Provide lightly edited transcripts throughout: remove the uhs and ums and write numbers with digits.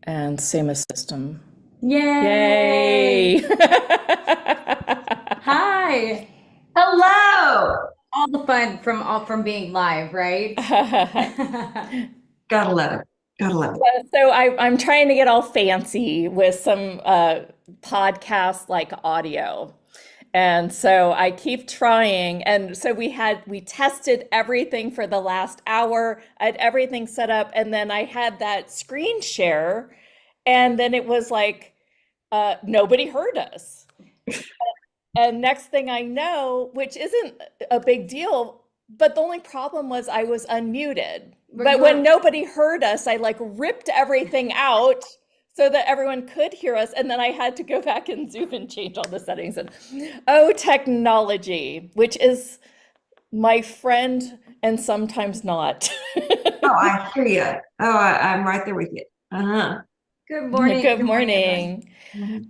And same as system. Yay! Yay! Hi! Hello. All the fun from being live, right? Gotta love it. Gotta love it. So I'm trying to get all fancy with some podcast like audio. And so I keep trying. And so we tested everything for the last hour. I had everything set up. And then I had that screen share. And then it was like, nobody heard us. And next thing I know, which isn't a big deal, but the only problem was I was unmuted. But when nobody heard us, I like ripped everything out so that everyone could hear us. And then I had to go back in Zoom and change all the settings. And oh, technology, which is my friend and sometimes not. Oh, I hear you. Oh, I'm right there with you. Uh-huh. Good morning. Good Good morning, everyone. morning. Mhm.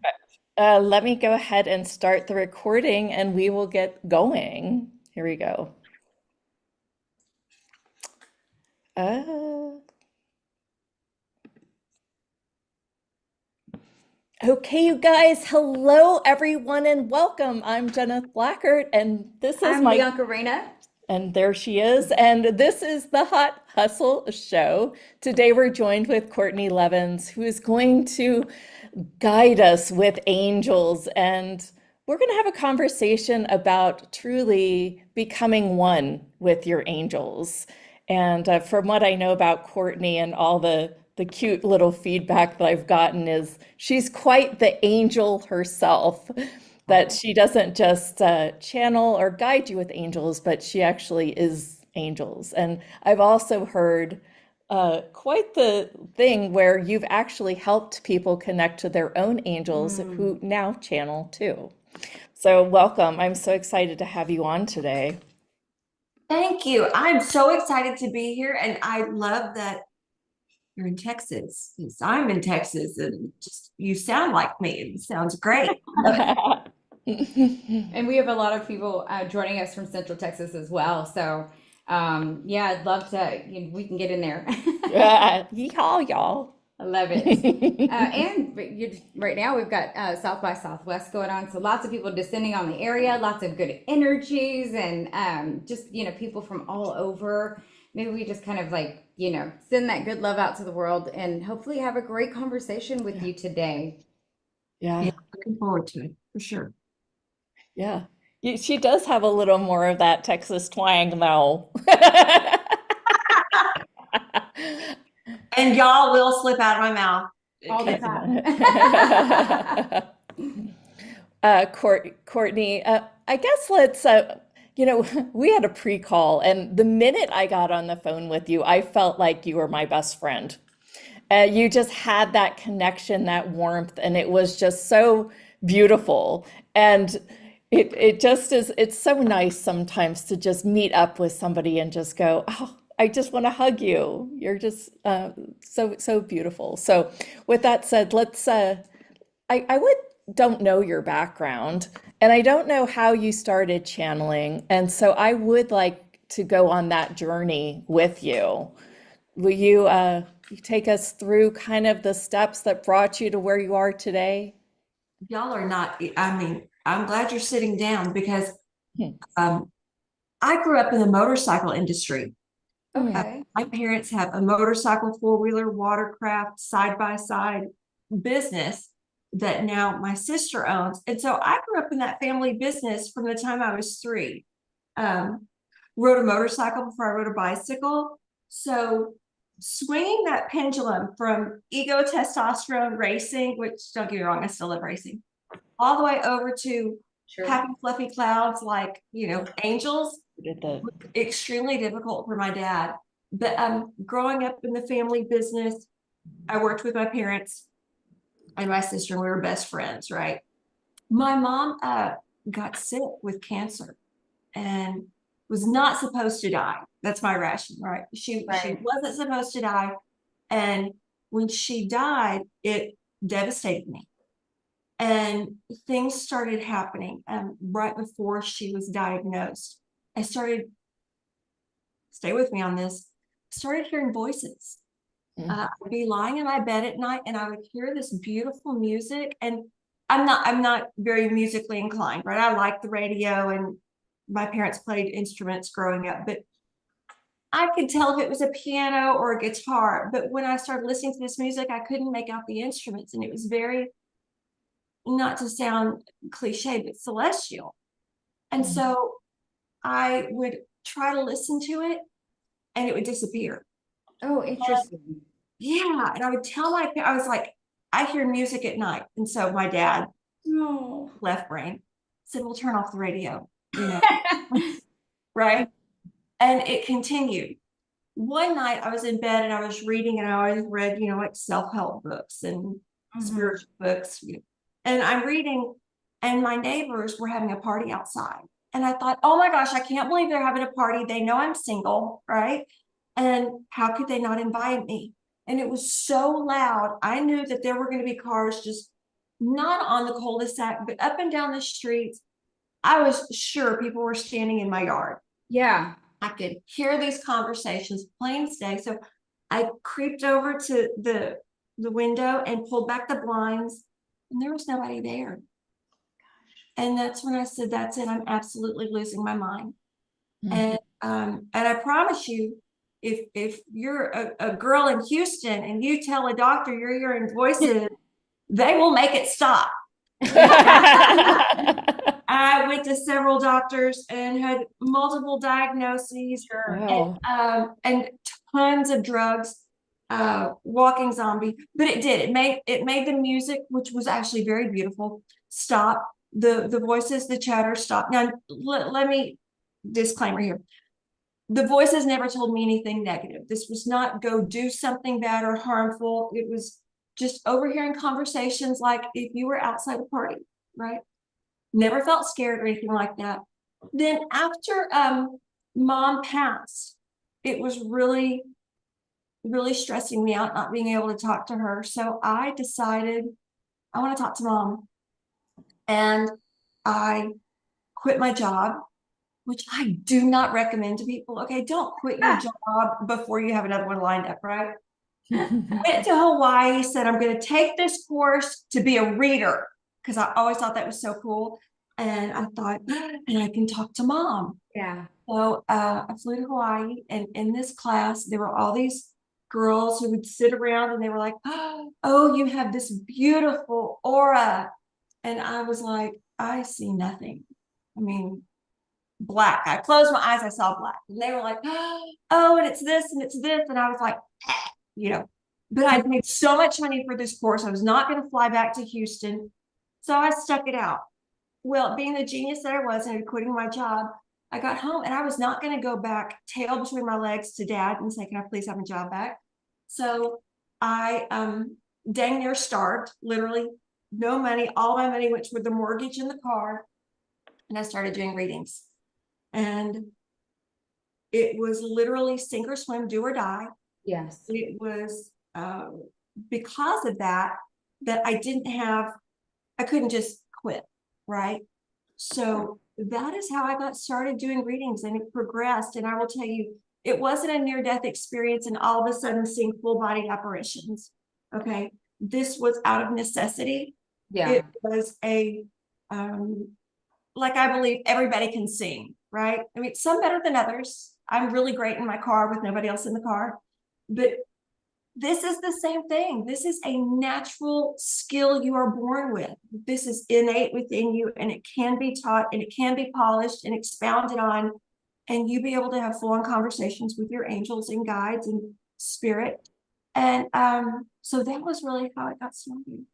Let me go ahead and start the recording and we will get going. Here we go. Uh, okay, you guys. Hello, everyone, and welcome. I'm Jenna Blackert, and this is I'm my, Bianca Reina. and there she is, and this is the Hot Hustle Show. Today we're joined with Courtney Levins, who is going to guide us with angels, and we're going to have a conversation about truly becoming one with your angels. And from what I know about Courtney and all the cute little feedback that I've gotten is she's quite the angel herself. That she doesn't just channel or guide you with angels, but she actually is angels. And I've also heard quite the thing where you've actually helped people connect to their own angels who now channel too. So welcome. I'm so excited to have you on today. Thank you. I'm so excited to be here, and I love that you're in Texas. Yes, I'm in Texas, and just you sound like me. It sounds great. And we have a lot of people joining us from Central Texas as well. So, yeah, I'd love to, we can get in there. Yeehaw, y'all. I love it. And right now we've got South by Southwest going on, so lots of people descending on the area, lots of good energies, and just people from all over. Maybe we just kind of like send that good love out to the world, and hopefully have a great conversation with you today. Yeah, Yeah, looking forward to it for sure. yeah. She does have a little more of that Texas twang, though. And y'all will slip out of my mouth. All the Okay. time. Courtney, I guess we had a pre-call, and the minute I got on the phone with you, I felt like you were my best friend. You just had that connection, that warmth, and it was just so beautiful. And it just is, it's so nice sometimes to just meet up with somebody and just go, oh, I just want to hug you. You're just so beautiful. So with that said, I would don't know your background and I don't know how you started channeling. And so I would like to go on that journey with you. Will you take us through kind of the steps that brought you to where you are today? Y'all are not, I mean, I'm glad you're sitting down because Hmm. um, I grew up in the motorcycle industry. Okay. My parents have a motorcycle, four-wheeler, watercraft, side-by-side business that now my sister owns. And so I grew up in that family business from the time I was 3. Um, Rode a motorcycle before I rode a bicycle. So swinging that pendulum from ego testosterone racing, which don't get me wrong, I still love racing, all the way over to Sure. happy fluffy clouds like angels, Did the extremely difficult for my dad. But growing up in the family business, I worked with my parents and my sister, and we were best friends, right? My mom got sick with cancer and was not supposed to die. That's my ration, right? She Right. wasn't supposed to die. And when she died, it devastated me. And things started happening right before she was diagnosed. I started, stay with me on this, started hearing voices. I'd be lying in my bed at night and I would hear this beautiful music. And I'm not very musically inclined, right? I like the radio and my parents played instruments growing up, but I could tell if it was a piano or a guitar. But when I started listening to this music, I couldn't make out the instruments. And it was very, not to sound cliche, but celestial. And so I would try to listen to it and it would disappear. Oh, interesting. Yeah. And I would tell I was like, I hear music at night. And so my dad, No. left brain, said, "We'll turn off the radio," you know, right? And it continued. One night I was in bed and I was reading, and I always read, like self-help books and spiritual books. And I'm reading, and my neighbors were having a party outside. And I thought, oh my gosh, I can't believe they're having a party. They know I'm single, right? And how could they not invite me? And it was so loud. I knew that there were going to be cars just not on the cul-de-sac, but up and down the streets. I was sure people were standing in my yard. Yeah. I could hear these conversations plain as day. So I creeped over to the window and pulled back the blinds, and there was nobody there. And that's when I said, "That's it. I'm absolutely losing my mind." And I promise you, if you're a girl in Houston and you tell a doctor you're hearing voices, they will make it stop. I went to several doctors and had multiple diagnoses. Wow. And tons of drugs, walking zombie. But it made the music, which was actually very beautiful, stop. The voices, the chatter stop. Now let me disclaimer here. The voices never told me anything negative. This was not go do something bad or harmful. It was just overhearing conversations like if you were outside a party, right? Never felt scared or anything like that. Then after mom passed, it was really, really stressing me out not being able to talk to her. So I decided I want to talk to mom. And I quit my job, which I do not recommend to people. Okay, don't quit your job before you have another one lined up, right? Went to Hawaii, said I'm going to take this course to be a reader because I always thought that was so cool. And I thought, and I can talk to mom. Yeah. So I flew to Hawaii, and in this class, there were all these girls who would sit around and they were like, "Oh, you have this beautiful aura." And I was like, I see nothing. I mean, black. I closed my eyes, I saw black. And they were like, "Oh, and it's this and it's this." And I was like, but I paid so much money for this course. I was not going to fly back to Houston. So I stuck it out. Well, being the genius that I was and quitting my job, I got home and I was not going to go back tail between my legs to dad and say, "Can I please have my job back?" So I dang near starved, literally no money. All my money went toward the mortgage in the car. And I started doing readings. And it was literally sink or swim, do or die. Yes. It was because of that I couldn't just quit, right? So that is how I got started doing readings, and it progressed. And I will tell you, it wasn't a near-death experience and all of a sudden seeing full-body apparitions. Okay, this was out of necessity. Yeah. It was like I believe everybody can sing, right? I mean, some better than others. I'm really great in my car with nobody else in the car, but this is the same thing. This is a natural skill you are born with. This is innate within you, and it can be taught, and it can be polished and expounded on, and you be able to have full-on conversations with your angels and guides and spirit. And so that was really how it got started.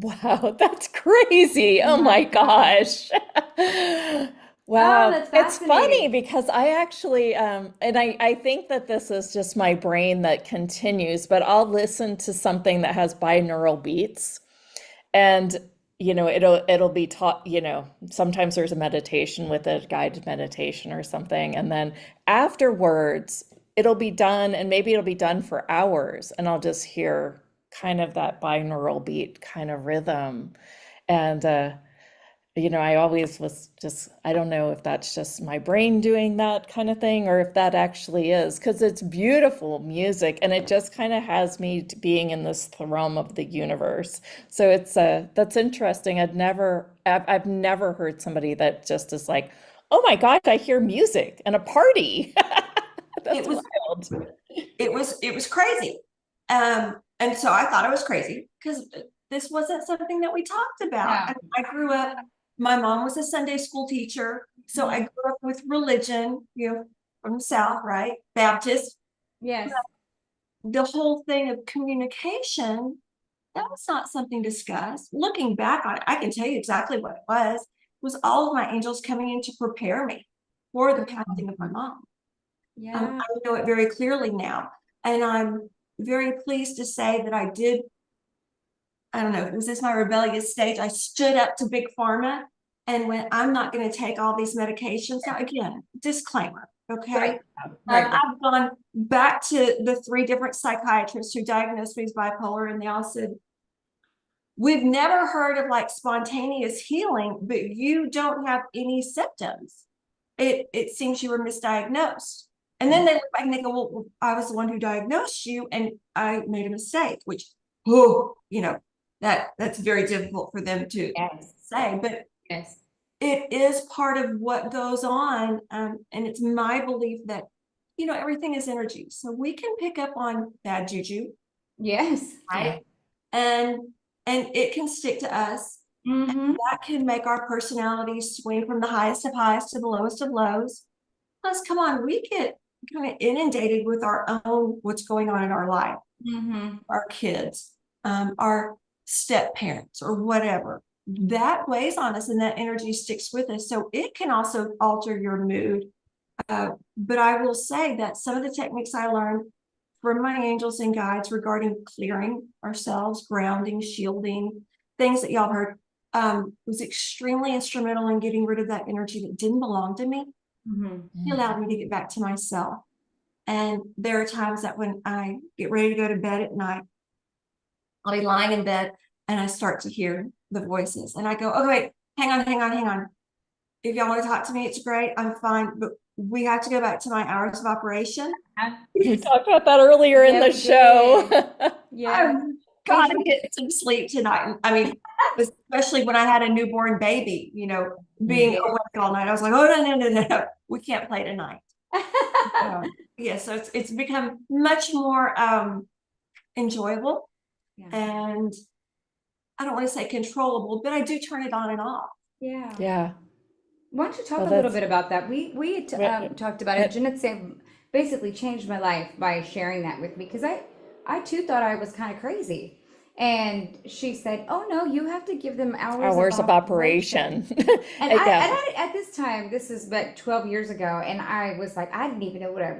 Wow, that's crazy. Oh my gosh. Oh, Wow. that's It's funny fascinating. because I actually, and I think that this is just my brain that continues, but I'll listen to something that has binaural beats and it'll be taught, sometimes there's a meditation with a guided meditation or something. And then afterwards, it'll be done, and maybe it'll be done for hours, and I'll just hear kind of that binaural beat kind of rhythm. And I always was just, I don't know if that's just my brain doing that kind of thing or if that actually is, because it's beautiful music and it just kind of has me being in this realm of the universe. So that's interesting. I've never heard somebody that just is like, oh my gosh, I hear music and a party. It That's was wild. it was crazy. And so I thought it was crazy because this wasn't something that we talked about. Yeah. I grew up, my mom was a Sunday school teacher, so I grew up with religion, from the South, right? Baptist. Yes. The whole thing of communication, that was not something discussed. Looking back on it, I can tell you exactly what it was. It was all of my angels coming in to prepare me for the passing of my mom. Yeah. I know it very clearly now. And I'm very pleased to say that I did, I don't know, was this my rebellious stage? I stood up to Big Pharma and went, I'm not going to take all these medications. Now, again, disclaimer, okay? Right. I've gone back to the 3 different psychiatrists who diagnosed me as bipolar, and they all said, we've never heard of like spontaneous healing, but you don't have any symptoms. It seems you were misdiagnosed. And then they look back and they go, well, I was the one who diagnosed you and I made a mistake, which, that's very difficult for them to Yes. say, but Yes. it is part of what goes on. And it's my belief that, everything is energy. So we can pick up on bad juju, Yes. right? And it can stick to us. Mm-hmm. That can make our personalities swing from the highest of highs to the lowest of lows. Plus, come on, we get kind of inundated with our own what's going on in our life, Mm-hmm. our kids, our step parents, or whatever. That weighs on us, and that energy sticks with us. So it can also alter your mood. But I will say that some of the techniques I learned from my angels and guides regarding clearing ourselves, grounding, shielding, things that y'all heard, was extremely instrumental in getting rid of that energy that didn't belong to me. Mm-hmm. It allowed me to get back to myself. And there are times that when I get ready to go to bed at night, I'll be lying in bed and I start to hear the voices. And I go, oh, wait, hang on. If y'all want to talk to me, it's great. I'm fine. But we have to go back to my hours of operation. We talked about that earlier in Yeah, the we show. Yeah. I've got to get some sleep tonight. I mean, especially when I had a newborn baby, being Yeah. awake all night. I was like, oh, no. We can't play tonight. Yeah, so it's become much more enjoyable, Yeah. and I don't want to say controllable, but I do turn it on and off. Yeah. Yeah. Why don't you talk Well, a little that's bit about that? We talked about it. Jeanette said basically changed my life by sharing that with me because I too thought I was kind of crazy, and she said, "Oh no, you have to give them hours of operation. And Yeah. at this time, this is about 12 years ago, and I was like, I didn't even know what I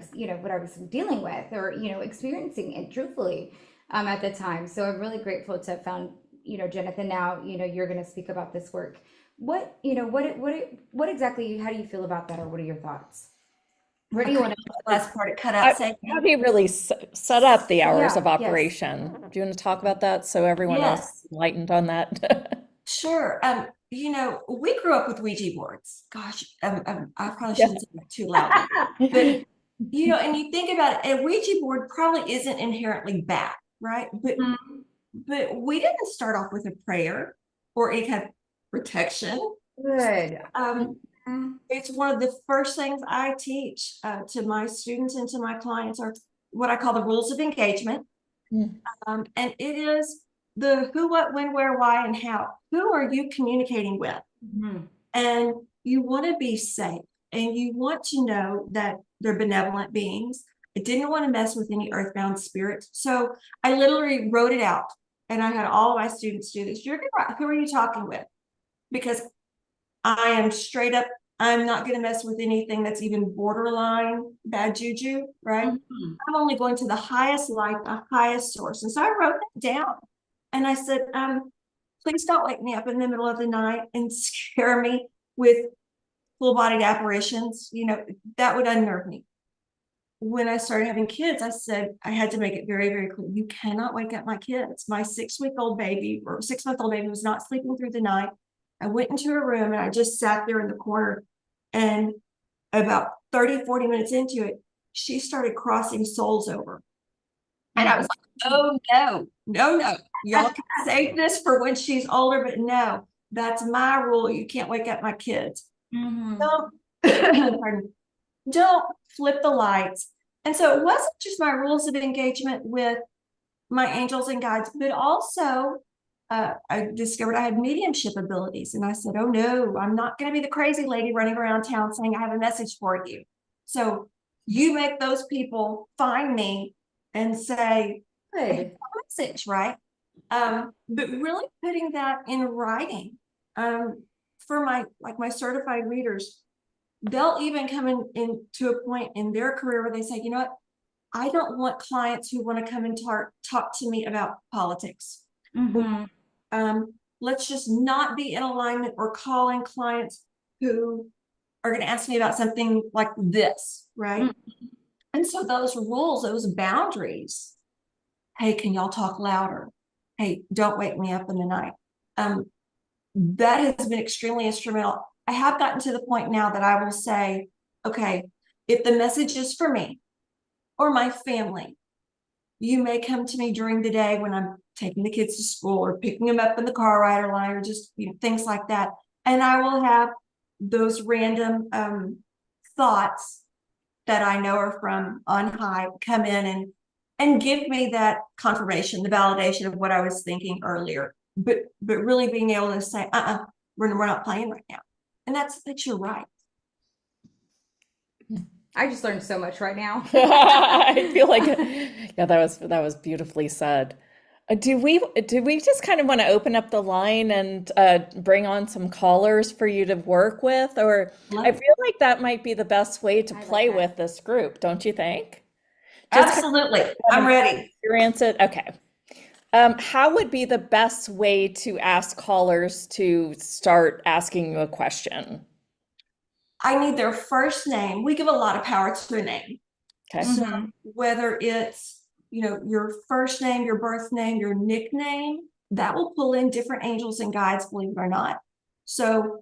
was dealing with or, experiencing it truthfully, at the time. So I'm really grateful to have found, Jonathan, now, you're going to speak about this work. What exactly, how do you feel about that, or what are your thoughts? Where do you want to? Last part it cut out. Say, How do you really set up the hours of Yes. operation? Do you want to talk about that so everyone else yes, is enlightened on that? sure. We grew up with Ouija boards. Gosh, I probably Yeah. shouldn't say that too loudly, but and you think about it, a Ouija board probably isn't inherently bad, right? But we didn't start off with a prayer or any kind of protection. Good. It's one of the first things I teach to my students and to my clients are what I call the rules of engagement. Mm. And it is the who, what, when, where, why, and how. Who are you communicating with? Mhm. And you want to be safe, and you want to know that they're benevolent beings. I didn't want to mess with any earthbound spirits. So I literally wrote it out, and I had all of my students do this. You're gonna write, who are you talking with? Because I am straight up, I'm not going to mess with anything that's even borderline bad juju, right? Mhm. I'm only going to the highest light, the highest source. And so I wrote that down. And I said, please don't wake me up in the middle of the night and scare me with full-bodied apparitions. That would unnerve me. When I started having kids, I said I had to make it very, very clear. You cannot wake up my kids. My 6-week-old baby or 6-month-old baby was not sleeping through the night. I went into a room and I just sat there in the corner, and about 30, 40 minutes into it, she started crossing souls over. And I was like, oh no, no, no. Y'all can save this for when she's older, but no, that's my rule. You can't wake up my kids. Mhm. Don't, pardon, don't flip the lights. And so it wasn't just my rules of engagement with my angels and guides, but also I discovered I had mediumship abilities. And I said, oh no, I'm not going to be the crazy lady running around town saying I have a message for you. So you make those people find me and say, Good. message, right? But really putting that in writing. For my certified readers, they'll even come into a point in their career where they say, you know what, I don't want clients who want to come and talk to me about politics. Mhm. Let's just not be in alignment or call in clients who are going to ask me about something like this, right? And so those rules, those boundaries, hey, can y'all talk louder? Hey, don't wake me up in the night. That has been extremely instrumental. I have gotten to the point now that I will say, okay, if the message is for me or my family, you may come to me during the day when I'm taking the kids to school or picking them up in the car ride or line or just things like that. And I will have those random thoughts that I know are from on high come in and give me that confirmation, the validation of what I was thinking earlier. But really being able to say, we're not playing right now. And that's your right. I just learned so much right now. I feel like, yeah, that was beautifully said. Do we just kind of want to open up the line and bring on some callers for you to work with? Or I feel like that might be the best way to I like play that. with this group, don't you think? Just kind Absolutely. of I'm ready. experience it. Okay. How would be the best way to ask callers to start asking you a question? I need their first name. We give a lot of power to a name. Okay. So Mhm. whether it's, your first name, your birth name, your nickname, that will pull in different angels and guides, believe it or not. So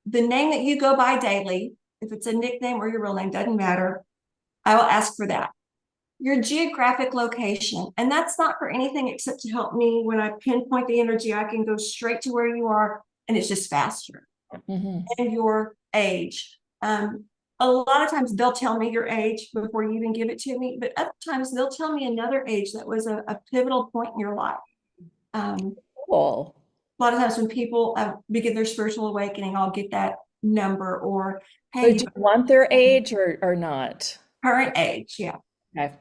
the name that you go by daily, if it's a nickname or your real name, doesn't matter. I will ask for that. Your geographic location, and that's not for anything except to help me when I pinpoint the energy, I can go straight to where you are and it's just faster. Mhm. And your age. A lot of times they'll tell me your age before you even give it to me, but other times they'll tell me another age that was a pivotal point in your life. Cool. A lot of times when people begin their spiritual awakening, I'll get that number or, So hey, do you want their age or not? current age. Yeah. Okay.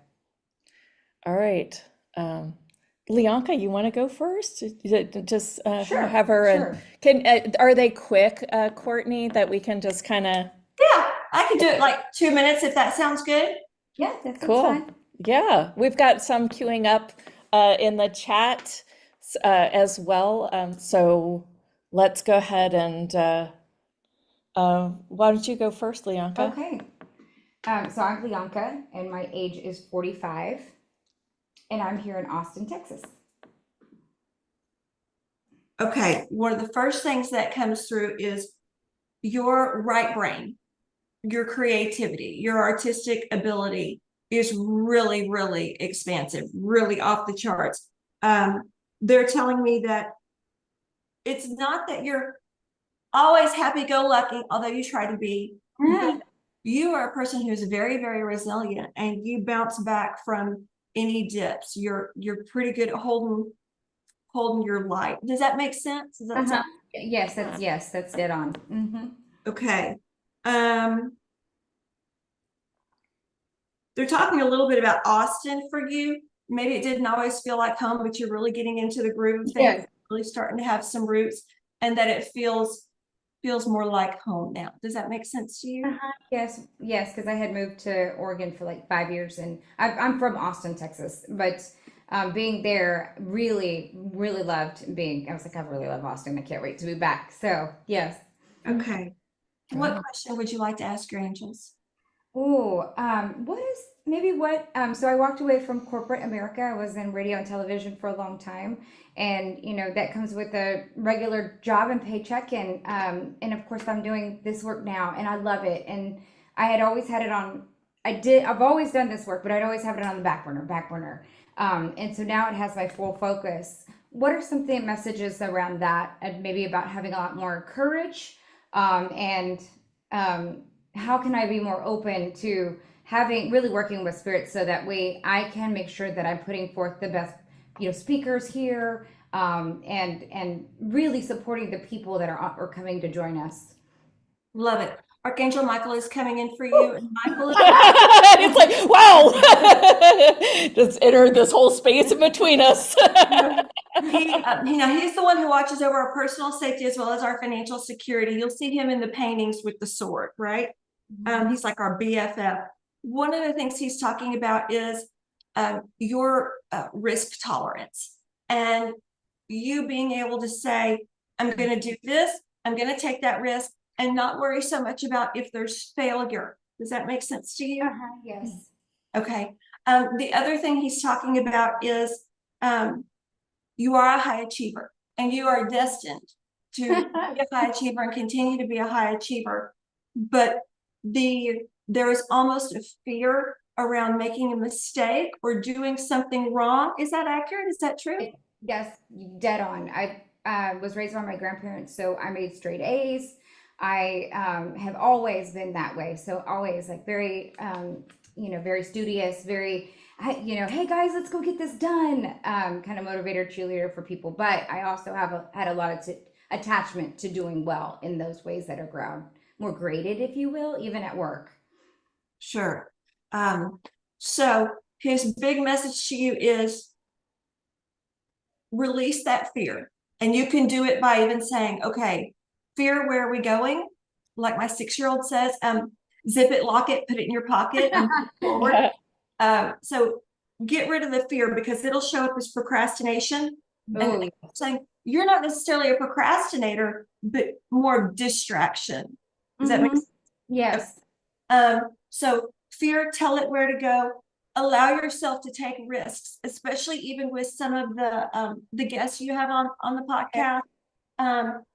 All right. Leonka, you want to go first? Just Sure. have her and Sure. are they quick, Courtney, that we can just kind of Yeah. I could do it like 2 minutes if that sounds good. Yeah, that sounds cool. fine. Yeah, we've got some queuing up in the chat as well. So let's go ahead and why don't you go first, Leonka? Okay. So I'm Bianca, and my age is 45, and I'm here in Austin, Texas. Okay. One of the first things that comes through is your right brain, your creativity, your artistic ability is really, really expansive, really off the charts. They're telling me that it's not that you're always happy-go-lucky, although you try to be, but you are a person who is very, very resilient and you bounce back from any dips. You're pretty good at holding your light. Does that make sense? Does that sound Yes, that's dead on. okay? They're talking a little bit about Austin for you. Maybe it didn't always feel like home, but you're really getting into the groove of things, Yes. really starting to have some roots, and that it feels more like home now. Does that make sense to you? Yes, because I had moved to Oregon for like 5 years, and I'm from Austin, Texas, but being there, really, really loved being. I was like, I really love Austin. I can't wait to be back. So yes. Okay. What question would you like to ask your angels? Oh, what is maybe what, so I walked away from corporate America. I was in radio and television for a long time. And, that comes with a regular job and paycheck. And of course, I'm doing this work now and I love it. And I had always had it on, I've always done this work, but I'd always have it on the back burner. And so now it has my full focus. What are some messages around that, and maybe about having a lot more courage? And how can I be more open to really working with spirits so that way I can make sure that I'm putting forth the best, speakers here, and really supporting the people that are coming to join us. Love it. Archangel Michael is coming in for you. And Michael is It's like, wow, just enter this whole space in between us. he's the one who watches over our personal safety as well as our financial security. You'll see him in the paintings with the sword, right? He's like our BFF. One of the things he's talking about is your risk tolerance and you being able to say, I'm going to do this, I'm going to take that risk, and not worry so much about if there's failure. Does that make sense to you? Yes. Okay. The other thing he's talking about is you are a high achiever and you are destined to be a high achiever and continue to be a high achiever. But there is almost a fear around making a mistake or doing something wrong. Is that accurate? Is that true? Yes, dead on. I was raised by my grandparents, so I made straight A's. I have always been that way. So always like very, very studious, very, hey guys, let's go get this done. Kind of motivator, cheerleader for people. But I also had a lot of attachment to doing well in those ways that are more graded, if you will, even at work. Sure. So his big message to you is release that fear. And you can do it by even saying, okay, fear, where are we going? Like my 6-year-old says, zip it, lock it, put it in your pocket and move forward. So get rid of the fear because it'll show up as procrastination. Oh, And saying you're not necessarily a procrastinator, but more distraction. Does that make sense? Yes. So fear, tell it where to go. Allow yourself to take risks, especially even with some of the guests you have on the podcast.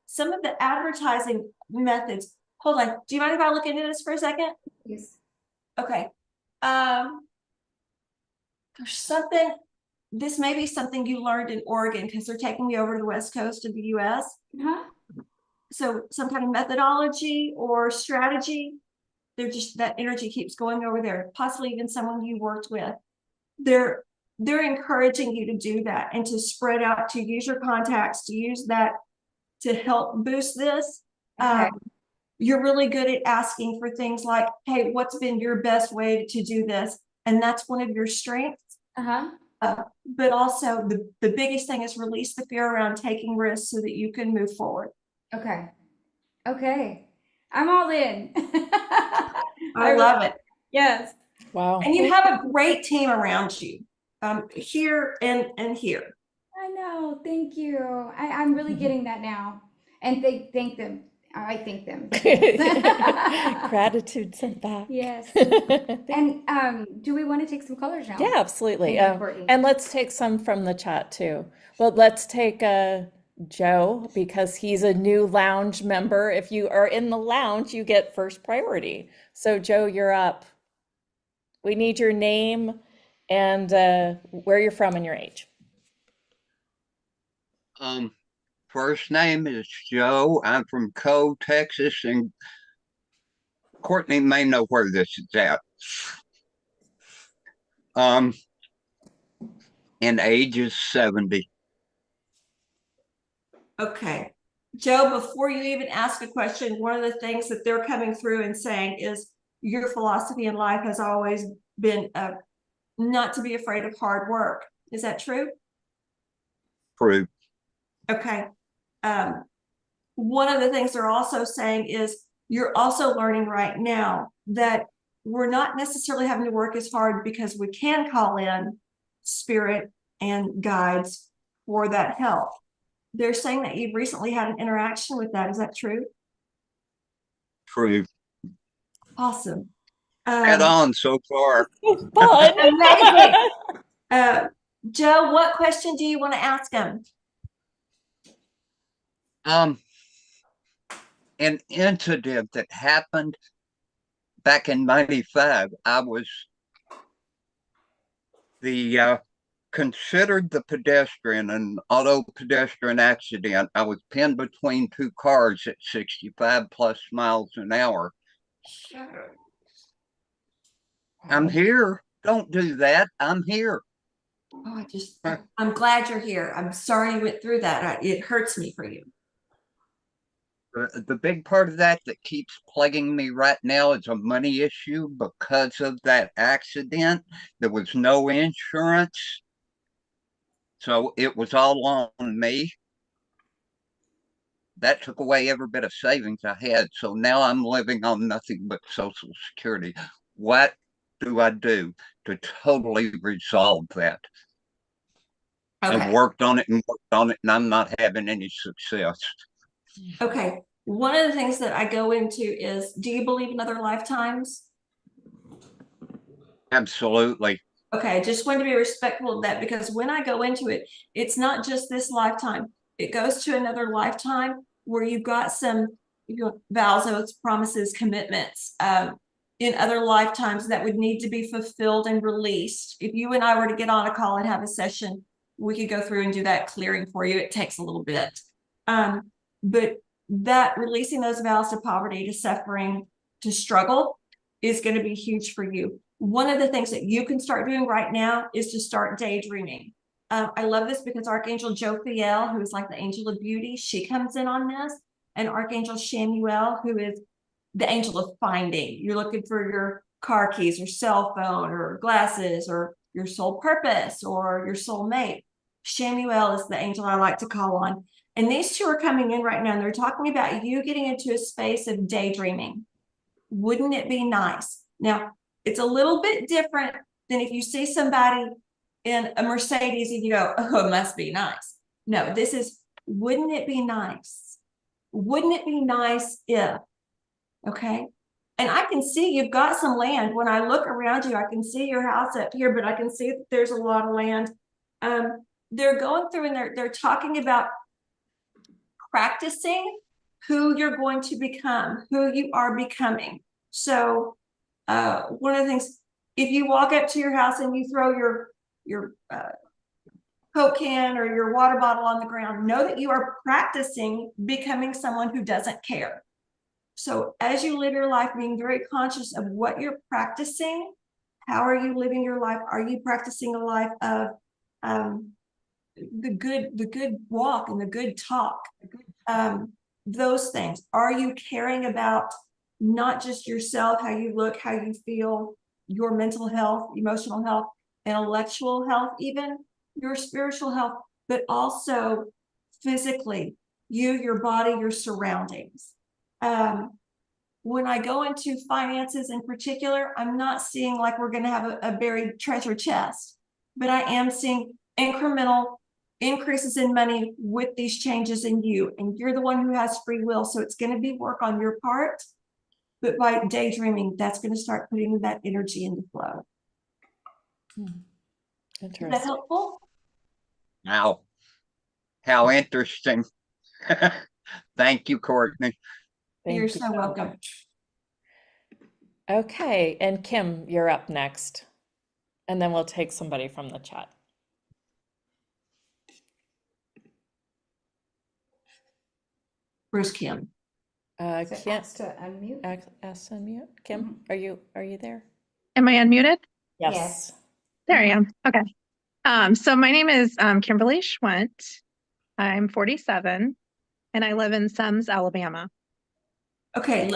Some of the advertising methods. Hold on. Do you mind if I look into this for a second? Yes. Okay. There's something. This may be something you learned in Oregon because they're taking me over to the West Coast of the U.S. So some kind of methodology or strategy. That energy keeps going over there. Possibly even someone you worked with. They're encouraging you to do that and to spread out, to use your contacts, to use that to help boost this. Okay. You're really good at asking for things like, hey, what's been your best way to do this? And that's one of your strengths. But also the biggest thing is release the fear around taking risks so that you can move forward. Okay. I'm all in. I love it. Yes. Wow. And you have a great team around you, here and here. I know. Thank you. I'm really getting that now. And thank them. I thank them. Gratitude sent back. Yes. And do we want to take some colors now? Yeah, absolutely. Thank you, Courtney. And let's take some from the chat too. Well, let's take Joe because he's a new lounge member. If you are in the lounge, you get first priority. So Joe, you're up. We need your name and where you're from and your age. First name is Joe. I'm from Haute, Texas, and Courtney may know where this is at. And age is 70. Okay. Joe, before you even ask a question, one of the things that they're coming through and saying is your philosophy in life has always been not to be afraid of hard work. Is that true? True. Okay. One of the things they're also saying is you're also learning right now that we're not necessarily having to work as hard because we can call in spirit and guides for that help. They're saying that you've recently had an interaction with that. Is that true? True. Awesome. Head on so far. Fun. Amazing. Joe, what question do you want to ask him? An incident that happened back in '95. I was the considered the pedestrian, an auto pedestrian accident. I was pinned between two cars at 65 plus miles an hour. I'm here. Don't do that. I'm here. Oh, I'm glad you're here. I'm sorry you went through that. It hurts me for you. The big part of that keeps plaguing me right now is a money issue because of that accident. There was no insurance, so it was all on me. That took away every bit of savings I had. So now I'm living on nothing but Social Security. What do I do to totally resolve that? Okay. I've worked on it, and I'm not having any success. Okay. One of the things that I go into is, do you believe in other lifetimes? Absolutely. Okay, I just want to be respectful of that, because when I go into it, it's not just this lifetime. It goes to another lifetime where you've got some vows, oaths, promises, commitments in other lifetimes that would need to be fulfilled and released. If you and I were to get on a call and have a session, we could go through and do that clearing for you. It takes a little bit. But that releasing those vows to poverty, to suffering, to struggle is going to be huge for you. One of the things that you can start doing right now is to start daydreaming. I love this because Archangel Jophiel, who is like the angel of beauty, she comes in on this, and Archangel Shamuel, who is the angel of finding. You're looking for your car keys or cell phone or glasses or your soul purpose or your soul mate. Shamuel is the angel I like to call on. And these two are coming in right now, and they're talking about you getting into a space of daydreaming. Wouldn't it be nice? Now, it's a little bit different than if you see somebody in a Mercedes and you go, oh, it must be nice. No, this is, wouldn't it be nice? Wouldn't it be nice if, okay? And I can see you've got some land. When I look around you, I can see your house up here, but I can see that there's a lot of land. They're going through and they're talking about practicing who you're going to become, who you are becoming. So one of the things, if you walk up to your house and you throw your Coke can or your water bottle on the ground, know that you are practicing becoming someone who doesn't care. So as you live your life, being very conscious of what you're practicing, how are you living your life? Are you practicing a life of the good walk and the good talk? Those things. Are you caring about not just yourself, how you look, how you feel, your mental health, emotional health, intellectual health, even your spiritual health, but also physically, your body, your surroundings. When I go into finances in particular, I'm not seeing like we're going to have a buried treasure chest, but I am seeing incremental increases in money with these changes in you. And you're the one who has free will. So it's going to be work on your part. But by daydreaming, that's going to start putting that energy into flow. Interesting. Is that helpful? Wow. How interesting. Thank you, Courtney. You're so welcome. Okay, and Kim, you're up next. And then we'll take somebody from the chat. Where's Kim? So Kim, ask to unmute. ask unmute. Kim, are you there? Am I unmuted? Yes. There I am. Okay. So my name is Kimberly Schwent. I'm 47 and I live in Sums, Alabama. Okay,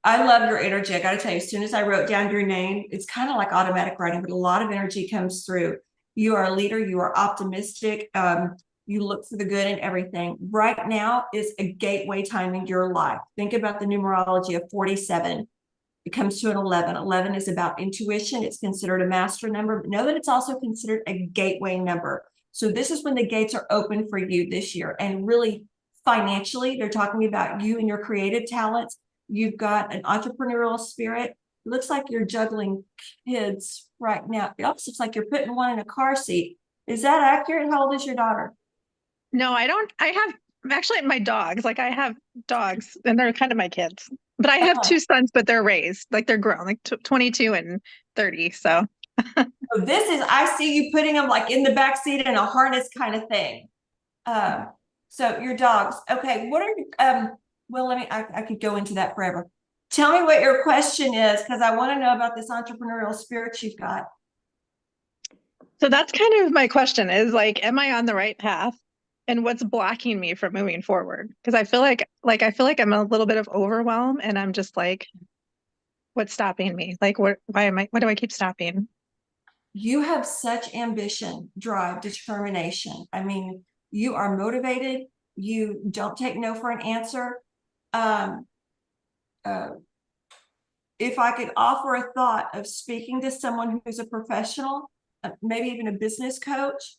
I love your energy. I got to tell you, as soon as I wrote down your name, it's kind of like automatic writing, but a lot of energy comes through. You are a leader. You are optimistic. You look for the good in everything. Right now is a gateway time in your life. Think about the numerology of 47. It comes to an 11. 11 is about intuition. It's considered a master number, but know that it's also considered a gateway number. So this is when the gates are open for you this year. And really financially, they're talking about you and your creative talents. You've got an entrepreneurial spirit. It looks like you're juggling kids right now. It also looks like you're putting one in a car seat. Is that accurate? How old is your daughter? No, I don't. I have actually my dogs. Like I have dogs, and they're kind of my kids. But I have two sons, but they're raised, like they're grown, like 22 and 30. So So this is, I see you putting them like in the back seat in a harness kind of thing. So your dogs, okay, what are you, well, I could go into that forever. Tell me what your question is, because I want to know about this entrepreneurial spirit you've got. so that's kind of my question is like, am I on the right path? And what's blocking me from moving forward? Because I feel like I feel like I'm a little bit of overwhelm and I'm just like, what's stopping me? Like why do I keep stopping? You have such ambition, drive, determination. I mean, you are motivated. You don't take no for an answer. If I could offer a thought of speaking to someone who's a professional, maybe even a business coach,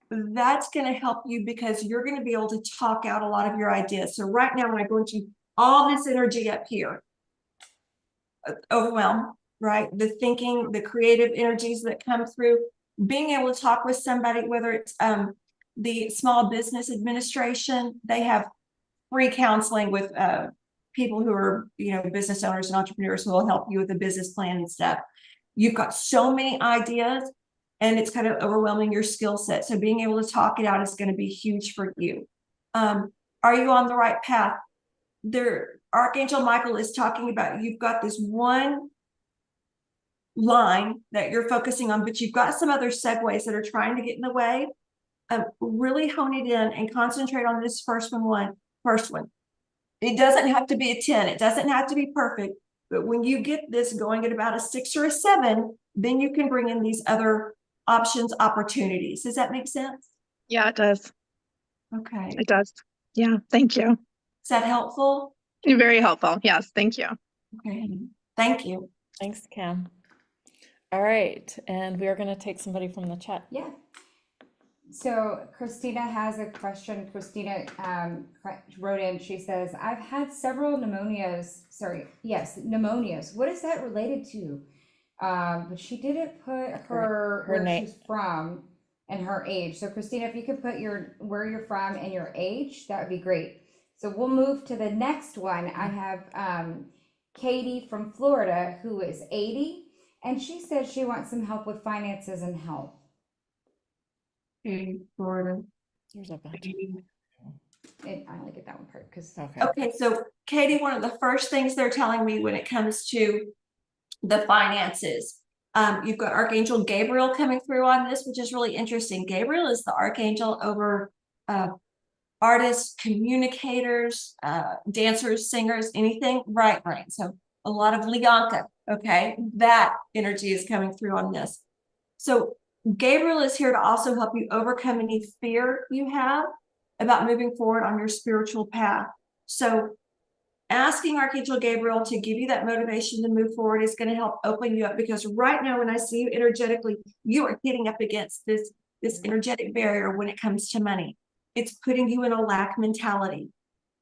that's going to help you because you're going to be able to talk out a lot of your ideas. So right now, when I go into all this energy up here, overwhelm, right? The thinking, the creative energies that come through, being able to talk with somebody, whether it's the Small Business Administration, they have free counseling with people who are, business owners and entrepreneurs who will help you with the business plan and stuff. You've got so many ideas and it's kind of overwhelming your skill set. So being able to talk it out is going to be huge for you. Are you on the right path? Archangel Michael is talking about, you've got this one line that you're focusing on, but you've got some other segues that are trying to get in the way. Really hone it in and concentrate on this first one. It doesn't have to be a 10. It doesn't have to be perfect. But when you get this going at about a 6 or a 7, then you can bring in these other options, opportunities. Does that make sense? Yeah, it does. Okay. It does. Yeah, thank you. Is that helpful? You're very helpful. Yes, thank you. Okay. Thank you. Thanks, Cam. All right, and we are going to take somebody from the chat. Yeah. So Christina has a question. Christina wrote in, she says, I've had several pneumonias. What is that related to? But she didn't put her where name. she's from and her age. So Christina, if you could put where you're from and your age, that would be great. So we'll move to the next one. I have Katie from Florida, who is 80, and she says she wants some help with finances and health. Florida. There's a bunch. I only get that one part because Okay, so Katie, one of the first things they're telling me when it comes to the finances, you've got Archangel Gabriel coming through on this, which is really interesting. Gabriel is the archangel over artists, communicators, dancers, singers, anything right brain. So a lot of Lianka, okay? That energy is coming through on this. So Gabriel is here to also help you overcome any fear you have about moving forward on your spiritual path. So asking Archangel Gabriel to give you that motivation to move forward is going to help open you up, because right now when I see you energetically, you are hitting up against this energetic barrier when it comes to money. It's putting you in a lack mentality.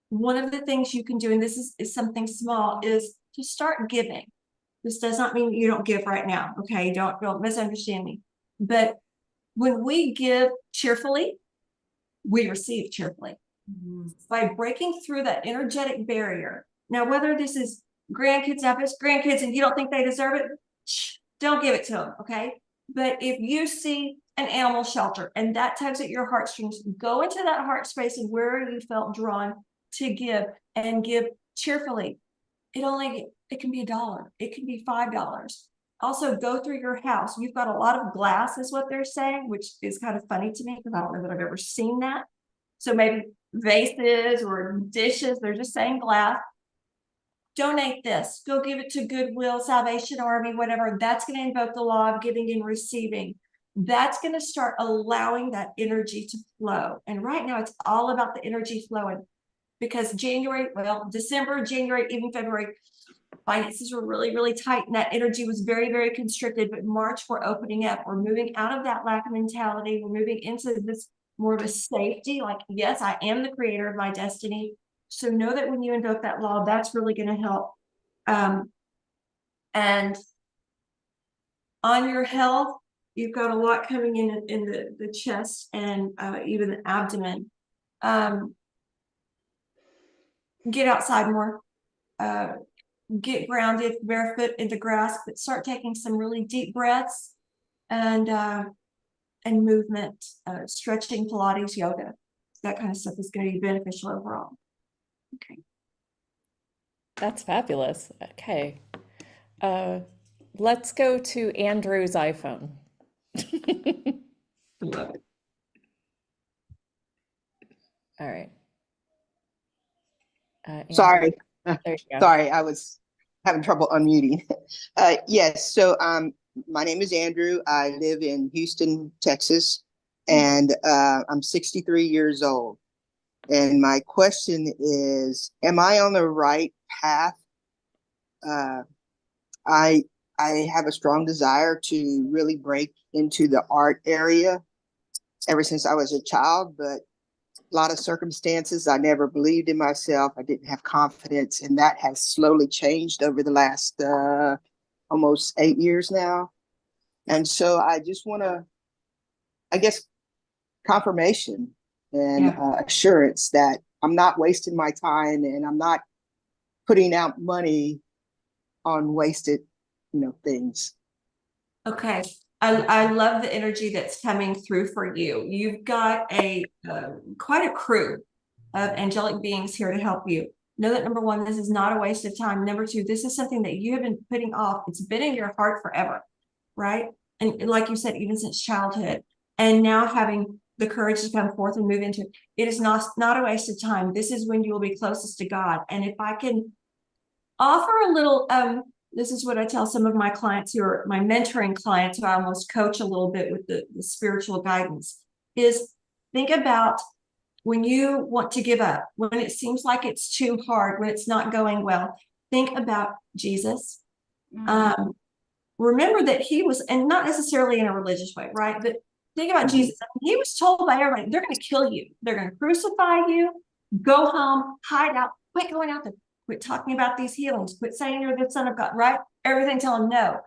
One of the things you can do, and this is something small, is to start giving. This does not mean you don't give right now, okay? Don't misunderstand me. But when we give cheerfully, we receive cheerfully. By breaking through that energetic barrier. Now, whether this is grandkids, now if it's grandkids and you don't think they deserve it, don't give it to them, okay? But if you see an animal shelter and that tugs at your heartstrings, go into that heart space and where you felt drawn to give, and give cheerfully. It can be $1, it can be $5. Also, go through your house. You've got a lot of glass, is what they're saying, which is kind of funny to me because I don't know that I've ever seen that. So maybe vases or dishes, they're just saying glass. Donate this. Go give it to Goodwill, Salvation Army, whatever. That's going to invoke the law of giving and receiving. That's going to start allowing that energy to flow. And right now, it's all about the energy flowing, because December, January, even February, finances were really, really tight, and that energy was very, very constricted. But March, we're opening up. We're moving out of that lack mentality. We're moving into this more of a safety, like, yes, I am the creator of my destiny. So know that when you invoke that law, that's really going to help. And on your health, you've got a lot coming in the chest and even the abdomen. Get outside more. Get grounded, barefoot in the grass, but start taking some really deep breaths and movement, stretching, Pilates, yoga. That kind of stuff is going to be beneficial overall. Okay. That's fabulous. Okay. Let's go to Andrew's iPhone. Love it. All right. Andrew, Sorry, there you go. sorry, I was having trouble unmuting. Yes, so my name is Andrew. I live in Houston, Texas, and I'm 63 years old. And my question is, am I on the right path? I have a strong desire to really break into the art area ever since I was a child, but a lot of circumstances, I never believed in myself. I didn't have confidence, and that has slowly changed over the last almost 8 years now. And so I just want to, I guess, confirmation and assurance that I'm not wasting my time and I'm not putting out money on wasted, things. Okay. I love the energy that's coming through for you. You've got a quite a crew of angelic beings here to help you. Know that number one, this is not a waste of time. Number two, this is something that you have been putting off. It's been in your heart forever, right? And like you said, even since childhood, and now having the courage to come forth and move into it, it is not a waste of time. This is when you will be closest to God. And if I can offer a little, this is what I tell some of my clients who are my mentoring clients, who I almost coach a little bit with the spiritual guidance, is think about when you want to give up, when it seems like it's too hard, when it's not going well, think about Jesus. Remember that he was, and not necessarily in a religious way, right? But think about Jesus. He was told by everybody, they're going to kill you. They're going to crucify you. Go home, hide out, quit going out there. Quit talking about these healings. Quit saying you're the son of God, right? Everything tell him no.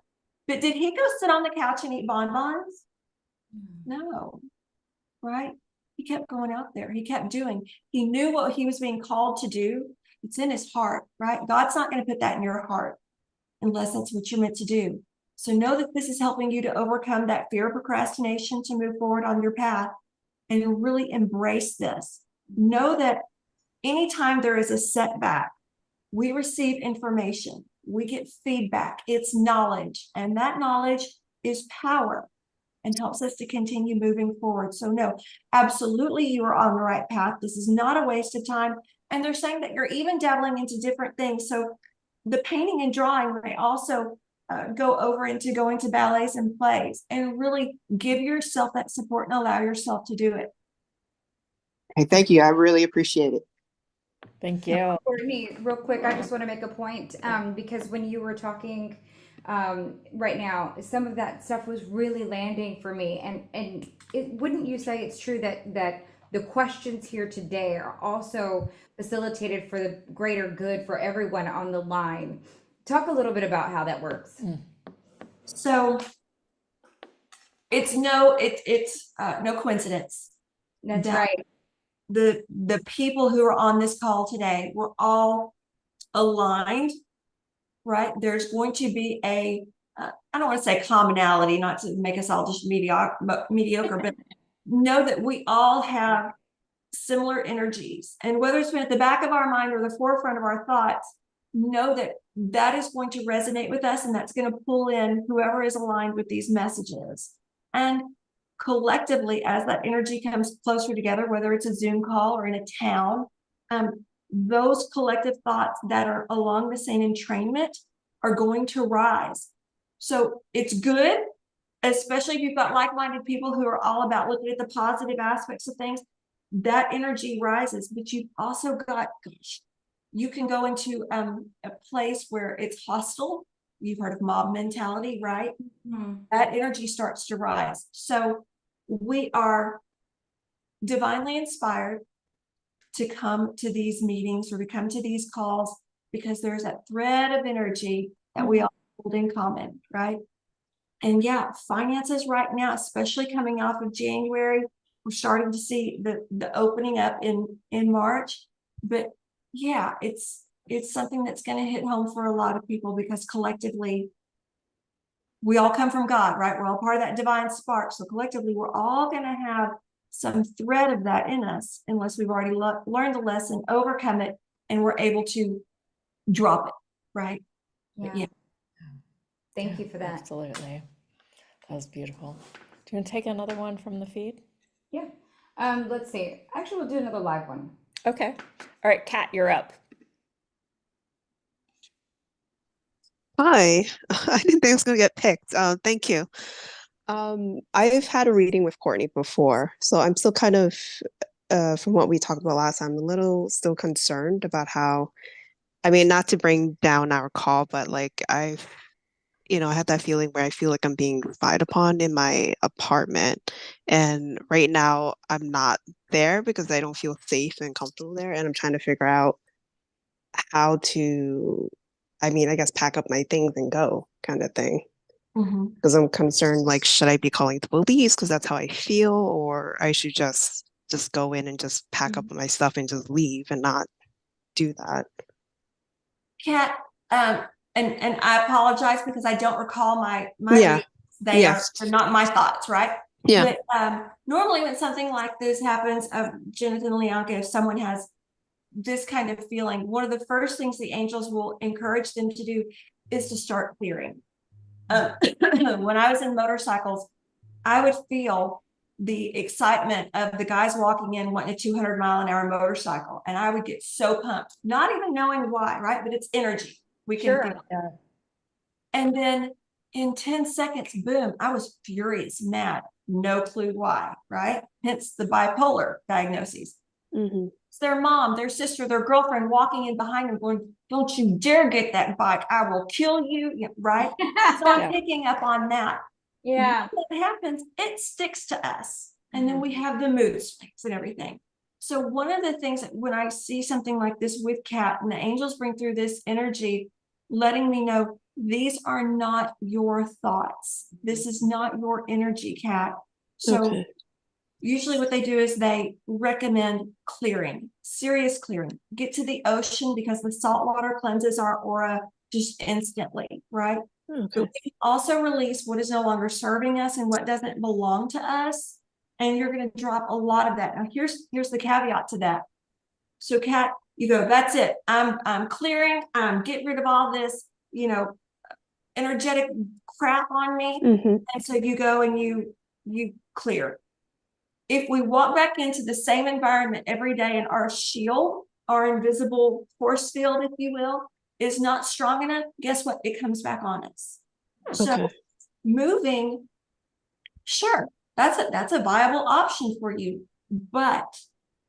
But did he go sit on the couch and eat bonbons? No, right? He kept going out there. He kept doing. He knew what he was being called to do. It's in his heart, right? God's not going to put that in your heart unless that's what you're meant to do. So know that this is helping you to overcome that fear of procrastination to move forward on your path and really embrace this. Know that anytime there is a setback, we receive information, we get feedback, it's knowledge, and that knowledge is power and helps us to continue moving forward. So no, absolutely you are on the right path. This is not a waste of time. And they're saying that you're even dabbling into different things. So the painting and drawing may also go over into going to ballets and plays, and really give yourself that support and allow yourself to do it. Hey, thank you. I really appreciate it. Thank you. Courtney, real quick, I just want to make a point because when you were talking right now, some of that stuff was really landing for me. And wouldn't you say it's true that the questions here today are also facilitated for the greater good for everyone on the line? Talk a little bit about how that works. So it's no coincidence. That's right. The people who are on this call today were all aligned, right? There's going to be I don't want to say commonality, not to make us all just mediocre, but know that we all have similar energies. And whether it's been at the back of our mind or the forefront of our thoughts, know that that is going to resonate with us, and that's going to pull in whoever is aligned with these messages. And collectively, as that energy comes closer together, whether it's a Zoom call or in a town, those collective thoughts that are along the same entrainment are going to rise. So it's good, especially if you've got like-minded people who are all about looking at the positive aspects of things. That energy rises, but you've also got, you can go into a place where it's hostile. You've heard of mob mentality, right? That energy starts to rise. So we are divinely inspired to come to these meetings or to come to these calls because there's that thread of energy that we all hold in common, right? And yeah, finances right now, especially coming off of January, we're starting to see the opening up in March. But yeah, it's something that's going to hit home for a lot of people because collectively, we all come from God, right? We're all part of that divine spark. So collectively, we're all going to have some thread of that in us, unless we've already learned the lesson, overcome it, and we're able to drop it, right? But yeah. Thank you for that. Absolutely. That was beautiful. Do you want to take another one from the feed? Yeah. Let's see. Actually, we'll do another live one. Okay. All right, Kat, you're up. Hi, I didn't think I was going to get picked. Thank you. I've had a reading with Courtney before, so I'm still kind of, from what we talked about last time, a little still concerned about how, I mean, not to bring down our call, but like I had that feeling where I feel like I'm being spied upon in my apartment. And right now I'm not there because I don't feel safe and comfortable there. And I'm trying to figure out how to, I mean, I guess pack up my things and go kind of thing. Mhm. Because I'm concerned, like, should I be calling the police because that's how I feel, or I should just go in and just pack up my stuff and just leave and not do that. Kat, and I apologize because I don't recall my Yeah. readings. They Yeah. are not my thoughts, right? Yeah. But normally when something like this happens, Jonathan Leonka, if someone has this kind of feeling, one of the first things the angels will encourage them to do is to start clearing. When I was in motorcycles, I would feel the excitement of the guys walking in wanting a 200-mile-an-hour motorcycle, and I would get so pumped, not even knowing why, right? But it's energy. We can feel it. Yeah. And then in 10 seconds, boom, I was furious, mad, no clue why, right? Hence the bipolar diagnoses. Mm-hmm. It's their mom, their sister, their girlfriend walking in behind them going, don't you dare get that bike. I will kill you, right? So I'm picking up on that. Yeah. When that happens, it sticks to us. And then we have the mood swings and everything. So one of the things that when I see something like this with Kat and the angels bring through this energy, letting me know these are not your thoughts. This is not your energy, Kat. So usually what they do is they recommend clearing, serious clearing. Get to the ocean because the salt water cleanses our aura just instantly, right? Okay. But we also release what is no longer serving us and what doesn't belong to us. And you're going to drop a lot of that. Now, here's the caveat to that. So, Kat, you go, that's it. I'm clearing. I'm getting rid of all this, energetic crap on me. Mm-hmm. And so you go and you clear. If we walk back into the same environment every day and our shield, our invisible force field, if you will, is not strong enough, guess what? It comes back on us. So moving, sure, that's a viable option for you. But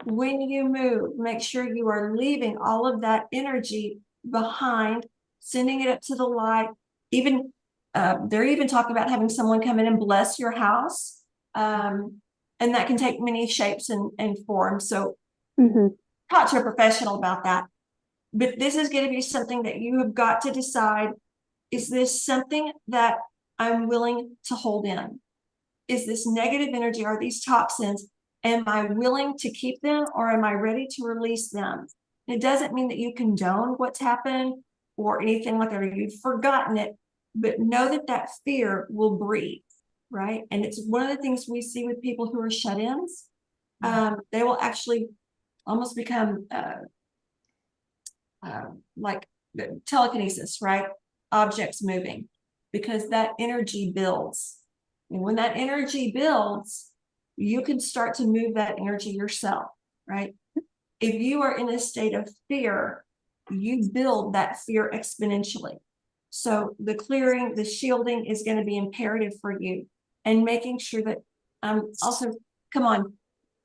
when you move, make sure you are leaving all of that energy behind, sending it up to the light. Even they're even talking about having someone come in and bless your house. And that can take many shapes and forms. So talk to a professional about that. But this is going to be something that you have got to decide, is this something that I'm willing to hold in? Is this negative energy? Are these toxins? Am I willing to keep them or am I ready to release them? It doesn't mean that you condone what's happened or anything like that, or you've forgotten it, but know that that fear will breathe, right? And it's one of the things we see with people who are shut-ins. They will actually almost become like telekinesis, right? Objects moving, because that energy builds. And when that energy builds, you can start to move that energy yourself, right? If you are in a state of fear, you build that fear exponentially. So the clearing, the shielding is going to be imperative for you, and making sure that also, come on,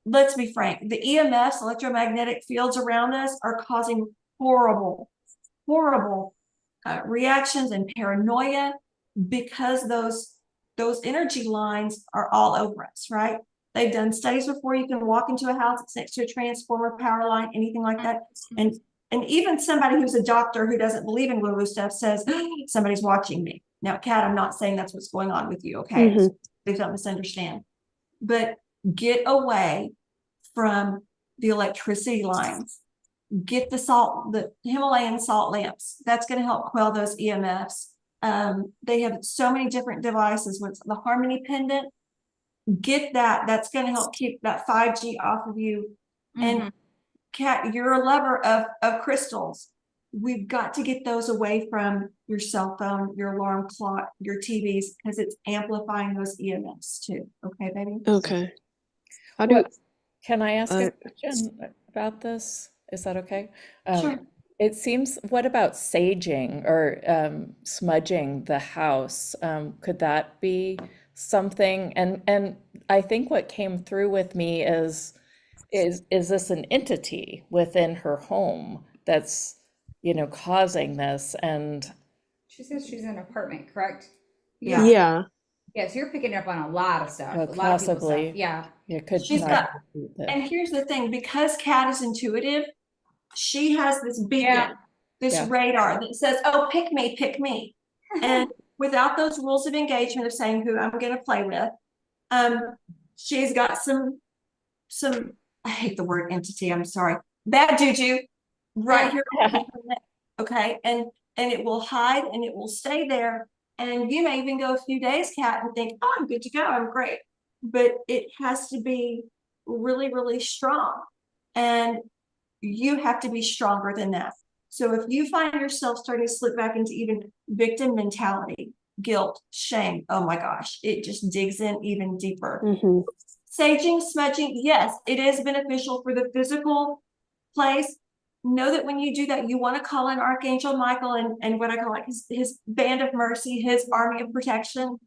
let's be frank, the EMFs, electromagnetic fields around us, are causing horrible reactions and paranoia, because those energy lines are all over us, right? They've done studies before. You can walk into a house, it's next to a transformer, power line, anything like that, and And even somebody who's a doctor who doesn't believe in woo-woo stuff says, somebody's watching me. Now, Kat, I'm not saying that's what's going on with you, okay? Mhm. Please don't misunderstand. But get away from the electricity lines. Get the Himalayan salt lamps. That's going to help quell those EMFs. They have so many different devices with the Harmony pendant. Get that. That's going to help keep that 5G off of you. And Kat, you're a lover of crystals. We've got to get those away from your cell phone, your alarm clock, your TVs, because it's amplifying those EMFs too. Okay, baby? Okay. How do Well, can I ask a uh, question about this? Is that okay? Sure. It seems, what about saging or smudging the house? Could that be something? And I think what came through with me is this an entity within her home that's, causing this? And She says she's in an apartment, correct? Yeah. yeah. Yes, you're picking up on a lot of stuff, a lot of people's possibly, stuff. Yeah. it could She's not got, be the- and here's the thing, because Kat is intuitive, she has this beacon, Yeah. this Yeah. radar that says, oh, pick me, pick me. And without those rules of engagement of saying who I'm going to play with, she's got some, I hate the word entity, I'm sorry, bad juju right here. Okay. And it will hide and it will stay there. And you may even go a few days, Kat, and think, oh, I'm good to go. I'm great. But it has to be really, really strong. And you have to be stronger than that. So if you find yourself starting to slip back into even victim mentality, guilt, shame, oh my gosh, it just digs in even deeper. Mhm. Saging, smudging, yes, it is beneficial for the physical place. Know that when you do that, you want to call in Archangel Michael and what I call like his band of mercy, his army of protection,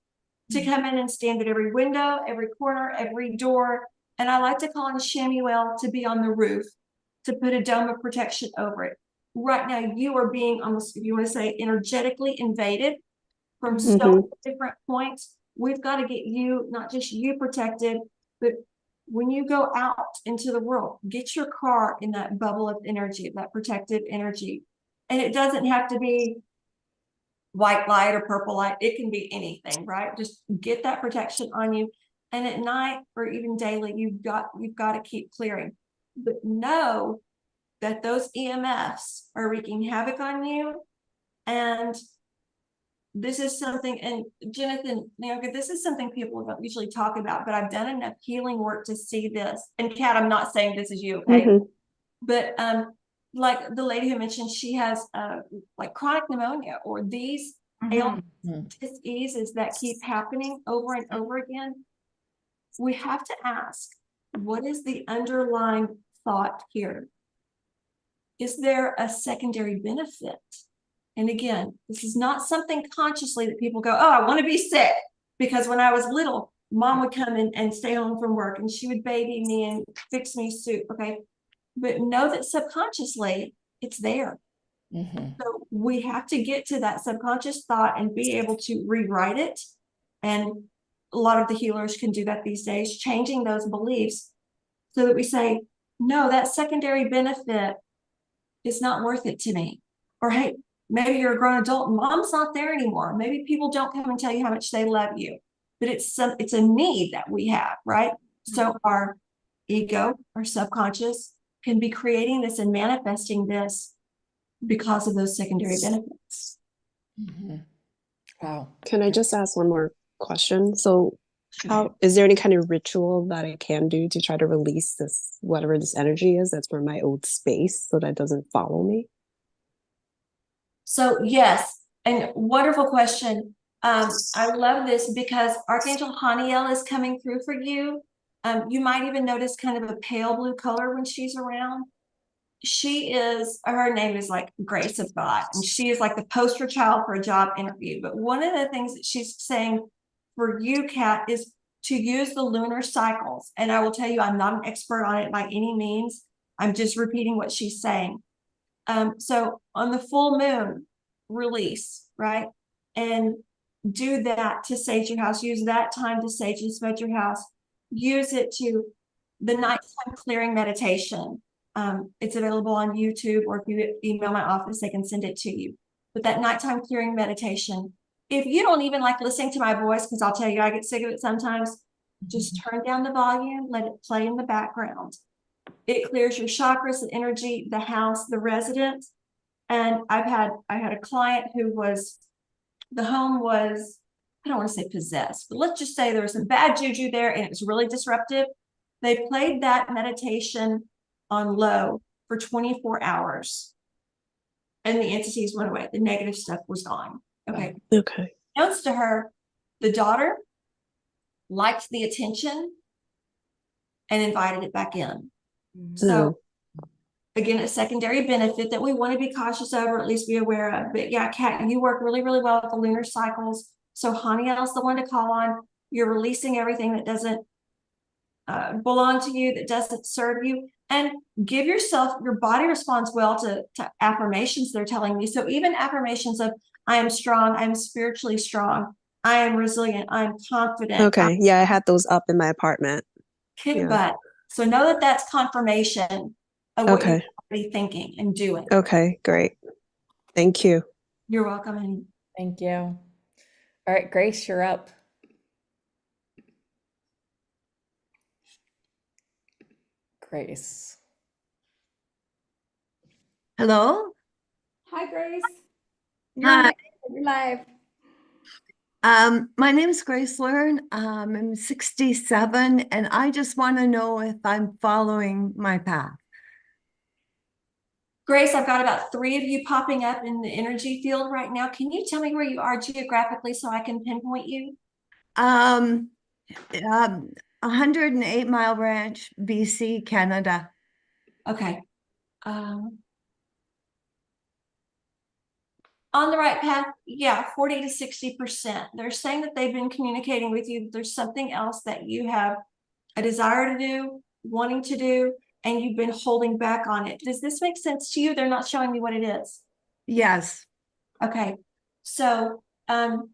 to come in and stand at every window, every corner, every door. And I like to call in Shamuel to be on the roof, to put a dome of protection over it. Right now, you are being almost, if you want to say, energetically invaded from so many different points. We've got to get you, not just you protected, but when you go out into the world, get your car in that bubble of energy, that protective energy. And it doesn't have to be white light or purple light. It can be anything, right? Just get that protection on you. And at night or even daily, you've got to keep clearing. But know that those EMFs are wreaking havoc on you. And this is something, and Jonathan, this is something people don't usually talk about, but I've done enough healing work to see this. And Kat, I'm not saying this is you, okay? But like the lady who mentioned she has like chronic pneumonia or these ailments, diseases that keep happening over and over again. We have to ask, what is the underlying thought here? Is there a secondary benefit? And again, this is not something consciously that people go, oh, I want to be sick. Because when I was little, mom would come in and stay home from work and she would baby me and fix me soup. Okay. But know that subconsciously it's there. So we have to get to that subconscious thought and be able to rewrite it. And a lot of the healers can do that these days, changing those beliefs so that we say, no, that secondary benefit is not worth it to me. Or, hey, maybe you're a grown adult and mom's not there anymore. Maybe people don't come and tell you how much they love you, but it's a need that we have, right? So our ego, our subconscious can be creating this and manifesting this because of those secondary benefits. Wow. Can I just ask one more question? So how is there any kind of ritual that I can do to try to release this, whatever this energy is that's from my old space so that it doesn't follow me? So yes, and wonderful question. I love this because Archangel Haniel is coming through for you. You might even notice kind of a pale blue color when she's around. Her name is like Grace of God, and she is like the poster child for a job interview. But one of the things that she's saying for you, Kat, is to use the lunar cycles. And I will tell you, I'm not an expert on it by any means. I'm just repeating what she's saying. So on the full moon, release, right? And do that to sage your house. Use that time to sage and smudge your house. Use it to the nighttime clearing meditation. It's available on YouTube, or if you email my office, they can send it to you. But that nighttime clearing meditation, if you don't even like listening to my voice, because I'll tell you, I get sick of it sometimes, just turn down the volume, let it play in the background. It clears your chakras, the energy, the house, the residence. And I had a client who was, the home was, I don't want to say possessed, but let's just say there was some bad juju there and it was really disruptive. They played that meditation on low for 24 hours and the entities went away. The negative stuff was gone. Okay. Okay. Notes to her, the daughter liked the attention and invited it back in. So again, a secondary benefit that we want to be cautious of, or at least be aware of. But yeah, Kat, you work really, really well with the lunar cycles. So Haniel's the one to call on. You're releasing everything that doesn't belong to you, that doesn't serve you. And give yourself, your body responds well to affirmations they're telling you. So even affirmations of, I am strong, I'm spiritually strong, I am resilient, I'm confident. Okay. Yeah, I had those up in my apartment. Kick Yeah. butt. So know that that's confirmation of what you're Okay. already thinking and doing. Okay, great. Thank you. You're welcome. And Thank you. All right, Grace, you're up. Grace. Hello. Hi, Grace. Hi. You're live. My name is Grace Learn. I'm 67, and I just want to know if I'm following my path. Grace, I've got about 3 of you popping up in the energy field right now. Can you tell me where you are geographically so I can pinpoint you? 108 Mile Ranch, BC, Canada. Okay. On the right path, yeah, 40 to 60%. They're saying that they've been communicating with you. There's something else that you have a desire to do, wanting to do, and you've been holding back on it. Does this make sense to you? They're not showing me what it is. Yes. Okay. So, on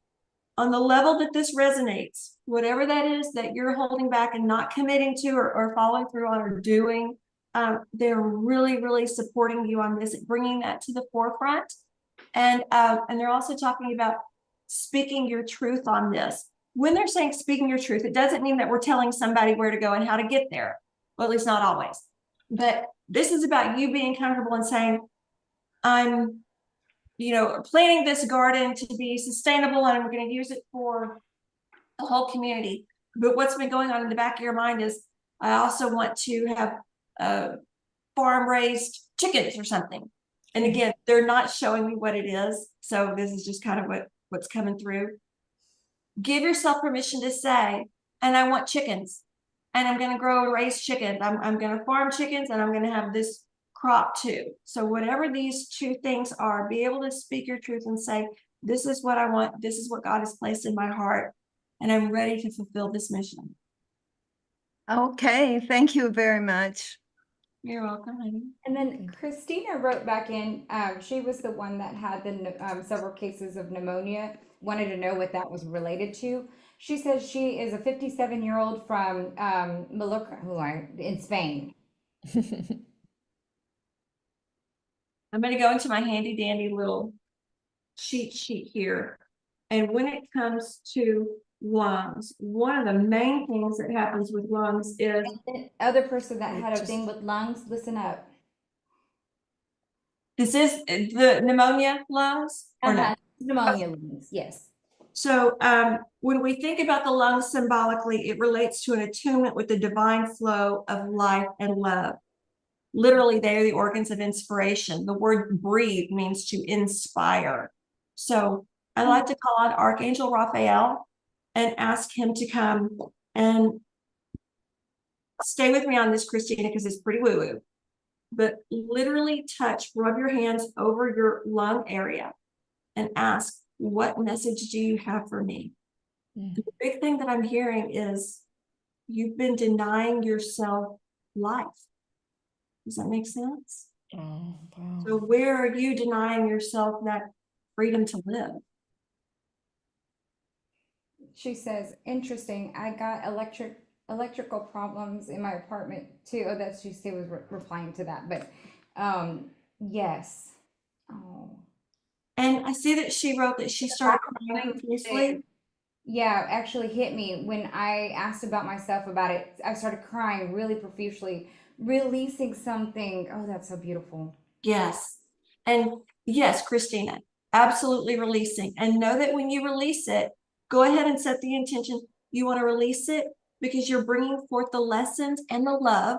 the level that this resonates, whatever that is that you're holding back and not committing to or following through on or doing, they're really, really supporting you on this, bringing that to the forefront. And they're also talking about speaking your truth on this. When they're saying speaking your truth, it doesn't mean that we're telling somebody where to go and how to get there. Well, at least not always. But this is about you being comfortable and saying, I'm, planting this garden to be sustainable and I'm going to use it for the whole community. But what's been going on in the back of your mind is, I also want to have farm raised chickens or something. And again, they're not showing me what it is. So this is just kind of what's coming through. Give yourself permission to say, and I want chickens, and I'm going to grow and raise chickens. I'm going to farm chickens, and I'm going to have this crop too. So whatever these 2 things are, be able to speak your truth and say, this is what I want. This is what God has placed in my heart, and I'm ready to fulfill this mission. Okay. Thank you very much. You're welcome, honey. And then Christina wrote back in. She was the one that had the several cases of pneumonia. Wanted to know what that was related to. She says she is a 57-year-old from Mallorca, in Spain. I'm going to go into my handy dandy little cheat sheet here. And when it comes to lungs, one of the main things that happens with lungs is The other person that had a thing with lungs, listen up. this is the pneumonia lungs or no? Pneumonia lungs, yes. So when we think about the lungs symbolically, it relates to an attunement with the divine flow of life and love. Literally, they are the organs of inspiration. The word breathe means to inspire. So I like to call on Archangel Raphael and ask him to come and stay with me on this, Christina, because it's pretty woo-woo. But literally rub your hands over your lung area and ask, what message do you have for me? The big thing that I'm hearing is you've been denying yourself life. Does that make sense? Oh, wow. So where are you denying yourself that freedom to live? She says, interesting. I got electrical problems in my apartment too. Oh, that's she was replying to that, but yes. Oh, And I see that she wrote that she started crying profusely. yeah, actually hit me when I asked about myself about it. I started crying really profusely, releasing something. Oh, that's so beautiful. Yes. And yes, Christina, absolutely releasing. And know that when you release it, go ahead and set the intention. You want to release it because you're bringing forth the lessons and the love.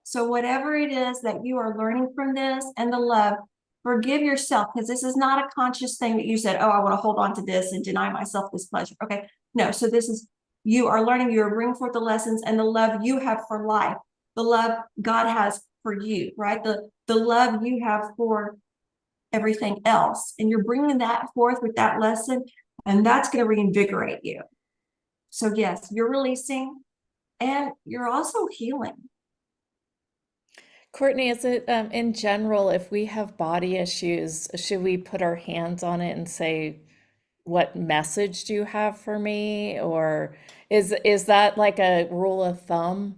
So whatever it is that you are learning from this and the love, forgive yourself, because this is not a conscious thing that you said, oh, I want to hold on to this and deny myself this pleasure. Okay. No. So this is, you are learning, you are bringing forth the lessons and the love you have for life, the love God has for you, right? The love you have for everything else. And you're bringing that forth with that lesson, and that's going to reinvigorate you. So yes, you're releasing and you're also healing. Courtney, is it in general, if we have body issues, should we put our hands on it and say, what message do you have for me? Or is that like a rule of thumb?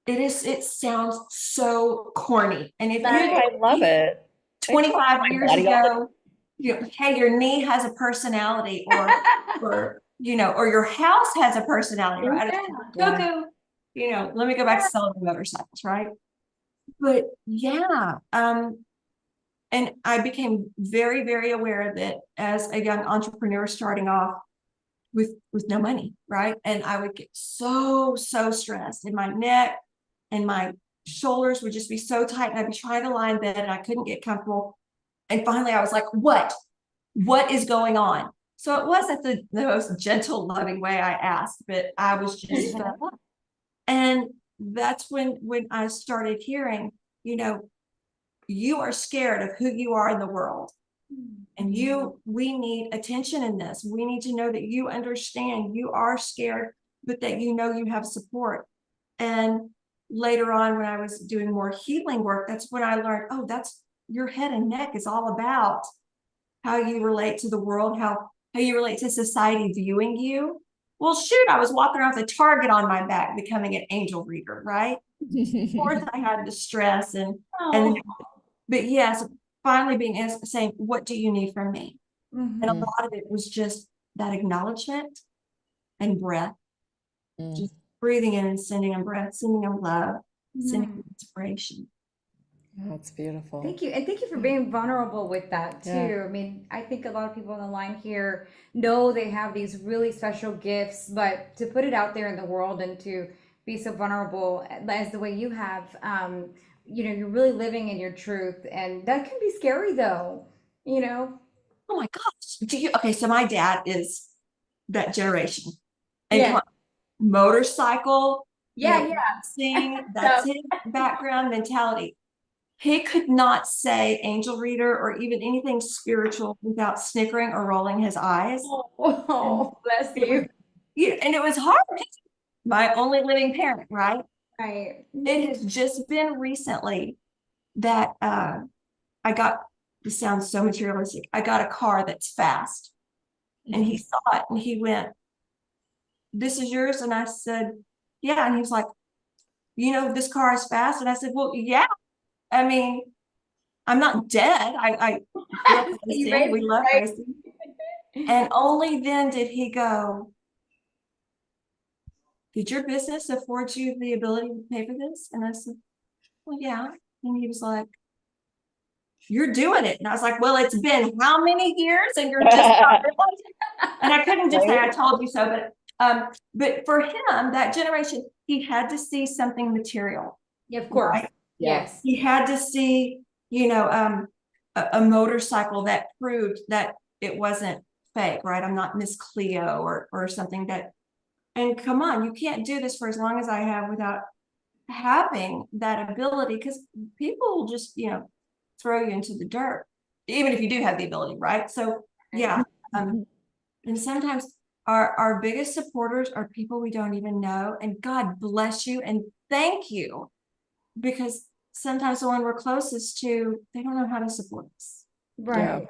It sounds so corny. And if I love it. I talk 25 my years body all the ago, hey, your knee has a personality, or or your house has a personality, right? Yeah. Cuckoo, let me go back to selling motorcycles, right? But yeah, and I became very, very aware of it as a young entrepreneur starting off with no money, right? And I would get so stressed in my neck, and my shoulders would just be so tight, and I'd be trying to lie in bed and I couldn't get comfortable. And finally I was like, what is going on? So it wasn't the most gentle, loving way I asked, but I was just and that's when I started hearing, you are scared of who you are in the world. And we need attention in this. We need to know that you understand you are scared, but that you have support. And later on, when I was doing more healing work, that's when I learned, oh, that's your head and neck is all about how you relate to the world, how you relate to society viewing you. Well, shoot, I was walking around with a target on my back, becoming an angel reader, right? Of course, I had the stress but yes, finally being asked, saying, what do you need from me? And a lot of it was just that acknowledgement and breath, just breathing in and sending them breath, sending them love, sending them inspiration. That's beautiful. Thank you. And thank you for being vulnerable with that too. Yeah. I mean, I think a lot of people on the line here know they have these really special gifts, but to put it out there in the world and to be so vulnerable as the way you have, you're really living in your truth. And that can be scary though, Oh my gosh. Okay, so my dad is that generation. And Yeah. come on, motorcycle, Yeah. sing, that's his background mentality. He could not say angel reader or even anything spiritual without snickering or rolling his eyes. Oh, bless you. And it was hard. My only living parent, right? Right. It has just been recently that I got, this sounds so materialistic, I got a car that's fast. And he saw it and he went, this is yours? And I said, yeah. And he was like, this car is fast. And I said, well, yeah. I mean, I'm not dead. I love racing. We love racing. And only then did he go, did your business afford you the ability to pay for this? And I said, well, yeah. And he was like, you're doing it. And I was like, well, it's been how many years? And you're just not realizing. And I couldn't just say, I told you so. But for him, that generation, he had to see something material. Yeah, of course. Right? Yes. He had to see, a motorcycle that proved that it wasn't fake, right? I'm not Miss Cleo or something that, and come on, you can't do this for as long as I have without having that ability, because people will just, throw you into the dirt, even if you do have the ability, right? So yeah. And sometimes our biggest supporters are people we don't even know. And God bless you and thank you, because sometimes the one we're closest to, they don't know how to support us. Right.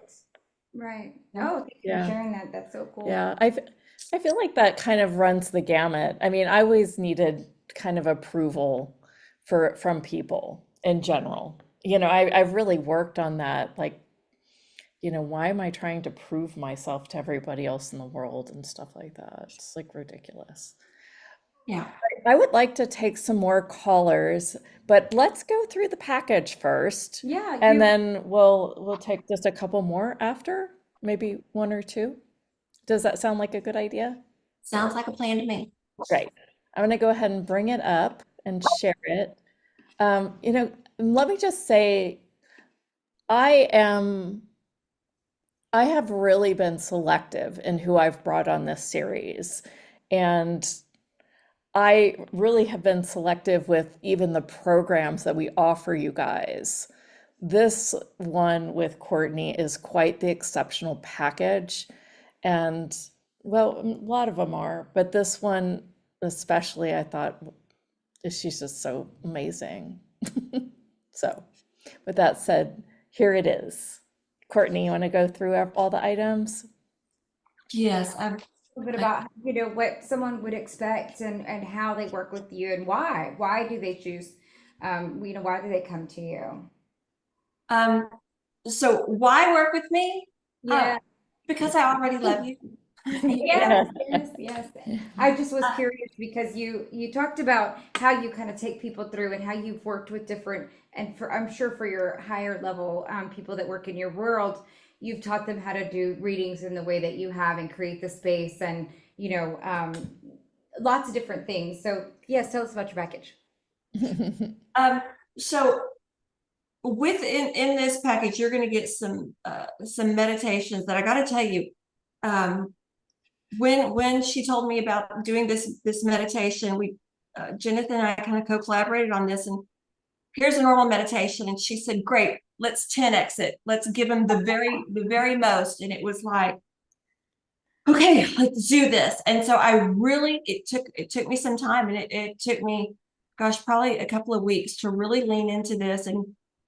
Right. Oh, thank you for sharing that. That's so cool. Yeah, I feel like that kind of runs the gamut. I mean, I always needed kind of approval from people in general. You know, I've really worked on that, like, you know, why am I trying to prove myself to everybody else in the world and stuff like that? It's like ridiculous. Yeah. I would like to take some more callers, but let's go through the package first. Yeah, And then we'll take just a couple more after, maybe one or two. Does that sound like a good idea? Sounds like a plan to me. Great. I'm going to go ahead and bring it up and share it. You know, let me just say, I have really been selective in who I've brought on this series. And I really have been selective with even the programs that we offer you guys. This one with Courtney is quite the exceptional package. And well, a lot of them are, but this one especially, I thought she's just so amazing. So with that said, here it is. Courtney, you want to go through all the items? Yes, a little bit about, you know, what someone would expect and how they work with you and why do they choose, you know, why do they come to you? So why work with me? Yeah. Because I already love you. Yes, yes. I just was curious because you talked about how you kind of take people through and how you've worked with different, and for I'm sure for your higher level people that work in your world, you've taught them how to do readings in the way that you have and create the space and, you know, lots of different things. So yes, tell us about your package. So in this package, you're going to get some meditations that I got to tell you. When she told me about doing this meditation, we Jennifer and I kind of co-collaborated on this, and here's a normal meditation, and she said, great, let's 10x it, let's give them the very most. And it was like, okay, let's do this. And so I really, it took me some time, and it took me, gosh, probably a couple of weeks to really lean into this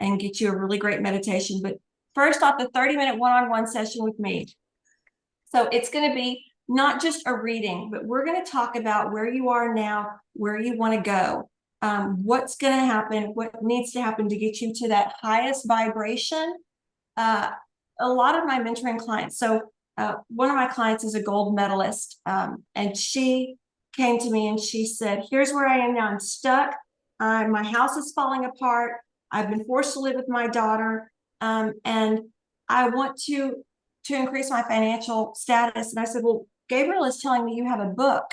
and get you a really great meditation. But first off, the 30-minute one-on-one session with me. So it's going to be not just a reading, but we're going to talk about where you are now, where you want to go, what's going to happen, what needs to happen to get you to that highest vibration. A lot of my mentoring clients, so one of my clients is a gold medalist, and she came to me and she said, here's where I am now. I'm stuck. My house is falling apart. I've been forced to live with my daughter, and I want to increase my financial status. And I said, well, Gabriel is telling me you have a book.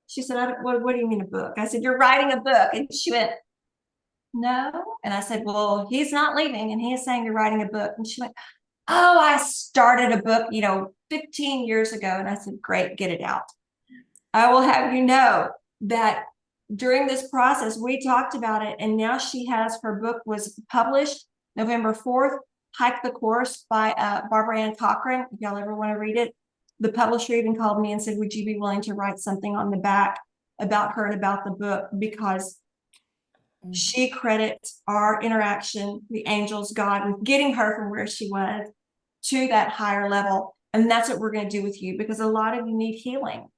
She said, what do you mean a book? I said, you're writing a book. And she went, no. And I said, well, he's not leaving, and he is saying you're writing a book. And she went, oh, I started a book, 15 years ago. And I said, great, get it out. I will have you know that during this process, we talked about it, and now her book was published November 4th, Hike the Course by Barbara Ann Cochran. If y'all ever want to read it. The publisher even called me and said, would you be willing to write something on the back about her and about the book? Because she credits our interaction, the angels, God, with getting her from where she was to that higher level. And that's what we're going to do with you, because a lot of you need healing.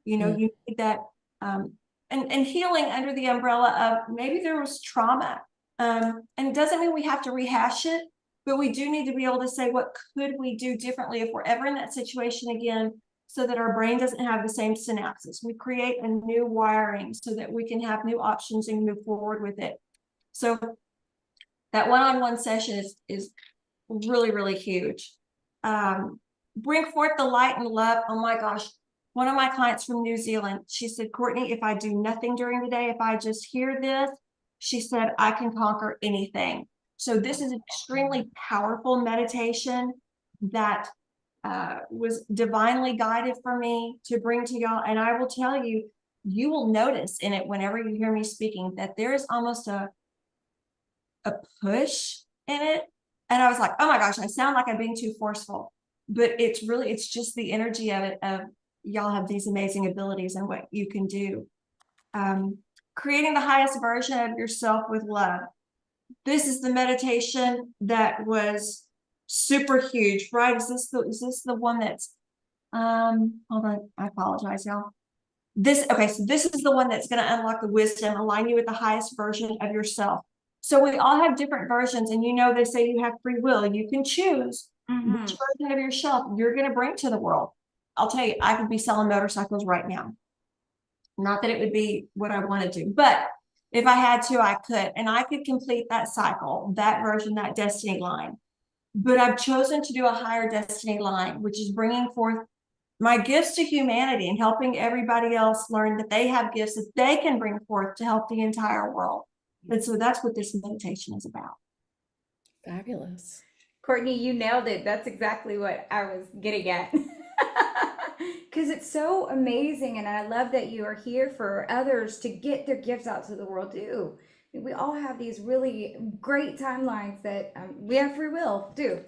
You need that, and healing under the umbrella of maybe there was trauma. And it doesn't mean we have to rehash it, but we do need to be able to say, what could we do differently if we're ever in that situation again, so that our brain doesn't have the same synapses. We create a new wiring so that we can have new options and move forward with it. So that one-on-one session is really, really huge. Bring forth the light and love. Oh my gosh. One of my clients from New Zealand, she said, Courtney, if I do nothing during the day, if I just hear this, she said, I can conquer anything. So this is an extremely powerful meditation that was divinely guided for me to bring to y'all. And I will tell you, you will notice in it whenever you hear me speaking that there is almost a push in it. And I was like, oh my gosh, I sound like I'm being too forceful. But it's just the energy of it, of y'all have these amazing abilities and what you can do. Creating the highest version of yourself with love. This is the meditation that was super huge, right? Is this the one that's hold on, I apologize, y'all. So this is the one that's going to unlock the wisdom, align you with the highest version of yourself. So we all have different versions, and they say you have free will. You can choose which version of yourself you're going to bring to the world. I'll tell you, I could be selling motorcycles right now. Not that it would be what I want to do, but if I had to, I could, and I could complete that cycle, that version, that destiny line. But I've chosen to do a higher destiny line, which is bringing forth my gifts to humanity and helping everybody else learn that they have gifts that they can bring forth to help the entire world. And so that's what this meditation is about. Fabulous. Courtney, you nailed it. That's exactly what I was getting at. Because it's so amazing. And I love that you are here for others to get their gifts out to the world too. I mean, we all have these really great timelines that we have free will too.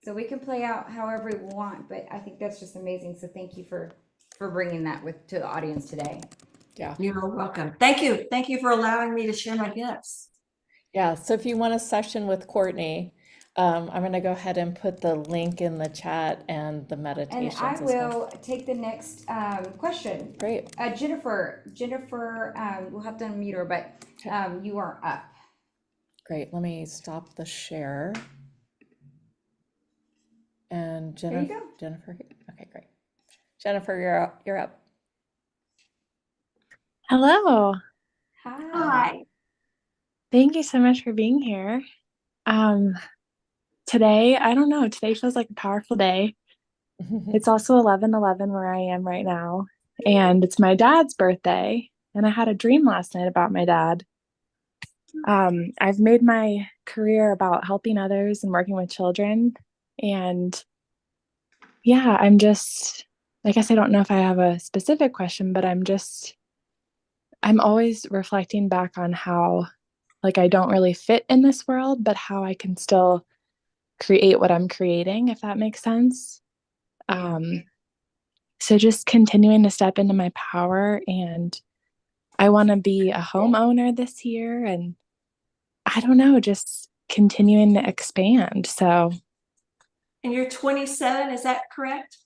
So we can play out however we want. But I think that's just amazing. So thank you for bringing that to the audience today. Yeah. You're welcome. Thank you. Thank you for allowing me to share my gifts. Yeah. So if you want a session with Courtney, I'm going to go ahead and put the link in the chat and the And meditations I as well. will take the next question. Great. Jennifer, we'll have to unmute her, but you are up. Great. Let me stop the share. And There you go. Jennifer. Okay, great. Jennifer, you're up. Hello. Hi. Thank you so much for being here. Today, I don't know, today feels like a powerful day. It's also 11:11 where I am right now, and it's my dad's birthday, and I had a dream last night about my dad. I've made my career about helping others and working with children, and yeah, I guess I don't know if I have a specific question, but I'm always reflecting back on how, like, I don't really fit in this world, but how I can still create what I'm creating, if that makes sense. So just continuing to step into my power, and I want to be a homeowner this year, and I don't know, just continuing to expand. So And you're 27, is that correct?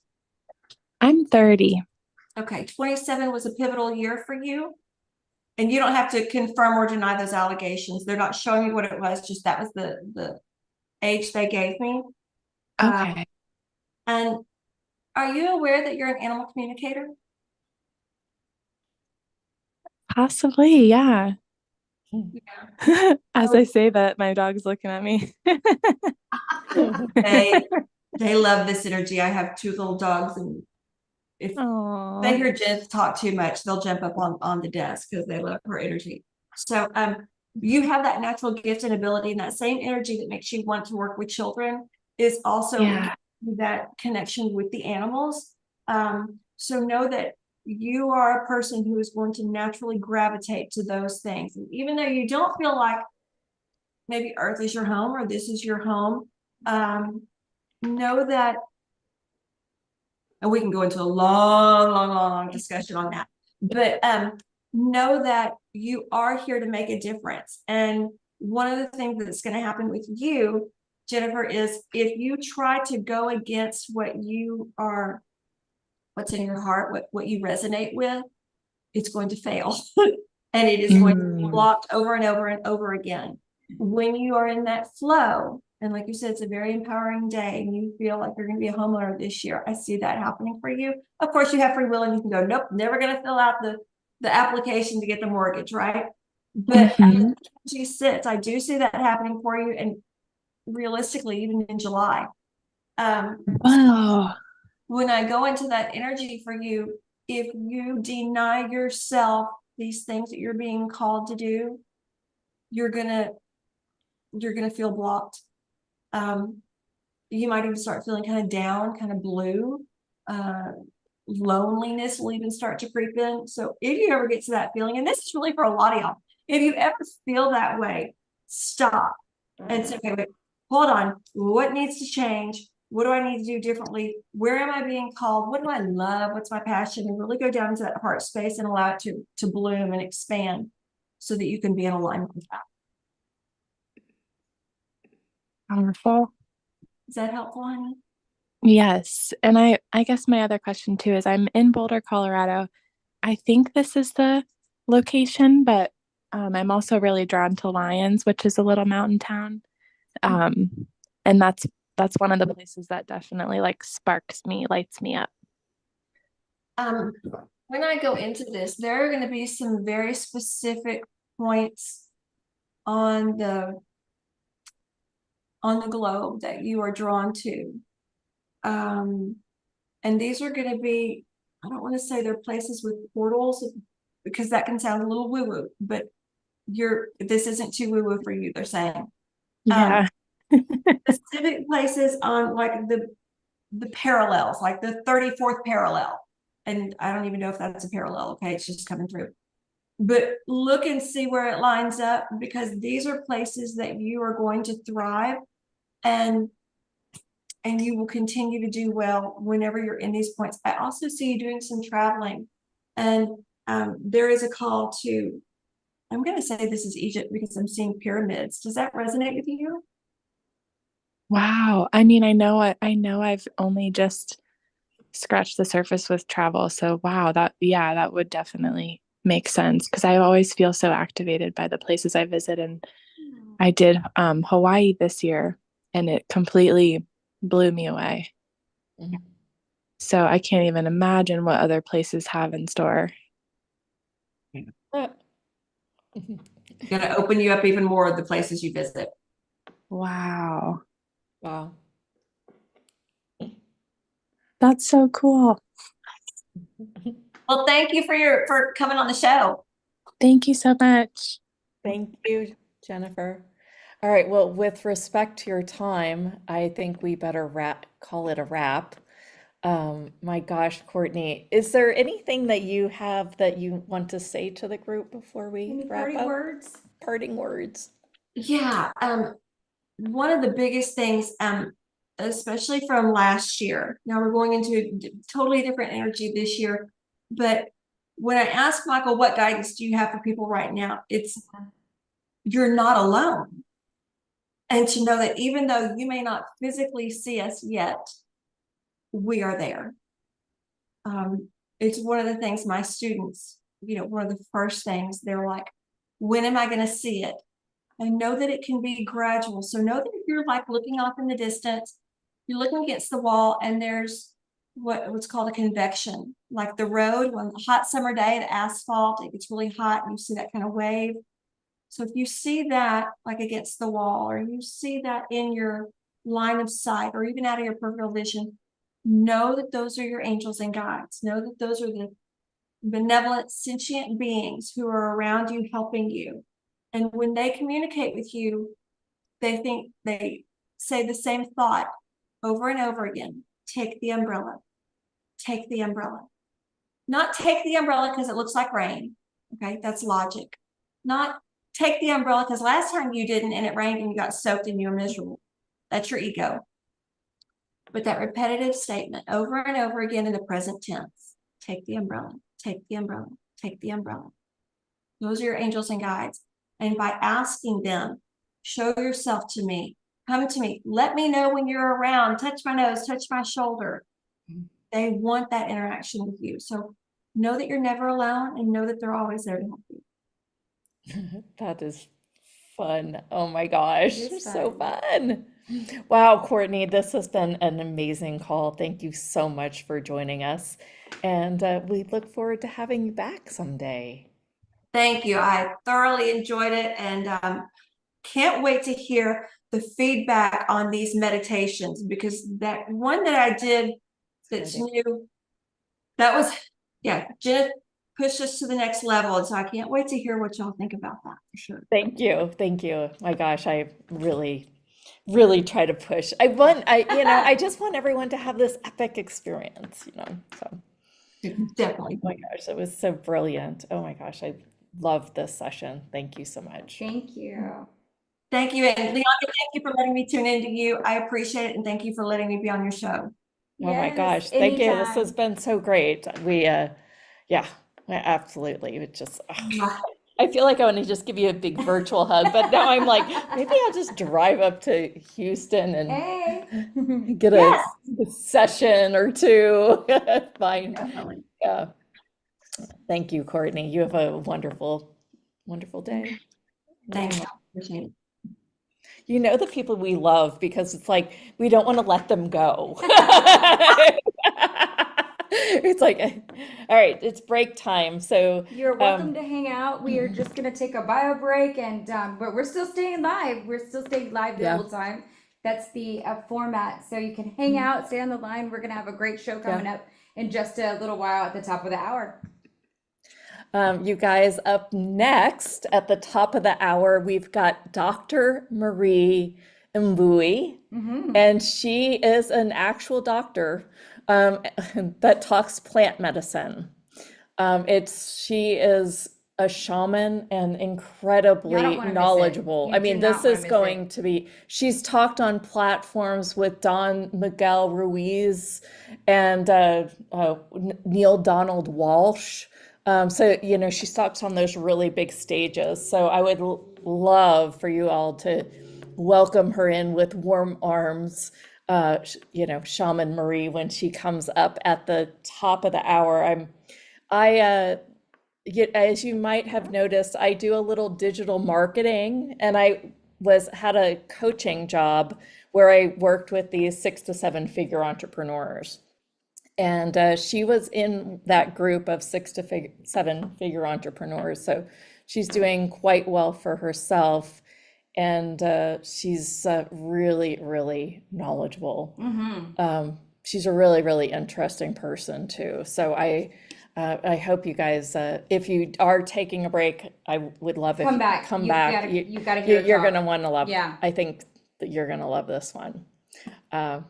I'm 30. Okay, 27 was a pivotal year for you. And you don't have to confirm or deny those allegations. They're not showing you what it was, just that was the age they gave me. Okay. And are you aware that you're an animal communicator? Possibly, yeah. Yeah. As I say that, my dog's looking at me. They love this energy. I have two little dogs, and if Aww. they hear Jen talk too much, they'll jump up on the desk because they love her energy. So you have that natural gift and ability, and that same energy that makes you want to work with children is also that connection with the animals. So know that you are a person who is going to naturally gravitate to those things. And even though you don't feel like maybe Earth is your home or this is your home, know that, and we can go into a long discussion on that, but know that you are here to make a difference. And one of the things that's going to happen with you, Jennifer, is if you try to go against what's in your heart, what you resonate with, it's going to fail. And it is going to be blocked over and over and over again. When you are in that flow, and like you said, it's a very empowering day, and you feel like you're going to be a homeowner this year, I see that happening for you. Of course, you have free will, and you can go, nope, never going to fill out the application to get the mortgage, right? But as she sits, I do see that happening for you, and realistically, even in July. Wow. When I go into that energy for you, if you deny yourself these things that you're being called to do, you're gonna feel blocked. You might even start feeling kind of down, kind of blue. Loneliness will even start to creep in. So if you ever get to that feeling, and this is really for a lot of y'all, if you ever feel that way, stop and say, okay, wait, hold on. What needs to change? What do I need to do differently? Where am I being called? What do I love? What's my passion? And really go down into that heart space and allow it to bloom and expand so that you can be in alignment with that. Powerful. Is that helpful, honey? Yes. And I guess my other question too is I'm in Boulder, Colorado. I think this is the location, but I'm also really drawn to Lyons, which is a little mountain town. And that's one of the places that definitely like sparks me, lights me up. When I go into this, there are going to be some very specific points on the globe that you are drawn to. And these are going to be, I don't want to say they're places with portals because that can sound a little woo-woo, but this isn't too woo-woo for you, they're saying. Yeah. Specific places on like the parallels, like the 34th parallel. And I don't even know if that's a parallel. Okay, it's just coming through. But look and see where it lines up, because these are places that you are going to thrive, and you will continue to do well whenever you're in these points. I also see you doing some traveling, and there is a call to, I'm going to say this is Egypt because I'm seeing pyramids. Does that resonate with you? Wow. I mean, I know I've only just scratched the surface with travel. So wow, that would definitely make sense, because I always feel so activated by the places I visit. And I did Hawaii this year, and it completely blew me away. Mhm. So I can't even imagine what other places have in store. Going to open you up even more of the places you visit. Wow. Wow. That's so cool. Well, thank you for coming on the show. Thank you so much. Thank you, Jennifer. All right, well, with respect to your time, I think we better call it a wrap. My gosh, Courtney, is there anything that you have that you want to say to the group before we Any wrap parting up? words? Parting words. Yeah, one of the biggest things, especially from last year, now we're going into a totally different energy this year, but when I asked Michael, what guidance do you have for people right now? It's, you're not alone. And to know that even though you may not physically see us yet, we are there. It's one of the things my students, one of the first things they're like, when am I going to see it? I know that it can be gradual. So know that if you're like looking off in the distance, you're looking against the wall, and there's what's called a convection, like the road, when the hot summer day, the asphalt, it gets really hot and you see that kind of wave. So if you see that like against the wall, or you see that in your line of sight, or even out of your peripheral vision, know that those are your angels and guides. Know that those are the benevolent, sentient beings who are around you, helping you. And when they communicate with you, they say the same thought over and over again. Take the umbrella. Take the umbrella. Not take the umbrella because it looks like rain. Okay, that's logic. Not take the umbrella because last time you didn't and it rained and you got soaked and you were miserable. That's your ego. But that repetitive statement over and over again in the present tense. Take the umbrella. Take the umbrella. Take the umbrella. Those are your angels and guides. And by asking them, show yourself to me, come to me, let me know when you're around, touch my nose, touch my shoulder. They want that interaction with you. So know that you're never alone, and know that they're always there to help you. That is fun. Oh my gosh, It is so fun. Wow, Courtney, this has been an amazing call. Thank you so much for joining us. And we look forward to having you back someday. Thank you. I thoroughly enjoyed it, and can't wait to hear the feedback on these meditations, because that one that I did that's new, that was, yeah, Jenna pushed us to the next level. And so I can't wait to hear what y'all think about that for sure. Thank you. Thank you. My gosh, I really try to push. I just want everyone to have this epic experience, so. Definitely. Oh my gosh, it was so brilliant. Oh my gosh, I love this session. Thank you so much. Thank you. Thank you. And Leon, thank you for letting me tune into you. I appreciate it. And thank you for letting me be on your show. Oh my Yes, gosh, thank you. This anytime. has been so great. Yeah, absolutely. It just, I feel like I want to just give you a big virtual hug, but now I'm like, maybe I'll just drive up to Houston and Hey. get a session or two. Fine. Definitely. Yeah. Thank you, Courtney. You have a wonderful, wonderful day. Thanks. Appreciate it. You know the people we love because it's like we don't want to let them go. It's like, all right, it's break time. So You're welcome to hang out. We are just gonna take a bio break, and but we're still staying live. We're still staying live the Yeah. whole time. That's the format, so you can hang out, stay on the line. We're gonna have a great show coming up in just a little while at the top of the hour. You guys, up next at the top of the hour, we've got Dr. Marie Mbui, and she is an actual doctor that talks plant medicine. She is a shaman and incredibly wanna miss it. knowledgeable. You I do mean, not this wanna is miss going to be, she's talked on platforms with Don Miguel Ruiz and Neil Donald Walsh. So, you know, she talks on those really big stages. So I would love for you all to welcome her in with warm arms. You know, Shaman Marie, when she comes up at the top of the hour. As you might have noticed, I do a little digital marketing, and I had a coaching job where I worked with these 6 to 7 figure entrepreneurs. And she was in that group of 6 to 7 figure entrepreneurs. So she's doing quite well for herself. And she's really, really knowledgeable. She's a really, really interesting person too. So I hope you guys, if you are taking a break, I would love if Come you back. come You back. gotta- you gotta hear her You're talk. gonna want to love. Yeah. I think that you're gonna love this one. So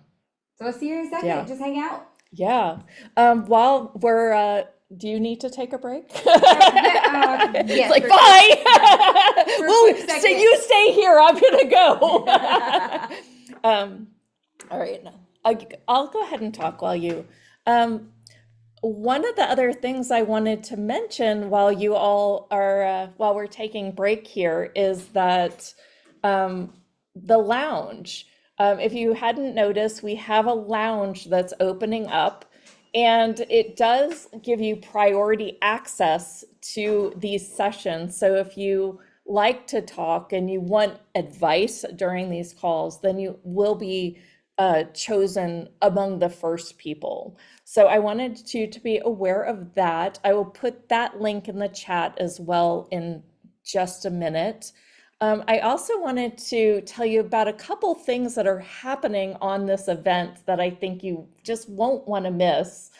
I'll see you in a second. Yeah. Just hang out. Yeah. While we're, do you need to take a break? Yes, It's like, for- bye. for a Well, quick so second. you stay here. I'm gonna go. All right. I'll go ahead and talk while you. One of the other things I wanted to mention while you all are, while we're taking break here is that the lounge. If you hadn't noticed, we have a lounge that's opening up, and it does give you priority access to these sessions. So if you like to talk and you want advice during these calls, then you will be chosen among the first people. So I wanted you to be aware of that. I will put that link in the chat as well in just a minute. I also wanted to tell you about a couple things that are happening on this event that I think you just won't want to miss.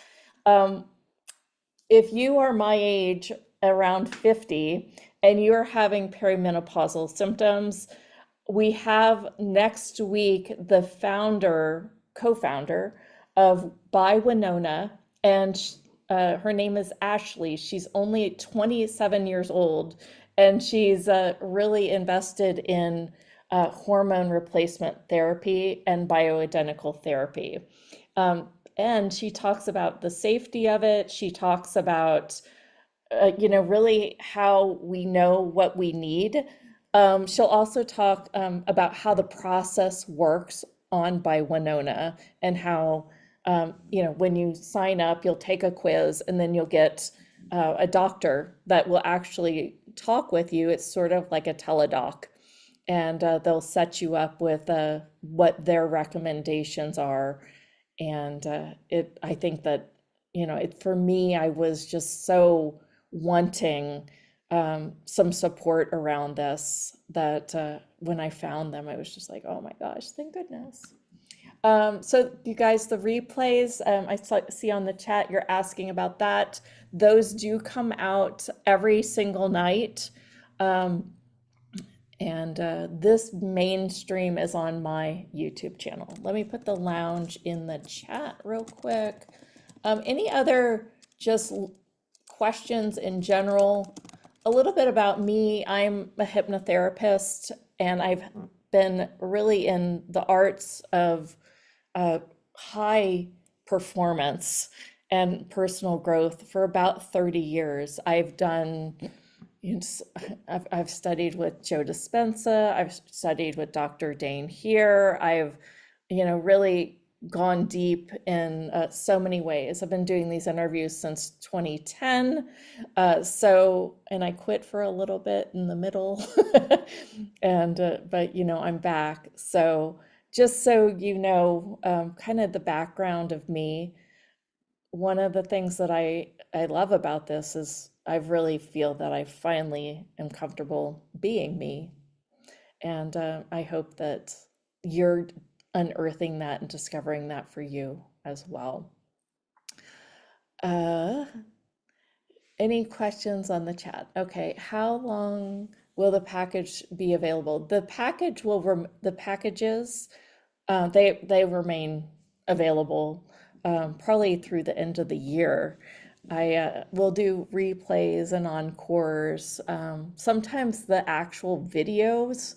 If you are my age, around 50, and you're having perimenopausal symptoms, we have next week the co-founder of By Winona, and her name is Ashley. She's only 27 years old, and she's really invested in hormone replacement therapy and bioidentical therapy. And she talks about the safety of it. She talks about, you know, really how we know what we need. She'll also talk about how the process works on By Winona, and how, you know, when you sign up, you'll take a quiz and then you'll get a doctor that will actually talk with you. It's sort of like a teledoc, and they'll set you up with what their recommendations are. And I think that, you know, for me, I was just so wanting some support around this, that when I found them, I was just like, oh my gosh, thank goodness. So you guys, the replays, I see on the chat, you're asking about that. Those do come out every single night. And this main stream is on my YouTube channel. Let me put the lounge in the chat real quick. Any other just questions in general? A little bit about me. I'm a hypnotherapist, and I've been really in the arts of high performance and personal growth for about 30 years. I've done, I've studied with Joe Dispenza. I've studied with Dr. Dane here. I've, you know, really gone deep in so many ways. I've been doing these interviews since 2010. And I quit for a little bit in the middle, but I'm back. So just so you know, kind of the background of me, one of the things that I love about this is I really feel that I finally am comfortable being me. And I hope that you're unearthing that and discovering that for you as well. Any questions on the chat? Okay, how long will the package be available? The packages, they remain available probably through the end of the year. I will do replays and encores. Sometimes the actual videos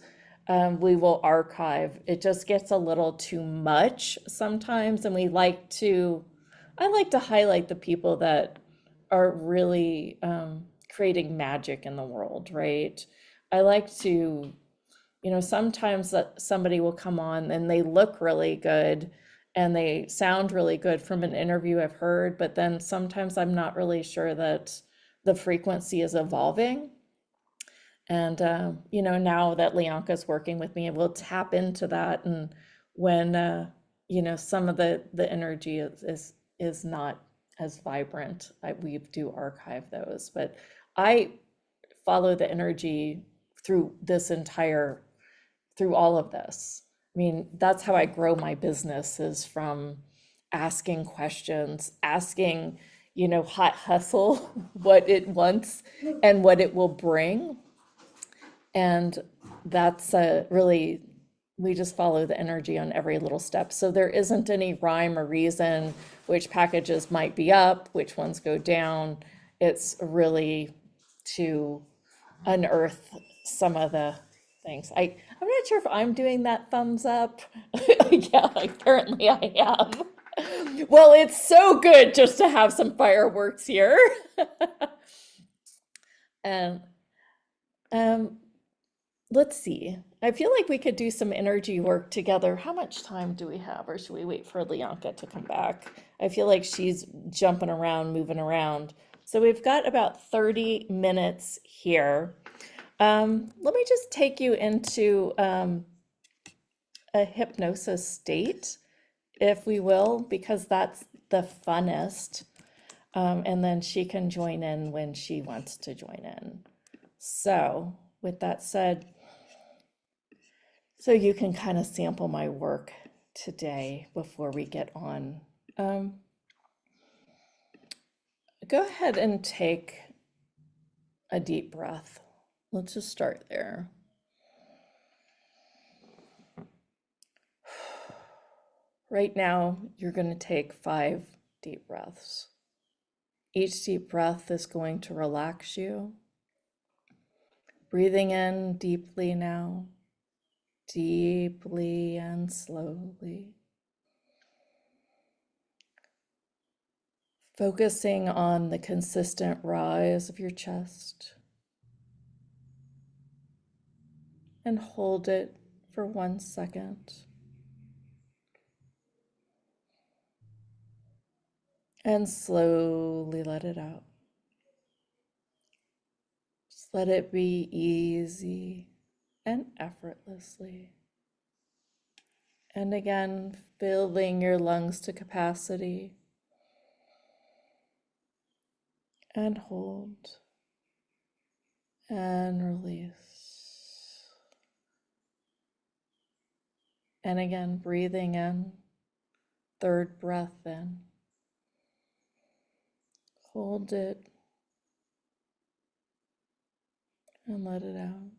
we will archive. It just gets a little too much sometimes, and I like to highlight the people that are really creating magic in the world, right? I like to, sometimes that somebody will come on and they look really good and they sound really good from an interview I've heard, but then sometimes I'm not really sure that the frequency is evolving. And now that Leonka's working with me, we'll tap into that. And when some of the energy is not as vibrant, we do archive those. But I follow the energy through all of this. I mean, that's how I grow my business, is from asking questions, asking, hot hustle, what it wants and what it will bring. And that's really, we just follow the energy on every little step. So there isn't any rhyme or reason which packages might be up, which ones go down. It's really to unearth some of the things. I'm not sure if I'm doing that thumbs up. Yeah, apparently I am. Well, it's so good just to have some fireworks here. And let's see. I feel like we could do some energy work together. How much time do we have, or should we wait for Leonka to come back? I feel like she's jumping around, moving around. So we've got about 30 minutes here. Let me just take you into a hypnosis state, if we will, because that's the funnest. And then she can join in when she wants to join in. So with that said, so you can kind of sample my work today before we get on. Go ahead and take a deep breath. Let's just start there. Right now, you're going to take 5 deep breaths. Each deep breath is going to relax you. Breathing in deeply now, deeply and slowly. Focusing on the consistent rise of your chest. And hold it for 1 second. And slowly let it out. Just let it be easy and effortlessly. And again, filling your lungs to capacity. And hold. And release. And again, breathing in, 3rd breath in. Hold it. And let it out.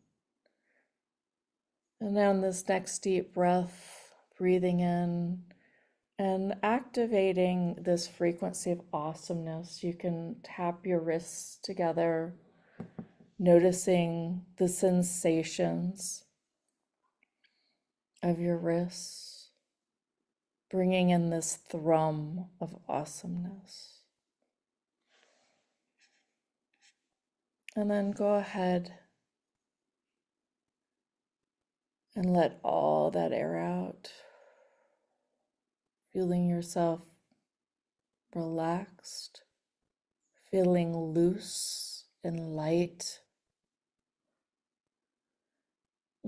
And now in this next deep breath, breathing in and activating this frequency of awesomeness. You can tap your wrists together, noticing the sensations of your wrists, bringing in this thrum of awesomeness. And then go ahead and let all that air out. feeling yourself relaxed, feeling loose and light,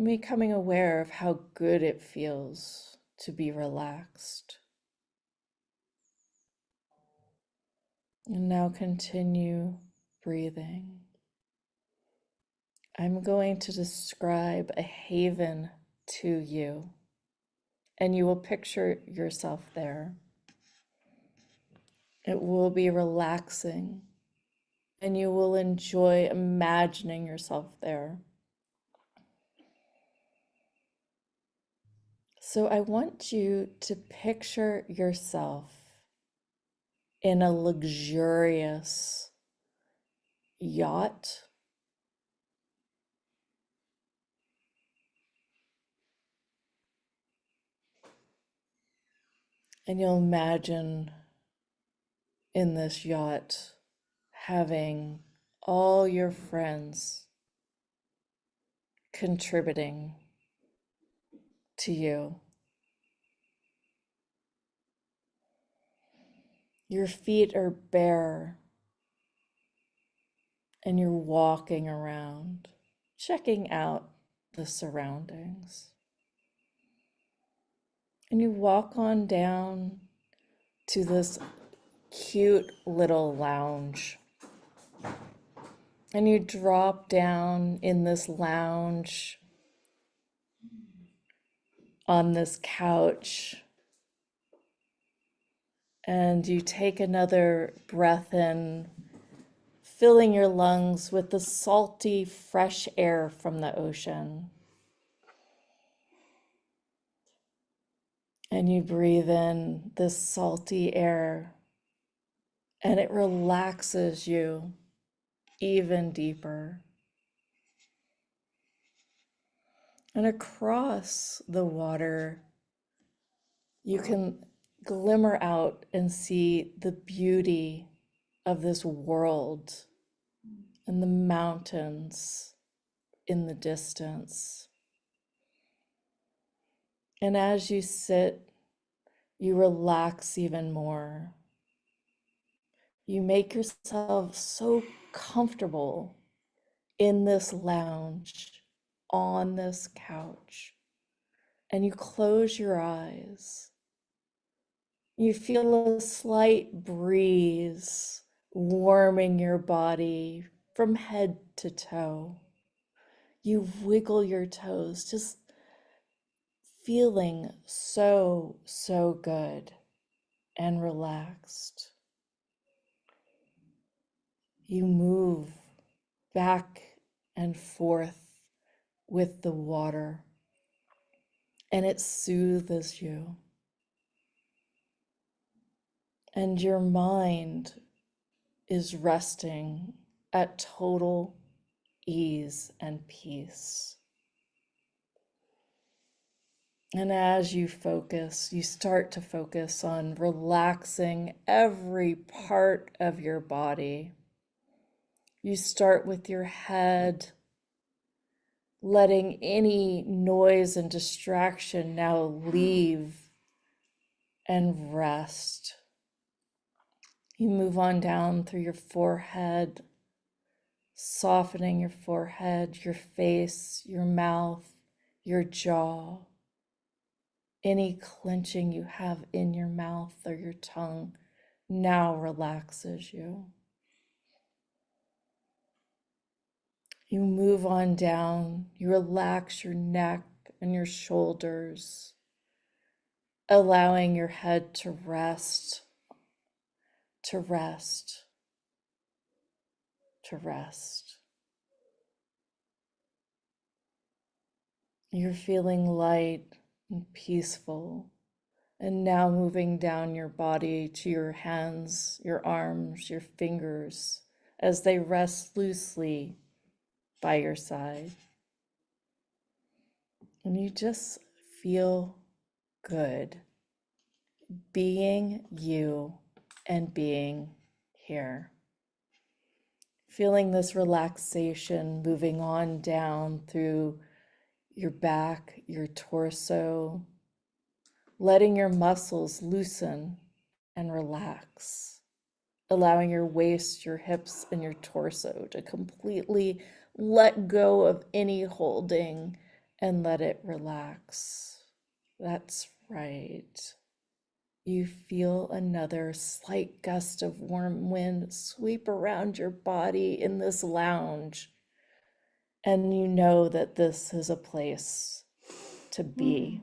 becoming aware of how good it feels to be relaxed. And now continue breathing. I'm going to describe a haven to you, and you will picture yourself there. It will be relaxing, and you will enjoy imagining yourself there. So I want you to picture yourself in a luxurious yacht. And you'll imagine in this yacht having all your friends contributing to you. Your feet are bare and you're walking around, checking out the surroundings. And you walk on down to this cute little lounge. And you drop down in this lounge on this couch. And you take another breath in, filling your lungs with the salty, fresh air from the ocean. And you breathe in this salty air, and it relaxes you even deeper. And across the water, you can glimmer out and see the beauty of this world and the mountains in the distance. And as you sit, you relax even more. You make yourself so comfortable in this lounge, on this couch, and you close your eyes. You feel a slight breeze warming your body from head to toe. You wiggle your toes, just feeling so, so good and relaxed. You move back and forth with the water, and it soothes you. And your mind is resting at total ease and peace. And as you focus, you start to focus on relaxing every part of your body. You start with your head, letting any noise and distraction now leave and rest. You move on down through your forehead, softening your forehead, your face, your mouth, your jaw. Any clenching you have in your mouth or your tongue now relaxes you. You move on down, you relax your neck and your shoulders, allowing your head to rest, to rest, to rest. You're feeling light and peaceful, and now moving down your body to your hands, your arms, your fingers, as they rest loosely by your side. And you just feel good being you and being here. Feeling this relaxation moving on down through your back, your torso, letting your muscles loosen and relax, allowing your waist, your hips, and your torso to completely let go of any holding and let it relax. That's right. You feel another slight gust of warm wind sweep around your body in this lounge. And you know that this is a place to be.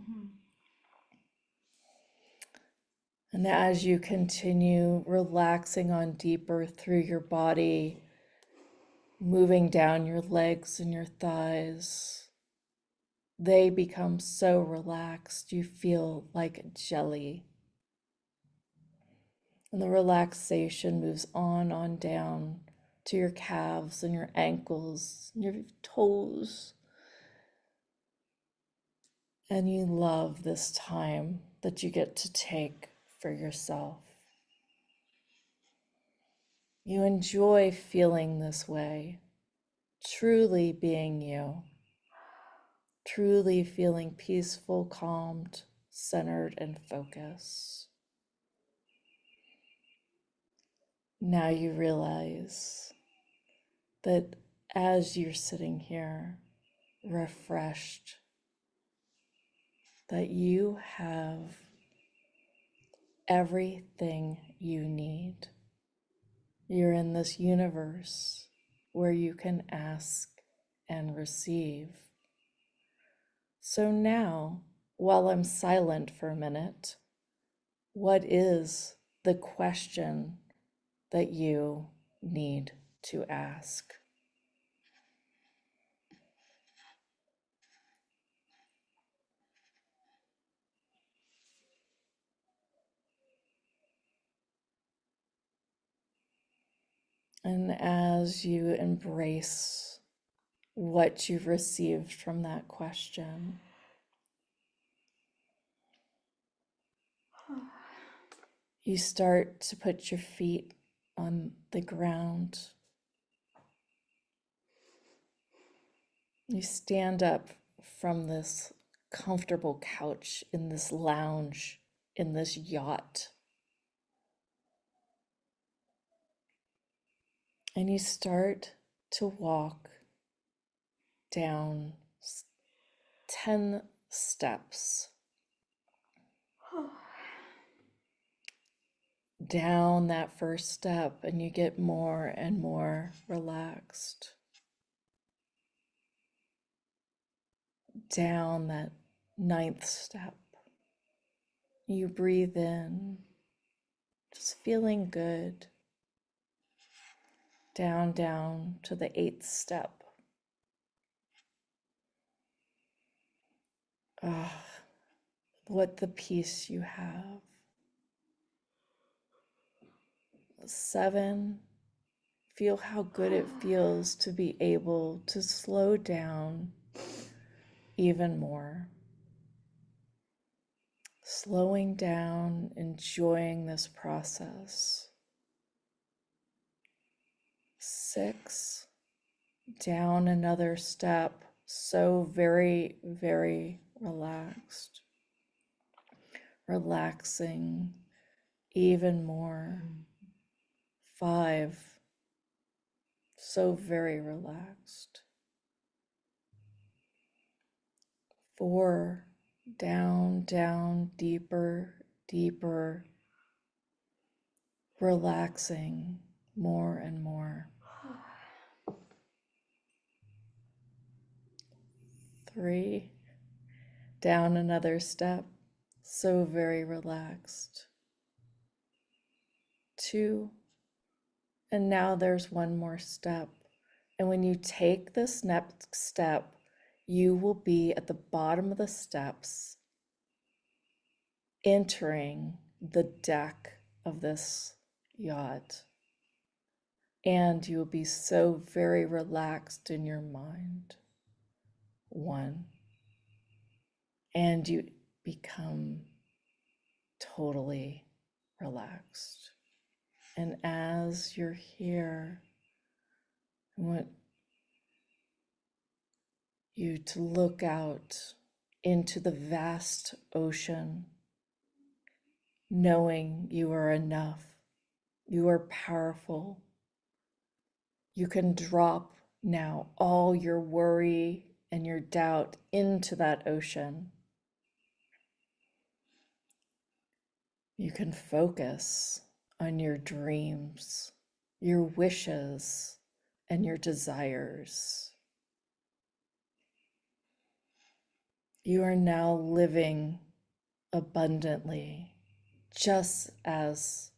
And as you continue relaxing on deeper through your body, moving down your legs and your thighs, they become so relaxed, you feel like jelly. And the relaxation moves on down to your calves and your ankles, and your toes. And you love this time that you get to take for yourself. You enjoy feeling this way, truly being you, truly feeling peaceful, calmed, centered, and focused. Now you realize that as you're sitting here, refreshed, that you have everything you need. You're in this universe where you can ask and receive. So now, while I'm silent for a minute, what is the question that you need to ask? And as you embrace what you've received from that question, you start to put your feet on the ground. You stand up from this comfortable couch in this lounge, in this yacht. And you start to walk down 10 steps. Down that first step, and you get more and more relaxed. Down that 9th step, you breathe in, just feeling good. Down to the 8th step. Ah, what the peace you have. 7, feel how good it feels to be able to slow down even more. Slowing down, enjoying this process. 6, down another step, so very, very relaxed. Relaxing even more. 5, so very relaxed. 4, down, deeper, relaxing more and more. 3, down another step, so very relaxed. 2, and now there's one more step. And when you take this next step, you will be at the bottom of the steps, entering the deck of this yacht. And you will be so very relaxed in your mind. 1, and you become totally relaxed. And as you're here, I want you to look out into the vast ocean knowing you are enough, you are powerful. You can drop now all your worry and your doubt into that ocean. You can focus on your dreams, your wishes, and your desires. You are now living abundantly, just as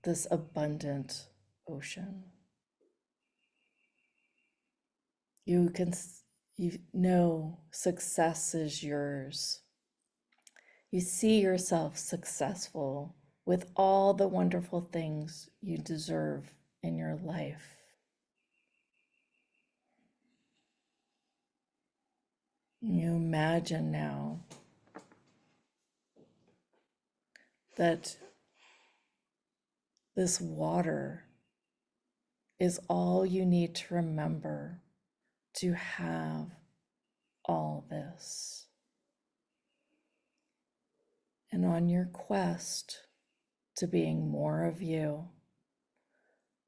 this abundant ocean. You know success is yours. You see yourself successful with all the wonderful things you deserve in your life. You imagine now that this water is all you need to remember to have all this. And on your quest to being more of you,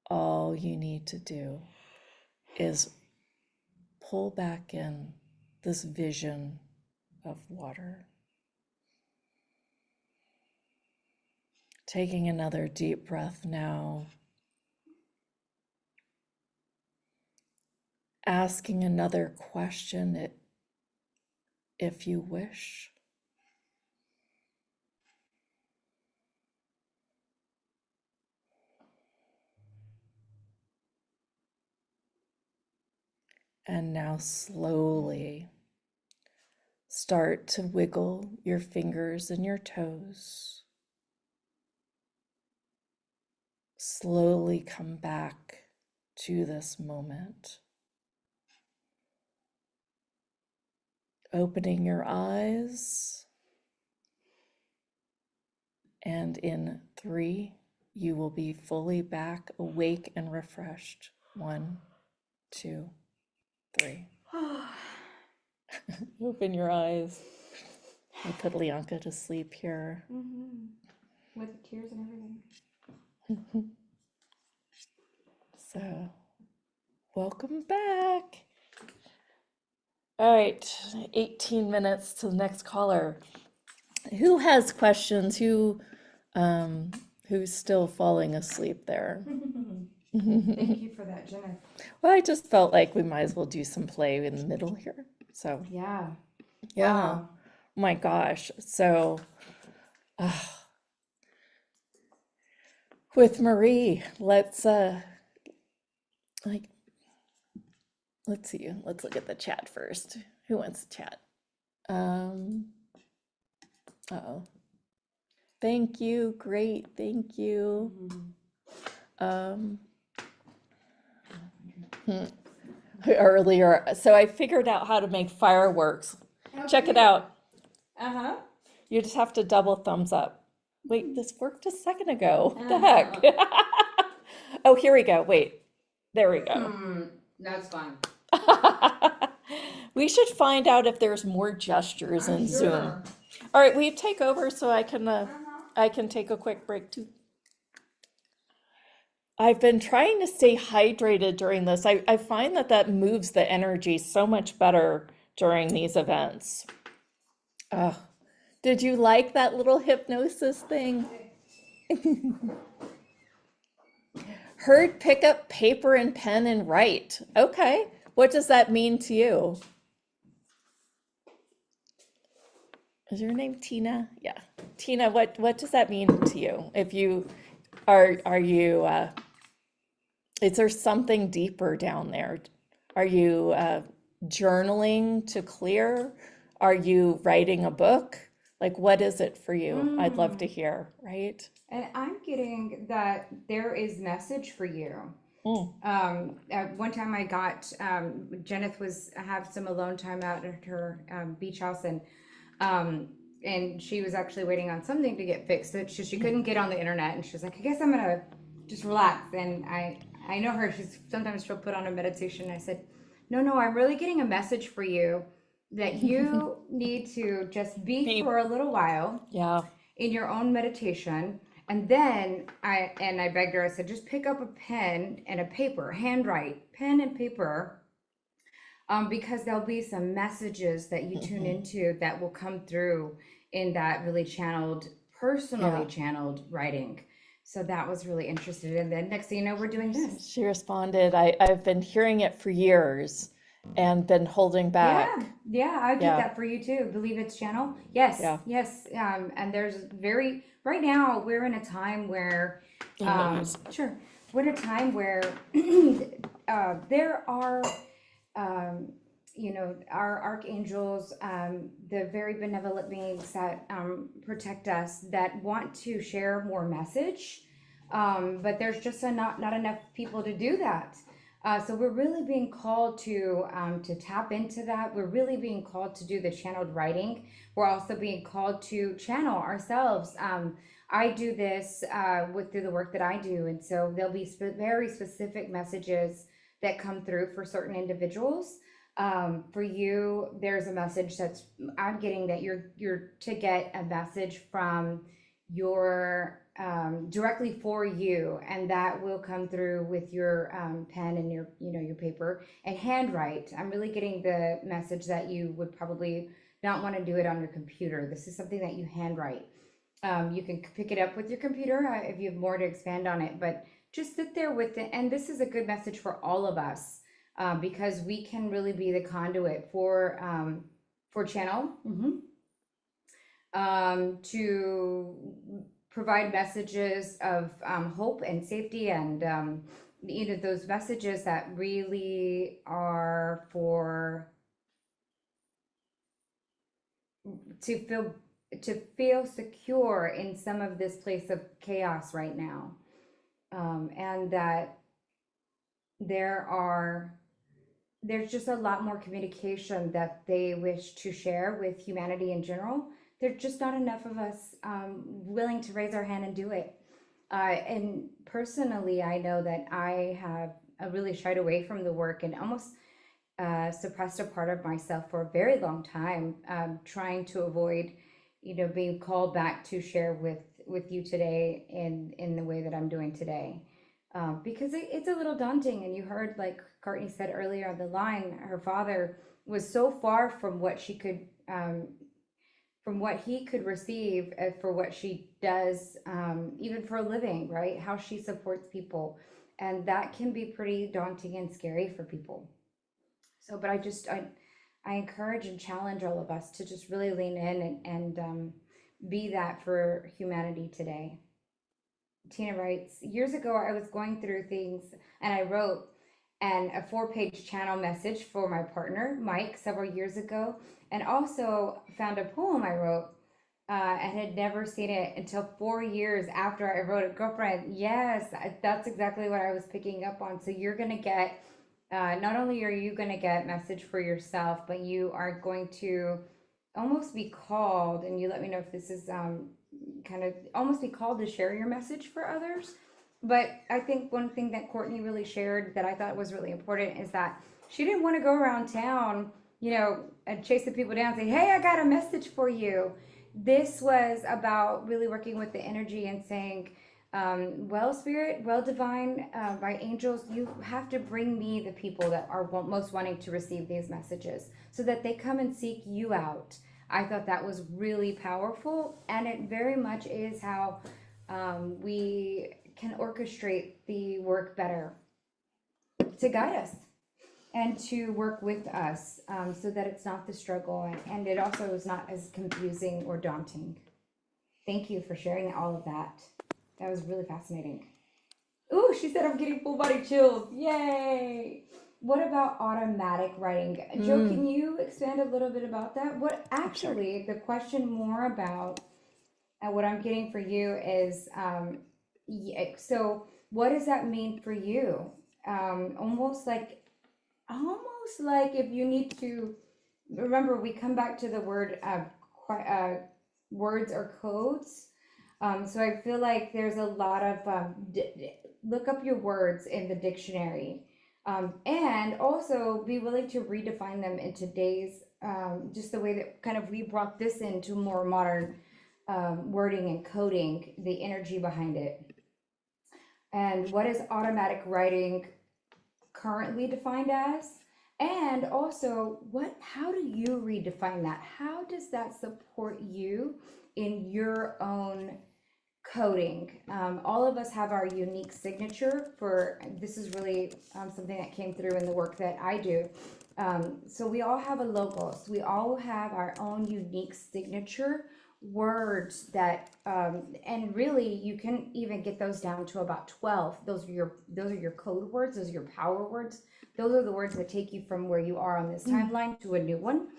all you need to do is pull back in this vision of water. Taking another deep breath now. Asking another question if you wish. And now slowly start to wiggle your fingers and your toes. Slowly come back to this moment. Opening your eyes. And in 3, you will be fully back, awake and refreshed. 1, 2, 3. Open your eyes. I put Leonka to sleep here. With the tears and everything. So, welcome back. All right, 18 minutes to the next caller. Who has questions? Who's still falling asleep there? Thank you for that, Jenna. Well, I just felt like we might as well do some play in the middle here. So, Yeah. yeah. Wow. My gosh. So, with Marie, let's see. Let's look at the chat first. Who wants to chat? Uh-oh. Thank you. Great. Thank you. Earlier, so I figured out how to make fireworks. Check it out. You just have to double thumbs up. Wait, this worked a second ago. What the heck? Oh, here we go. Wait, there we go. That's fun. We should find out if there's more gestures in Zoom. All right, will you take over so I can take a quick break too? I've been trying to stay hydrated during this. I find that moves the energy so much better during these events. Did you like that little hypnosis thing? Heard pick up paper and pen and write. Okay, what does that mean to you? Is your name Tina? Yeah, Tina. What does that mean to you? If you are you? Is there something deeper down there? Are you journaling to clear? Are you writing a book? Like, what is it for you? I'd love to hear, right? And I'm getting that there is message for you. At one time I got, Jeneth have some alone time out at her beach house, and she was actually waiting on something to get fixed that she couldn't get on the internet, and she was like, I guess I'm gonna just relax. And I know her, sometimes she'll put on a meditation. I said, no, I'm really getting a message for you that you need to just be for a little while. Yeah. in your own meditation. And then I begged her, I said, just pick up a pen and a paper, handwrite, pen and paper, because there'll be some messages that you tune into that will come through in that really channeled, personally channeled writing. So that was really interesting. And then next thing you know, we're doing this. She responded, I've been hearing it for years and been holding back. Yeah, I did that for you too. Believe It's channel. Yes, Yeah. yes. And there's right now we're in a time where, sure, we're in a time where there are, you know, our archangels, the very benevolent beings that protect us, that want to share more message, but there's just not enough people to do that. So we're really being called to tap into that. We're really being called to do the channeled writing. We're also being called to channel ourselves. I do this through the work that I do, and so there'll be very specific messages that come through for certain individuals. For you, there's a message I'm getting that you're to get a message from your directly for you, and that will come through with your pen and your your paper and handwrite. I'm really getting the message that you would probably not want to do it on your computer. This is something that you handwrite. You can pick it up with your computer if you have more to expand on it, but just sit there with it. And this is a good message for all of us, because we can really be the conduit for channel, to provide messages of hope and safety, and those messages that really are to feel secure in some of this place of chaos right now, and that there's just a lot more communication that they wish to share with humanity in general. There's just not enough of us willing to raise our hand and do it. And personally, I know that I have really shied away from the work and almost suppressed a part of myself for a very long time, trying to avoid, being called back to share with you today in the way that I'm doing today. Because it's a little daunting. And you heard, like Courtney said earlier on the line, her father was so far from what she could, from what he could receive for what she does, even for a living, right? How she supports people. And that can be pretty daunting and scary for people. So, but I encourage and challenge all of us to just really lean in and be that for humanity today. Tina writes, years ago, I was going through things and I wrote a 4-page channel message for my partner, Mike, several years ago, and also found a poem I wrote and had never seen it until 4 years after I wrote it. Girlfriend, yes, that's exactly what I was picking up on. So you're going to get, not only are you going to get message for yourself, but you are going to almost be called, and you let me know if this is kind of almost be called to share your message for others. But I think one thing that Courtney really shared that I thought was really important is that she didn't want to go around town, and chasing people down saying, hey, I got a message for you. This was about really working with the energy and saying, well, spirit, well, divine, by angels, you have to bring me the people that are most wanting to receive these messages so that they come and seek you out. I thought that was really powerful, and it very much is how we can orchestrate the work better to guide us and to work with us, so that it's not the struggle, and it also is not as confusing or daunting. Thank you for sharing all of that. That was really fascinating. Ooh, she said I'm getting full body chills. Yay! What about automatic writing? Joe, can you expand a little bit about that? What actually, the question more about what I'm getting for you is, so what does that mean for you? Almost like if you need to, remember, we come back to the word, words or codes. So I feel like there's a lot of, look up your words in the dictionary. And also be willing to redefine them in today's, just the way that kind of we brought this into more modern wording and coding, the energy behind it. And what is automatic writing currently defined as? And also, how do you redefine that? How does that support you in your own coding? All of us have our unique signature this is really something that came through in the work that I do. So we all have a logos. We all have our own unique signature words that, and really you can even get those down to about 12. Those are your code words. Those are your power words. Those are the words that take you from where you are on this timeline to a new one.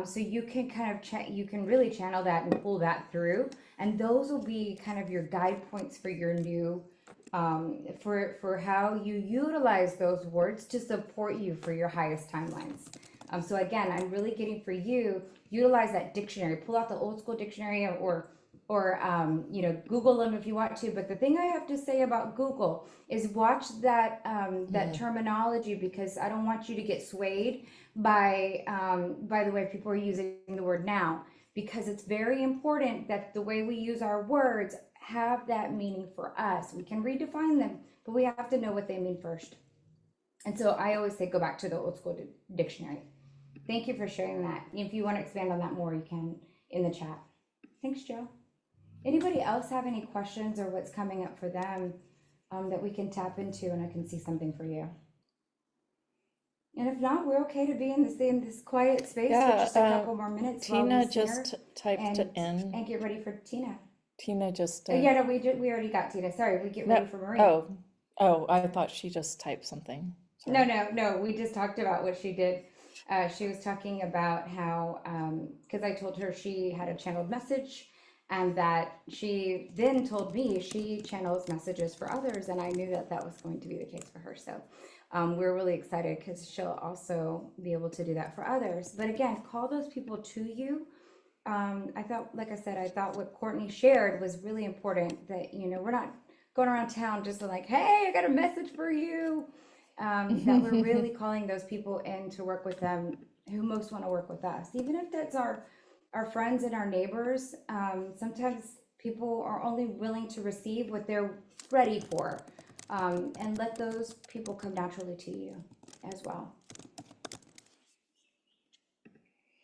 So you can kind of you can really channel that and pull that through, and those will be kind of your guide points for your new, for how you utilize those words to support you for your highest timelines. So again, I'm really getting for you, utilize that dictionary, pull out the old school dictionary or Google them if you want to. But the thing I have to say about Google is watch that, that terminology, because I don't want you to get swayed by the way people are using the word now, because it's very important that the way we use our words have that meaning for us. We can redefine them, but we have to know what they mean first. And so I always say, go back to the old school dictionary. Thank you for sharing that. If you want to expand on that more, you can in the chat. Thanks, Joe. Anybody else have any questions or what's coming up for them that we can tap into, and I can see something for you? And if not, we're okay to be in this quiet space for just a couple more minutes. Tina just typed it in. And get ready for Tina. Tina just. Yeah, no, we already got Tina. Sorry, we get ready for Marie. Oh, I thought she just typed something. Sorry. No. We just talked about what she did. She was talking about how, because I told her she had a channeled message, and that she then told me she channels messages for others, and I knew that that was going to be the case for her. So we're really excited because she'll also be able to do that for others. But again, call those people to you. I thought, like I said, I thought what Courtney shared was really important, that, we're not going around town just like, hey, I got a message for you. That we're really calling those people in to work with them who most want to work with us, even if that's our friends and our neighbors. Sometimes people are only willing to receive what they're ready for, and let those people come naturally to you as well.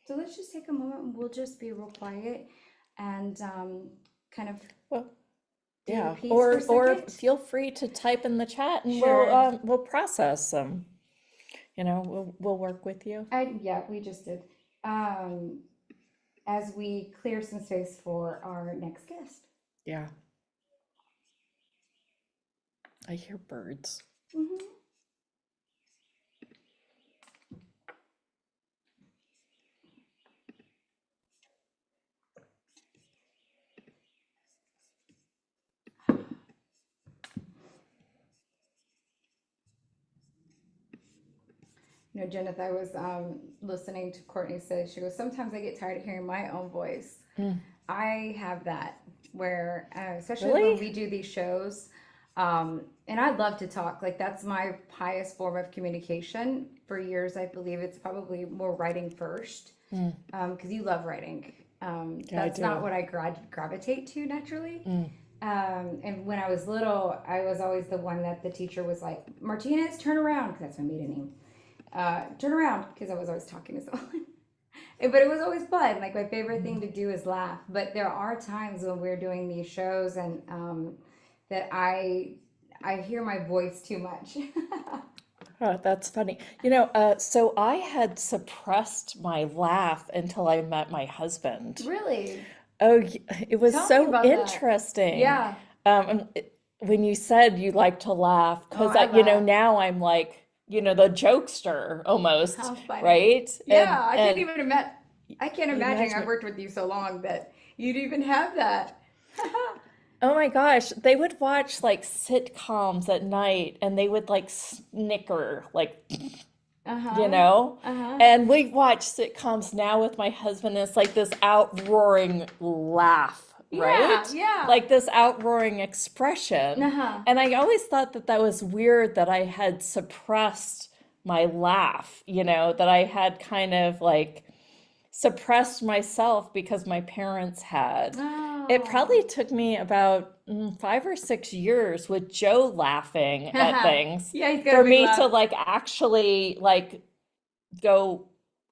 So let's just take a moment and we'll just be real quiet and kind of yeah, peace or for a second. feel free to type in the chat, and Sure. we'll process them. We'll work with you. Yeah, we just did. As we clear some space for our next guest. Yeah. I hear birds. Mm-hmm. Jeneth, I was listening to Courtney say, she goes, sometimes I get tired of hearing my own voice. I have that where, especially when we do these shows, and I love to talk. Like, that's my highest form of communication. For years, I believe it's probably more writing first, because you love writing. That's not what I gravitate to naturally. And when I was little, I was always the one that the teacher was like, Martinez, turn around, because that's my maiden name. Turn around, because I was always talking to someone. But it was always fun. Like, my favorite thing to do is laugh. But there are times when we're doing these shows and that I hear my voice too much. Oh, that's funny. So I had suppressed my laugh until I met my husband. Really? Oh, it was Tell me so about that. interesting. Yeah. When you said you like to laugh, because I laugh. now I'm like, the jokester almost, How funny. right? Yeah, I can't even imagine. I can't imagine. imagine I've worked with you so long that you'd even have that. Oh my gosh, they would watch like sitcoms at night, and they would like snicker, like, and we watch sitcoms now with my husband, and it's like this outroaring laugh, right? Yeah. Like this outroaring expression. And I always thought that was weird, that I had suppressed my laugh, that I had kind of like suppressed myself because my parents had. it probably took me about 5 or 6 years with Joe laughing at things Yeah, he's got a for big me laugh. to like actually like go,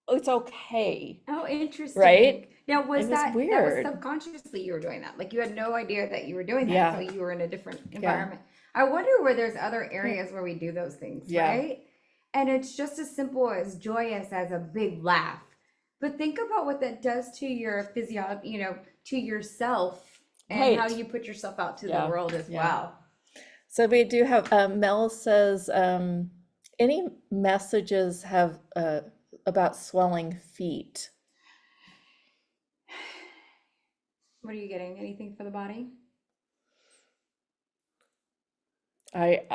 oh, it's okay, Oh, interesting. right? Now, was It was that was weird. subconsciously you were doing that? Like you had no idea that you were doing that Yeah. until you were in a different Yeah. environment. I wonder where there's other areas where we do those things, Yeah. right? And it's just as simple as joyous as a big laugh. But think about what that does to your physiology, you know, to yourself and how Right. you put yourself out to the Yeah. world as Yeah. well. So we do have, Mel says, any messages have about swelling feet? What are you getting? Anything for the body? I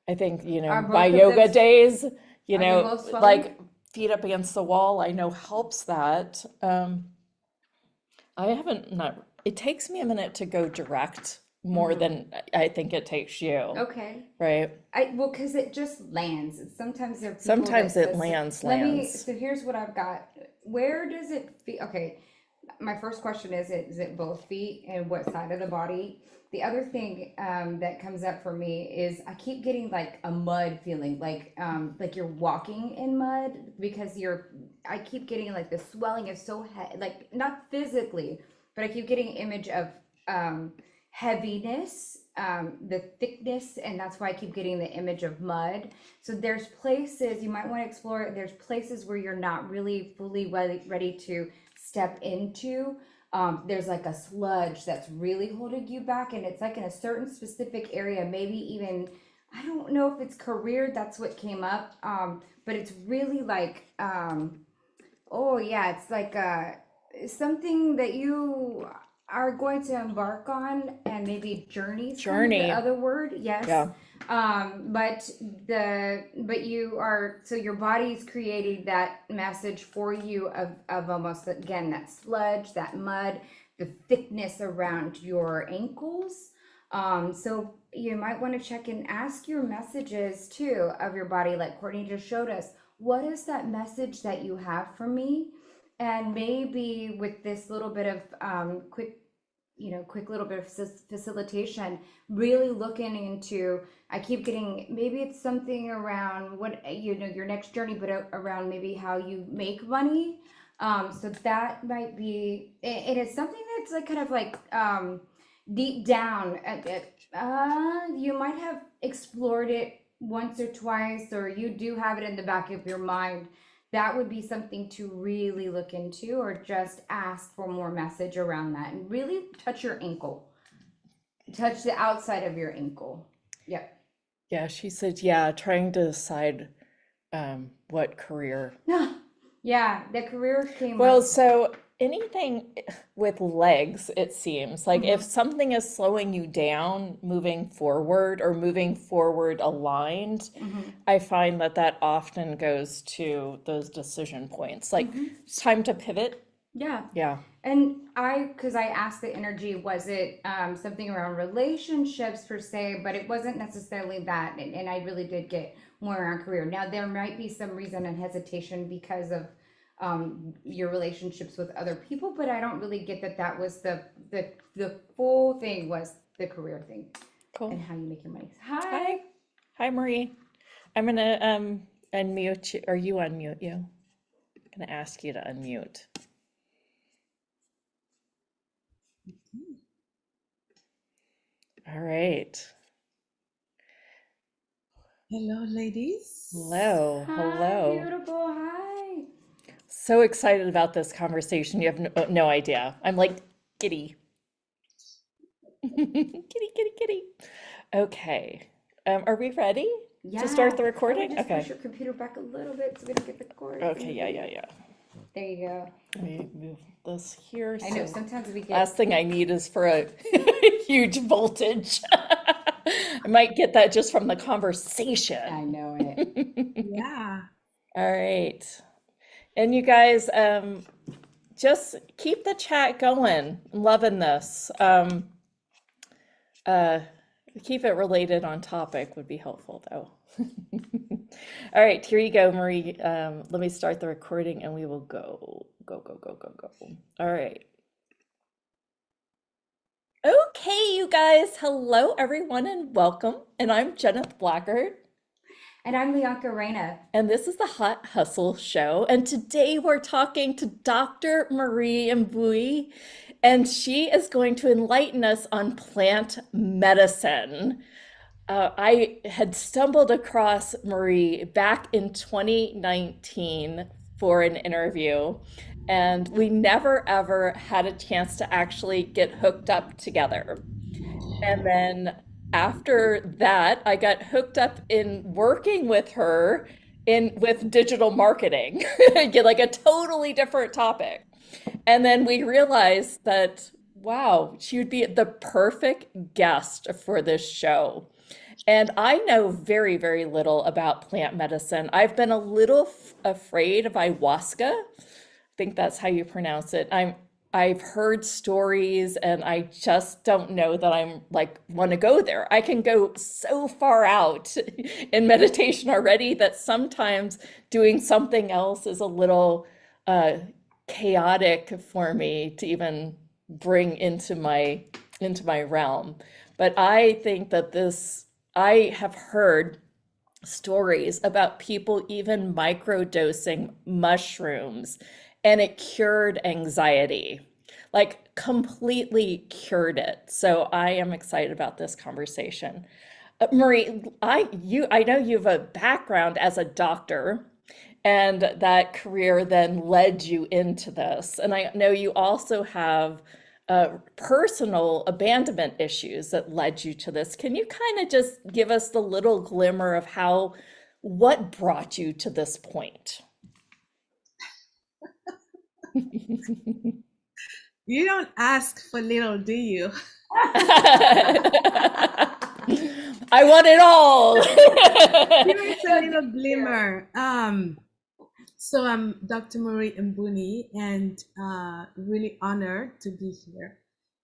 I think, Are my both of yoga them- days, Are they both swelling? like feet up against the wall, I know helps that. I haven't not, it takes me a minute to go direct more than I think it takes you, Okay. right? Well, because it just lands. Sometimes there are people Sometimes that it says- lands. So here's what I've got. Where does it feel? Okay, my first question is it both feet and what side of the body? The other thing that comes up for me is I keep getting like a mud feeling, like you're walking in mud because I keep getting like the swelling is so like not physically, but I keep getting an image of heaviness, the thickness, and that's why I keep getting the image of mud. So there's places you might want to explore. There's places where you're not really fully ready to step into. There's like a sludge that's really holding you back, and it's like in a certain specific area, maybe even, I don't know if it's career, that's what came up, but it's really like, oh yeah, it's like something that you are going to embark on, and maybe journey. Journey. The other word, yes. Yeah. But you are, so your body's creating that message for you of almost, again, that sludge, that mud, the thickness around your ankles. So you might want to check and ask your messages too of your body, like Courtney just showed us. What is that message that you have for me? And maybe with this little bit of quick little bit of facilitation, really looking into, I keep getting, maybe it's something around what, your next journey, but around maybe how you make money. So that might be, and it's something that's like kind of like deep down, you might have explored it once or twice, or you do have it in the back of your mind. That would be something to really look into, or just ask for more message around that, and really touch your ankle. Touch the outside of your ankle. Yep. Yeah, she said, yeah, trying to decide what career. Yeah, the career came Well, up. so anything with legs, it seems like if something is slowing you down moving forward or moving forward aligned, I find that often goes to those decision points. Like it's time to pivot. Yeah. Yeah. And because I asked the energy, was it something around relationships per se, but it wasn't necessarily that. And I really did get more around career. Now, there might be some reason and hesitation because of your relationships with other people, but I don't really get that was the full thing was the career thing. Cool. And how you make your money. Hi. Hi, Marie. I'm gonna unmute you, or you unmute you. I'm gonna ask you to unmute. All right. Hello, ladies. Hello. Hi, Hello. beautiful. Hi. So excited about this conversation. You have no idea. I'm like giddy. Kitty. Okay. Are we ready to start the recording? Just Okay. push your computer back a little bit so we don't get the cord. Okay. Yeah. There you go. Let me move this here. I know So sometimes we get. last thing I need is for a huge voltage. I might get that just from the conversation. I know it. Yeah. All right. And you guys, just keep the chat going. I'm loving this. Keep it related on topic would be helpful though. All right, here you go, Marie. Let me start the recording and we will go. All right. Okay, you guys. Hello, everyone, and welcome. And I'm Jeneth Blackard. And I'm Leonka Reyna. And this is the Hot Hustle Show. And today we're talking to Dr. Marie Mbui, and she is going to enlighten us on plant medicine. I had stumbled across Marie back in 2019 for an interview, and we never ever had a chance to actually get hooked up together. And then after that, I got hooked up in working with her in with digital marketing, get like a totally different topic. And then we realized that, wow, she would be the perfect guest for this show. And I know very, very little about plant medicine. I've been a little afraid of ayahuasca. I think that's how you pronounce it. I've heard stories and I just don't know that I'm like want to go there. I can go so far out in meditation already that sometimes doing something else is a little uh, chaotic for me to even bring into my realm. But I think that I have heard stories about people even microdosing mushrooms and it cured anxiety, like completely cured it. So I am excited about this conversation. Marie, I know you have a background as a doctor, and that career then led you into this. And I know you also have personal abandonment issues that led you to this. Can you kind of just give us the little glimmer of what brought you to this point? You don't ask for little, do you? I want it all. Here is a little glimmer. So I'm Dr. Marie Mbuni, and really honored to be here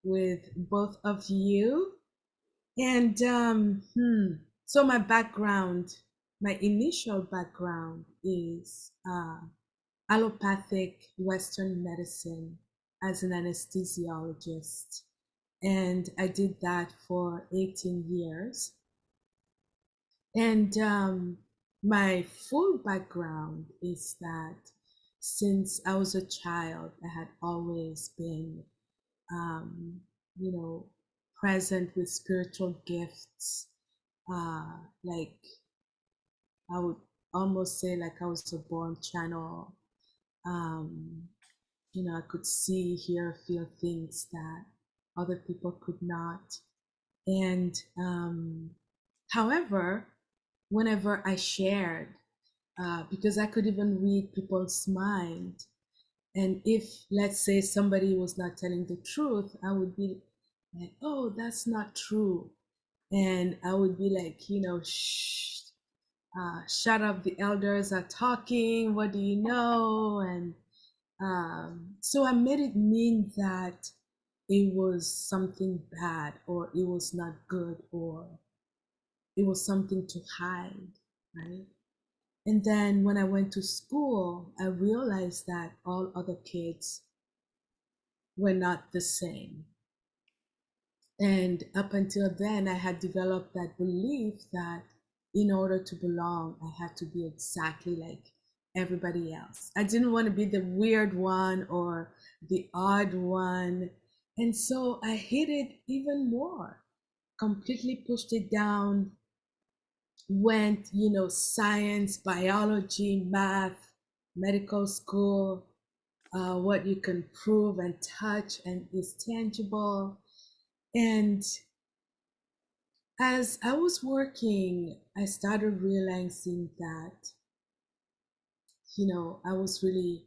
with both of you. And so my background, my initial background is allopathic Western medicine as an anesthesiologist. And I did that for 18 years. And my full background is that since I was a child, I had always been, um, you know, present with spiritual gifts. Like I would almost say like I was a born channel. Um, I could see, hear, feel things that other people could not. And however, whenever I shared, because I could even read people's mind, and if, let's say, somebody was not telling the truth, I would be like, oh, that's not true. And I would be like, shh, shut up, the elders are talking, what do you know? And so I made it mean that it was something bad, or it was not good, or it was something to hide, right? And then when I went to school, I realized that all other kids were not the same. And up until then, I had developed that belief that in order to belong, I had to be exactly like everybody else. I didn't want to be the weird one or the odd one. And so I hid it even more, completely pushed it down, went, science, biology, math, medical school, what you can prove and touch and is tangible. And as I was working, I started realizing that, I was really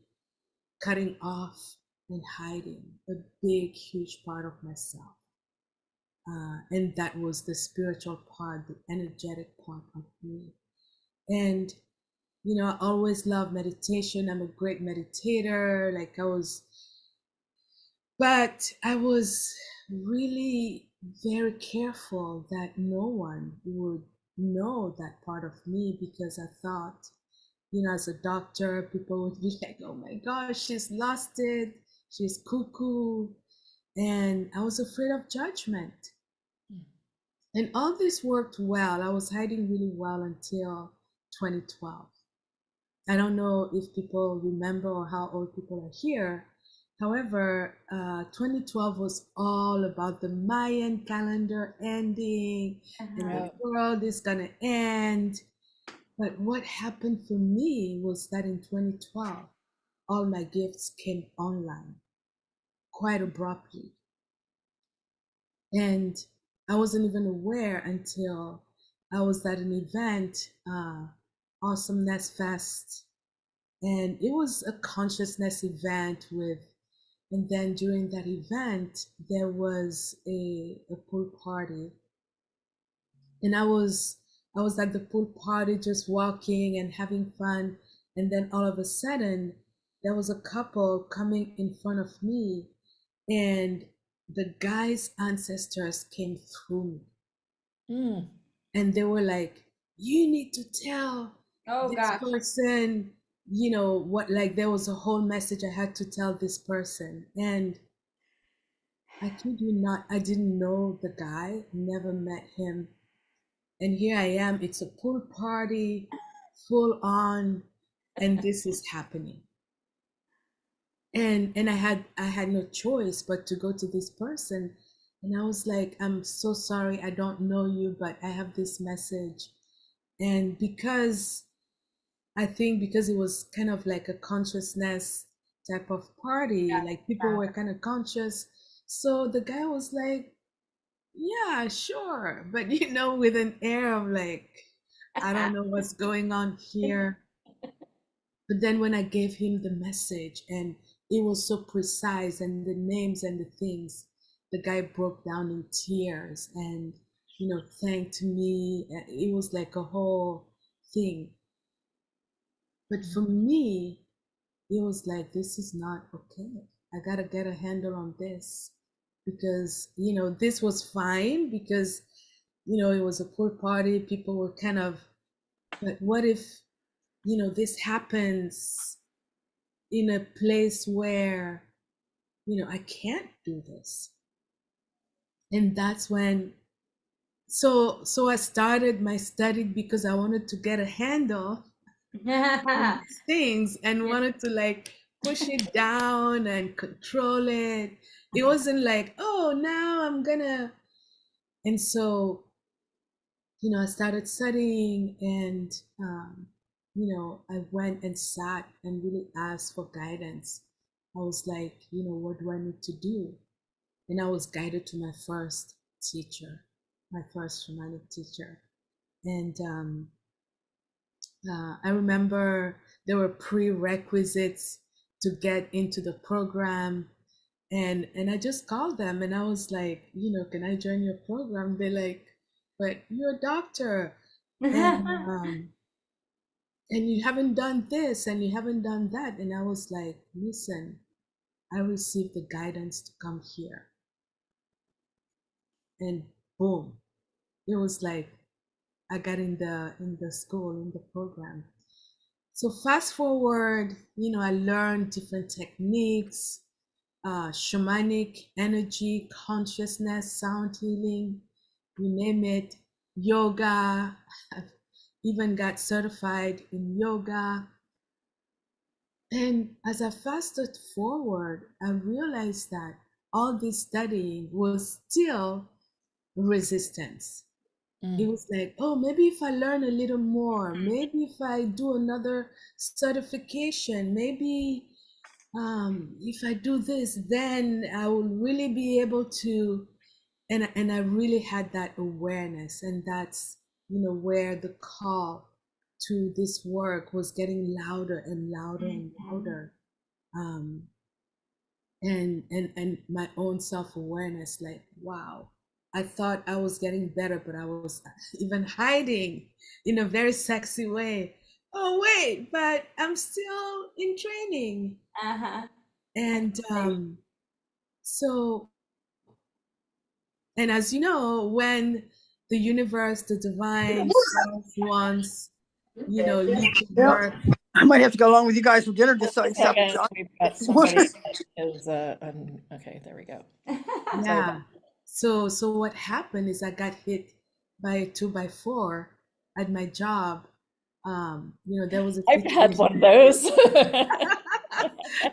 cutting off and hiding a big, huge part of myself. And that was the spiritual part, the energetic part of me. And, I always loved meditation. I'm a great meditator. But I was really very careful that no one would know that part of me, because I thought, as a doctor, people would be like, oh my gosh, she's lost it. She's cuckoo. and I was afraid of judgment. And all this worked well. I was hiding really well until 2012. I don't know if people remember or how old people are here. However, 2012 was all about the Mayan calendar ending, and the world is gonna end. But what happened for me was that in 2012, all my gifts came online quite abruptly. And I wasn't even aware until I was at an event, Awesomeness Fest. And it was a consciousness event and then during that event, there was a pool party. And I was at the pool party just walking and having fun. And then all of a sudden, there was a couple coming in front of me, and the guy's ancestors came through me. And they were like, you need to tell this person, what, like there was a whole message I had to tell this person. And I kid you not, I didn't know the guy, never met him. And here I am, it's a pool party, full on, and this is happening. And I had no choice but to go to this person. And I was like, I'm so sorry, I don't know you, but I have this message. And I think because it was kind of like a consciousness type of party, like people were kind of conscious. So the guy was like, yeah, sure. But with an air of like, I don't know what's going on here. But then when I gave him the message and it was so precise and the names and the things, the guy broke down in tears and, thanked me. It was like a whole thing. But for me, it was like, this is not okay. I got to get a handle on this because, this was fine because, it was a pool party. People were kind of, but what if, this happens in a place where, I can't do this. And that's when, so I started my study because I wanted to get a handle on these things and wanted to like push it down and control it. It wasn't like, oh, now I'm gonna. And so, I started studying and, I went and sat and really asked for guidance. I was like, what do I need to do? And I was guided to my first teacher, my first shamanic teacher. And I remember there were prerequisites to get into the program. And I just called them and I was like, can I join your program? They're like, but you're a doctor. And you haven't done this and you haven't done that. And I was like, listen, I received the guidance to come here. And boom, it was like I got in the school, in the program. So fast forward, I learned different techniques, shamanic energy, consciousness, sound healing, you name it, yoga. I've even got certified in yoga. And as I fasted forward, I realized that all this studying was still resistance. It was like, oh, maybe if I learn a little more, maybe if I do another certification, maybe if I do this, then I will really be able to. And I really had that awareness, and that's where the call to this work was getting louder and louder and louder. And my own self-awareness, like, wow, I thought I was getting better, but I was even hiding in a very sexy way. Oh, wait, but I'm still in training. And so, and as you know, when the universe, the divine self wants, you to work. I might have to go along with you guys for dinner just so I can stop. We've got somebody that is, okay, there we go. Sorry Yeah. So what happened is I got hit by a 2x4 at my job. There was a I've had one of situation. those.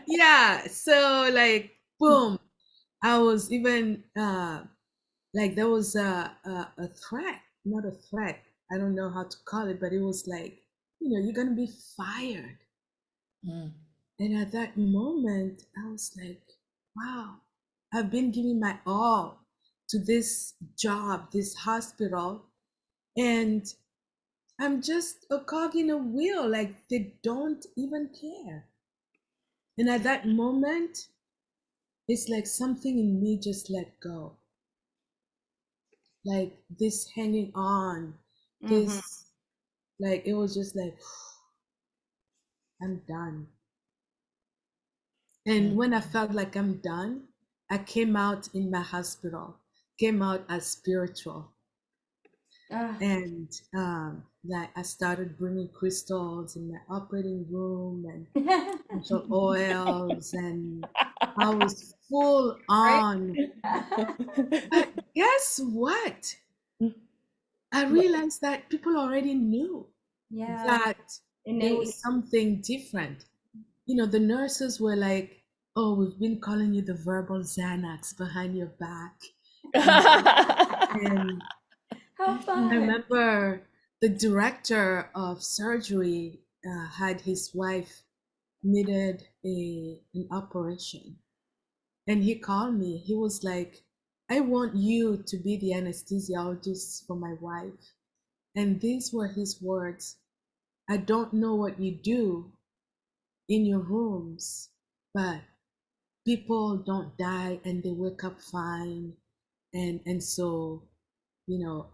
Yeah. So like, boom. I was even like there was a threat, not a threat. I don't know how to call it, but it was like, you're gonna be fired. Mm. And at that moment, I was like, wow, I've been giving my all to this job, this hospital, and I'm just a cog in a wheel. Like they don't even care. And at that moment, it's like something in me just let go. Like this hanging on, this, like, it was just like, I'm done. And when I felt like I'm done, I came out in my hospital, came out as spiritual. And like I started bringing crystals in my operating room and essential oils, and I was full on. But guess what? I realized that people already knew that there Innately. was something different. The nurses were like, "Oh, we've been calling you the verbal Xanax behind your back." And How I fun. remember the director of surgery had his wife needed an operation, and he called me. He was like, "I want you to be the anesthesiologist for my wife." And these were his words. "I don't know what you do in your rooms, but people don't die and they wake up fine. And so,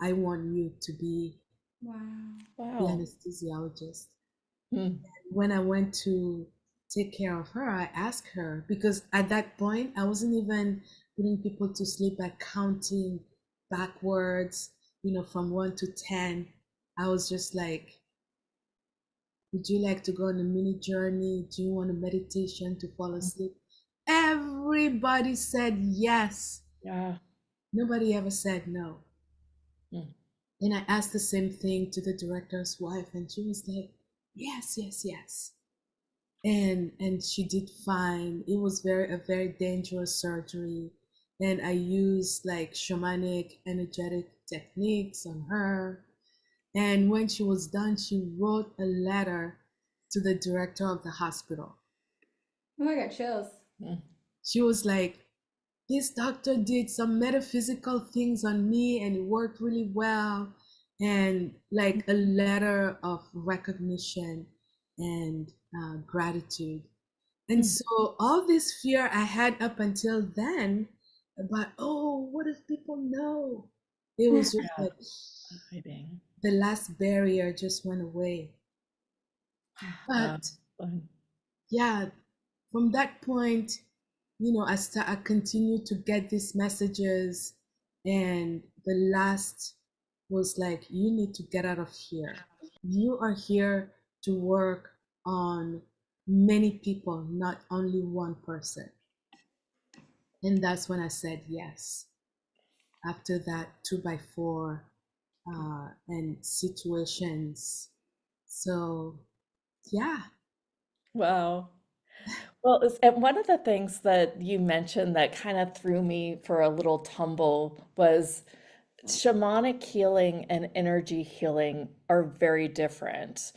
I want you to be Wow. the Wow. anesthesiologist." Mm. When I went to take care of her, I asked her, because at that point I wasn't even putting people to sleep by counting backwards, from 1 to 10. I was just like, "Would you like to go on a mini journey? Do you want a meditation to fall asleep?" Everybody said yes. Yeah. Nobody ever said no. Mm. And I asked the same thing to the director's wife, and she was like, "Yes, yes, yes." And she did fine. It was a very dangerous surgery, and I used like shamanic energetic techniques on her. And when she was done, she wrote a letter to the director of the hospital. Oh, I got chills. Mm. She was like, "This doctor did some metaphysical things on me and it worked really well." And like a letter of recognition and gratitude. And Mm. so all this fear I had up until then about, oh, what if people know? It was just Yeah. like Hiding. the last barrier just went away. Wow. But yeah, from that point, I continued to get these messages, and the last was like, "You need to get out of here. You are here to work on many people, not only one person." And that's when I said yes. After that 2x4 and situations. So yeah. Wow. Well, and one of the things that you mentioned that kind of threw me for a little tumble was shamanic healing and energy healing are very different.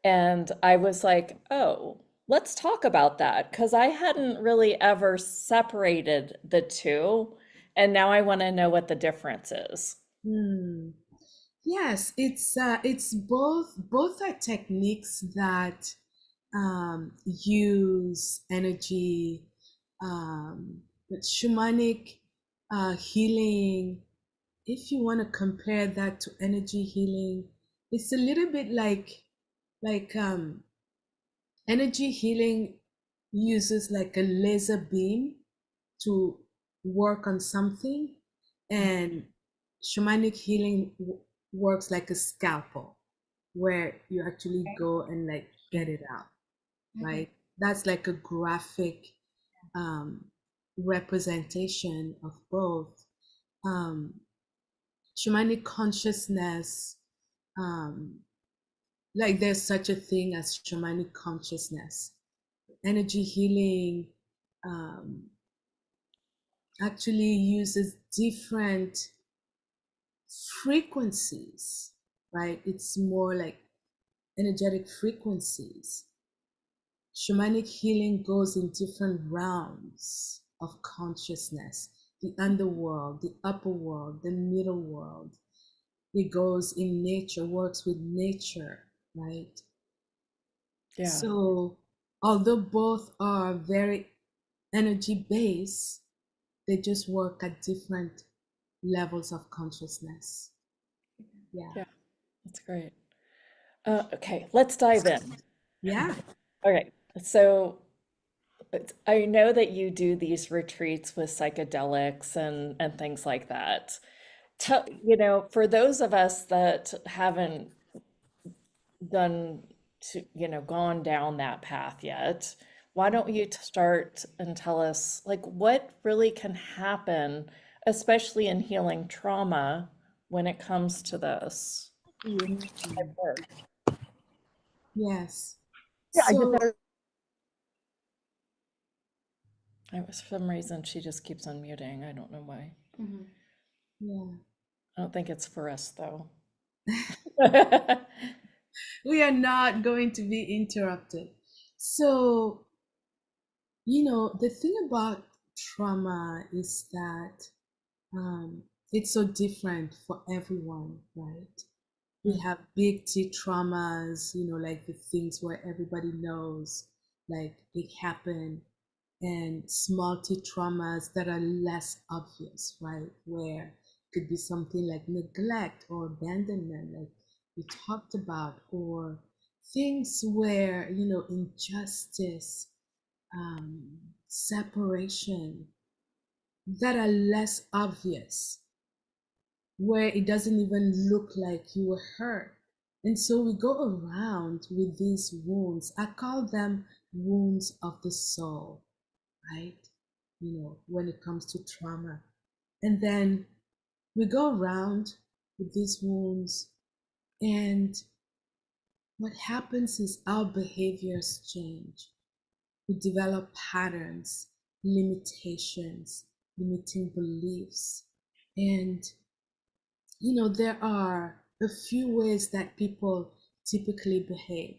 And I was like, oh, let's talk about that because I hadn't really ever separated the two. And now I want to know what the difference is. Hmm. Yes, it's both are techniques that use energy, but shamanic healing. If you want to compare that to energy healing, it's a little bit like energy healing uses like a laser beam to work on something, and shamanic healing works like a scalpel where you actually go and like get it out, right? That's like a graphic um, representation of both. Shamanic consciousness, like there's such a thing as shamanic consciousness. Energy healing actually uses different frequencies, right? It's more like energetic frequencies. Shamanic healing goes in different realms of consciousness, the underworld, the upper world, the middle world. It goes in nature, works with nature, right? Yeah. So, although both are very energy based, they just work at different levels of consciousness. Yeah. Yeah, that's great. Okay, let's dive in. Yeah. All right. So I know that you do these retreats with psychedelics and things like that. Tell, for those of us that haven't gone down that path yet, why don't you start and tell us like what really can happen, especially in healing trauma when it comes to this type work? Yes. Yeah, I just So, For some reason, she just keeps unmuting. I don't know why. yeah, I don't think it's for us though. we are not going to be interrupted. So, the thing about trauma is that it's so different for everyone, right? We have big T traumas, like the things where everybody knows, like it happened, and small T traumas that are less obvious, right? Where it could be something like neglect or abandonment, like we talked about, or things where, injustice, separation, that are less obvious, where it doesn't even look like you were hurt. And so we go around with these wounds. I call them wounds of the soul, right? When it comes to trauma. And then we go around with these wounds, and what happens is our behaviors change. We develop patterns, limitations, limiting beliefs. And there are a few ways that people typically behave.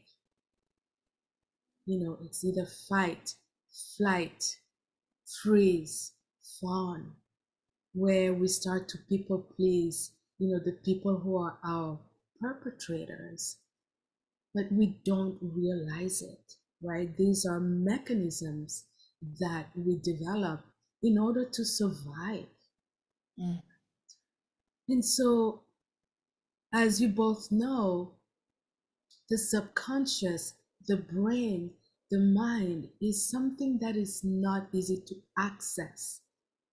It's either fight, flight, freeze, fawn, where we start to people please, the people who are our perpetrators, but we don't realize it, right? These are mechanisms that we develop in order to survive. Mm. And so, as you both know, the subconscious, the brain, the mind is something that is not easy to access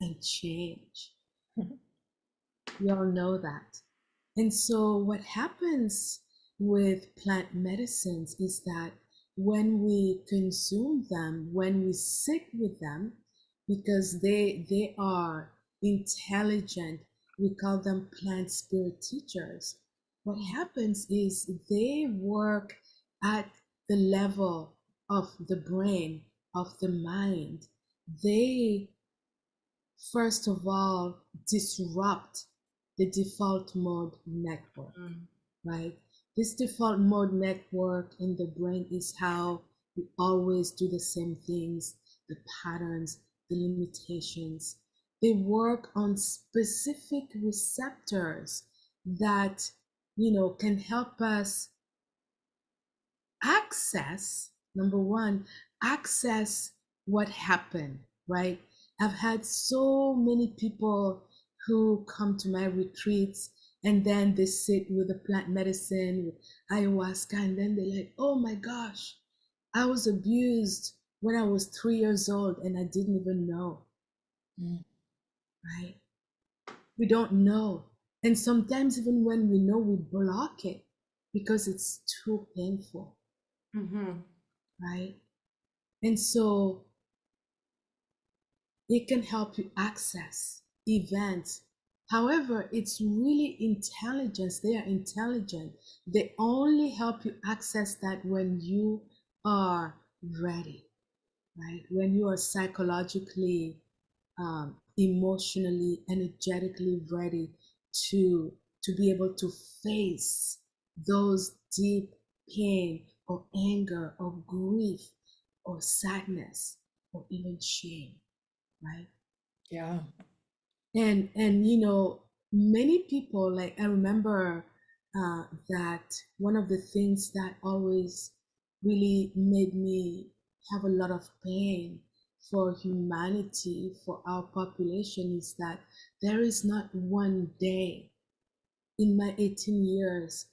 and change. We all know that. And so, what happens with plant medicines is that when we consume them, when we sit with them, because they are intelligent, we call them plant spirit teachers. What happens is they work at the level of the brain, of the mind. They first of all disrupt the default mode network, right? This default mode network in the brain is how we always do the same things, the patterns, the limitations. They work on specific receptors that, can help us access, number one, access what happened, right? I've had so many people who come to my retreats and then they sit with the plant medicine, with ayahuasca, and then they're like, oh my gosh, I was abused when I was 3 years old and I didn't even know, right? We don't know. And sometimes, even when we know, we block it because it's too painful. Right? And so it can help you access events. However, it's really intelligence. They are intelligent. They only help you access that when you are ready, right? When you are psychologically, emotionally, energetically ready to be able to face those deep pain or anger or grief or sadness or even shame, right? Yeah. And you know, many people, like I remember that one of the things that always really made me have a lot of pain for humanity, for our population, is that there is not one day in my 18 years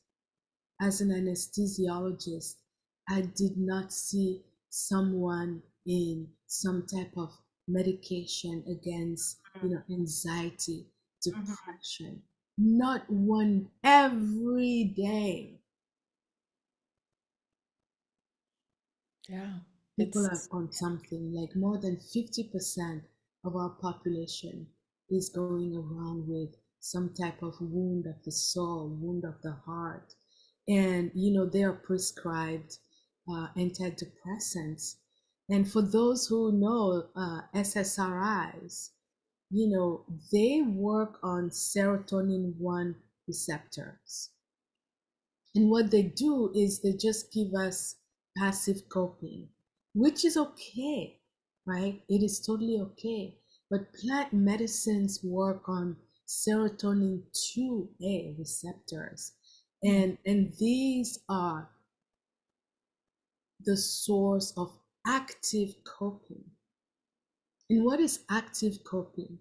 as an anesthesiologist, I did not see someone in some type of medication against, you know, anxiety, depression. Not one, every day. Yeah. People are It's on something. Like more than 50% of our population is going around with some type of wound of the soul, wound of the heart. And, you know, they are prescribed antidepressants. And for those who know SSRIs, you know, they work on serotonin 1 receptors. And what they do is they just give us passive coping, which is okay, right? It is totally okay. But plant medicines work on serotonin 2A receptors. And these are the source of active coping. And what is active coping?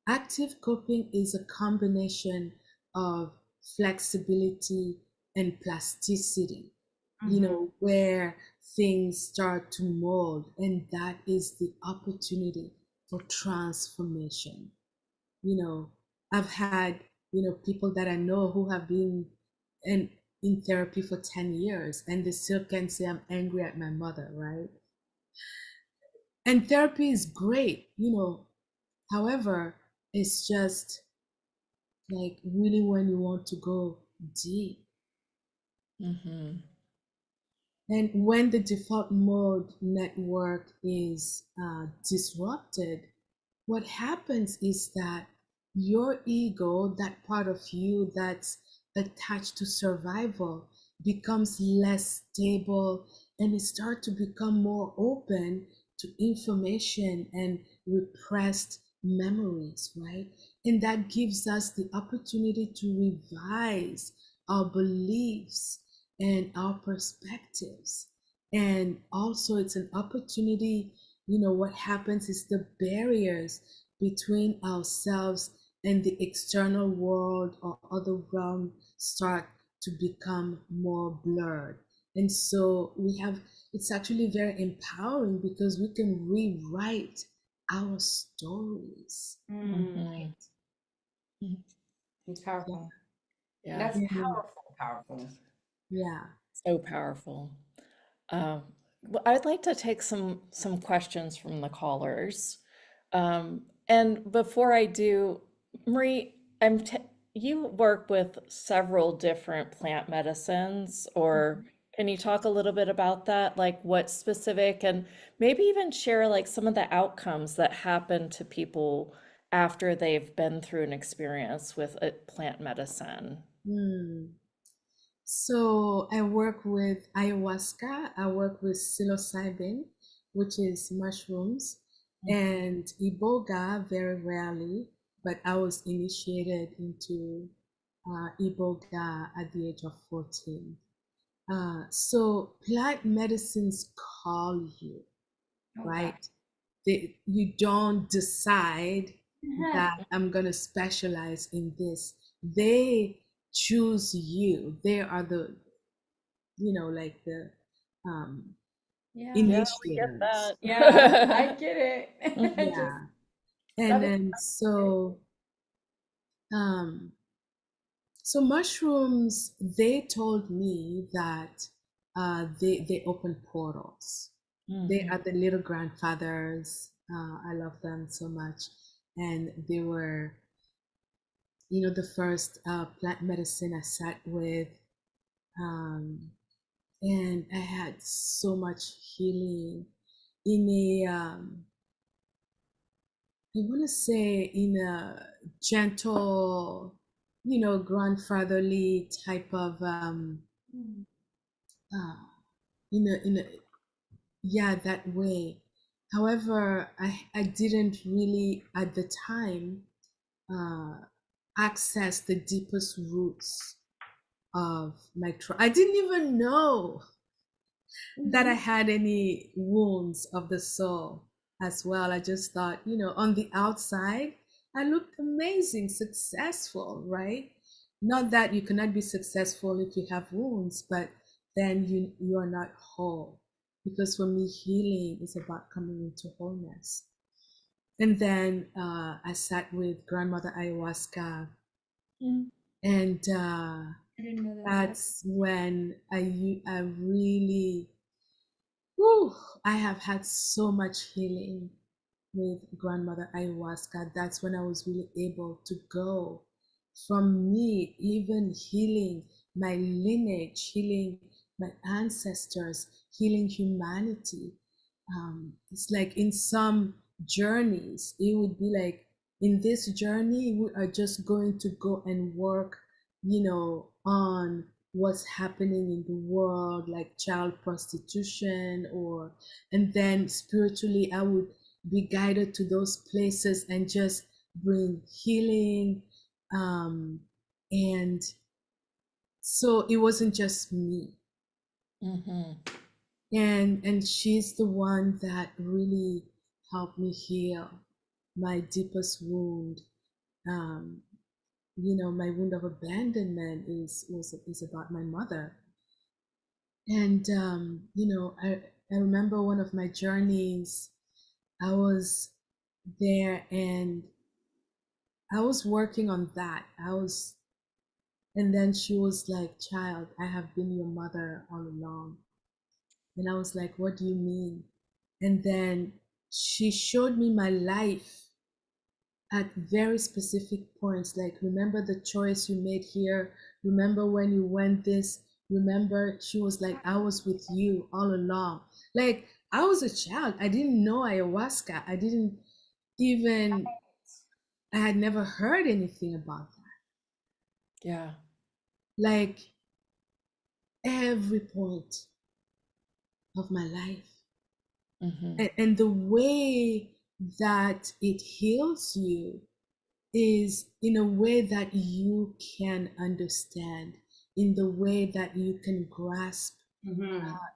Active coping is a combination of flexibility and plasticity, you know, where things start to mold, and that is the opportunity for transformation. You know, I've had, you know, people that I know who have been in, in therapy for 10 years and they still can say, I'm angry at my mother, right? And therapy is great, you know. However, it's just like really when you want to go deep. mm-hmm. And when the default mode network is disrupted, what happens is that your ego, that part of you that's attached to survival, becomes less stable and it starts to become more open to information and repressed memories, right? And that gives us the opportunity to revise our beliefs and our perspectives. And also, it's an opportunity, you know, what happens is the barriers between ourselves and the external world or other realm start to become more blurred. And so we have, it's actually very empowering because we can rewrite our stories. Mm-hmm. It's powerful. Yeah. That's Yeah. powerful. Yeah. So powerful. Well, I'd like to take some questions from the callers. And before I do, Marie, you work with several different plant medicines, or can you talk a little bit about that? Like what specific, and maybe even share like some of the outcomes that happen to people after they've been through an experience with a plant medicine. Hmm. So I work with ayahuasca, I work with psilocybin, which is mushrooms, and iboga very rarely, but I was initiated into iboga at the age of 14. So plant medicines call you, right? You don't decide that I'm going to specialize in this. They choose you. They are the, you know, like the Yeah. Yeah, we get initiators. that. Yeah, I get it. Just Yeah. And love it. then um so mushrooms, they told me that they open portals. They are the little grandfathers I love them so much. And they were, you know, the first plant medicine I sat with. Um, and I had so much healing in a, I want to say, in a gentle, you know, grandfatherly type of, uh, in a, yeah, that way. However, I didn't really at the time uh, access the deepest roots of my I didn't even know that I had any wounds of the soul as well. I just thought, you know, on the outside, I looked amazing, successful, right? Not that you cannot be successful if you have wounds, but then you are not whole. Because for me, healing is about coming into wholeness. And then I sat with grandmother ayahuasca, and that's when I really, whew, I have had so much healing with grandmother ayahuasca. That's when I was really able to go from me, even healing my lineage, healing my ancestors, healing humanity. It's like in some journeys, it would be like in this journey, we are just going to go and work, you know, on what's happening in the world, like child prostitution, or, and then spiritually, I would be guided to those places and just bring healing. Um, and so it wasn't just me. And she's the one that really helped me heal my deepest wound. Um, you know, my wound of abandonment is about my mother. And you know, I remember one of my journeys, I was there and I was working on that. And then she was like, "Child, I have been your mother all along." And I was like, "What do you mean?" And then she showed me my life at very specific points. Like, remember the choice you made here? Remember when you went this? Remember, she was like, "I was with you all along." Like, I was a child. I didn't know ayahuasca. I didn't even, I had never heard anything about that. Yeah. Like, every point of my life. And the way that it heals you is in a way that you can understand, in the way that you can grasp.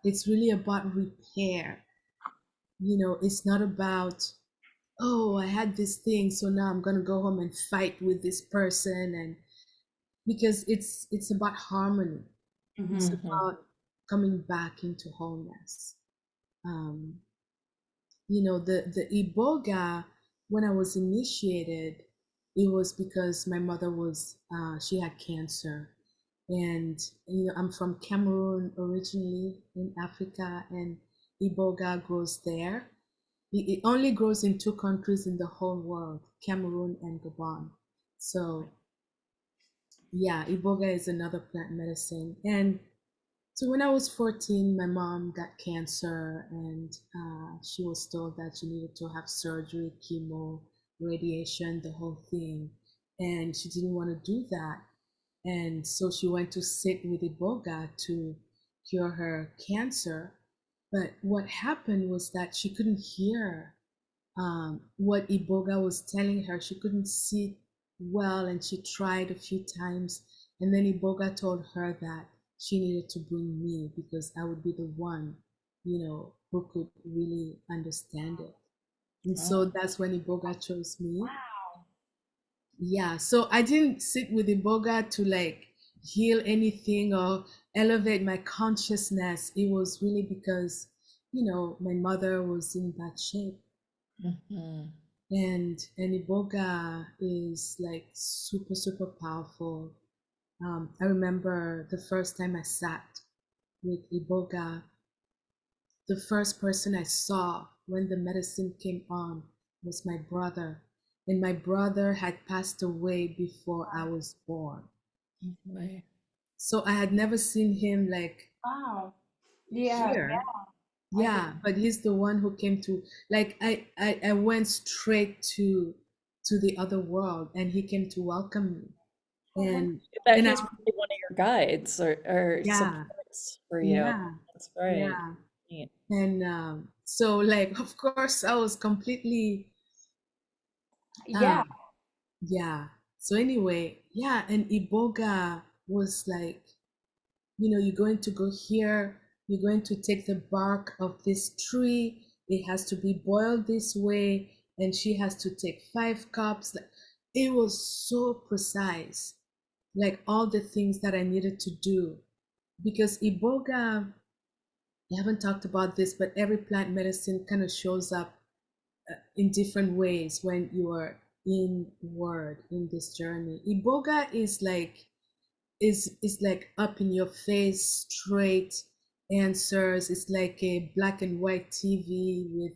It's really about repair. You know, it's not about, oh, I had this thing, so now I'm going to go home and fight with this person. And because it's about harmony. It's about coming back into wholeness. Um, you know, the iboga, when I was initiated, it was because my mother was she had cancer. And you know, I'm from Cameroon originally, in Africa, and iboga grows there. It only grows in two countries in the whole world, Cameroon and Gabon. So yeah, iboga is another plant medicine. And so when I was 14, my mom got cancer, and she was told that she needed to have surgery, chemo, radiation, the whole thing. And she didn't want to do that. And so she went to sit with iboga to cure her cancer. But what happened was that she couldn't hear what iboga was telling her. She couldn't see well, and she tried a few times. And then iboga told her that she needed to bring me because I would be the one, you know, who could really understand it. And so that's when iboga chose me. Yeah, so I didn't sit with iboga to like heal anything or elevate my consciousness. It was really because, you know, my mother was in bad shape. And iboga is like super, super powerful. I remember the first time I sat with iboga, the first person I saw when the medicine came on was my brother. And my brother had passed away before I was born. Right. So I had never seen him like Wow. Yeah. here. Yeah, but he's the one who came to, like, I went straight to the other world, and he came to welcome me. And That and I, he's probably one of your guides or yeah, supports for you. yeah, That's great. yeah. Neat. And so, like, of course, I was completely Yeah. yeah. So anyway, yeah, and Iboga was like, you're going to go here, you're going to take the bark of this tree, it has to be boiled this way, and she has to take 5 cups. Like, it was so precise, like all the things that I needed to do. Because Iboga, I haven't talked about this, but every plant medicine kind of shows up in different ways when you are inward in this journey. Iboga is like up in your face, straight answers. It's like a black and white TV with,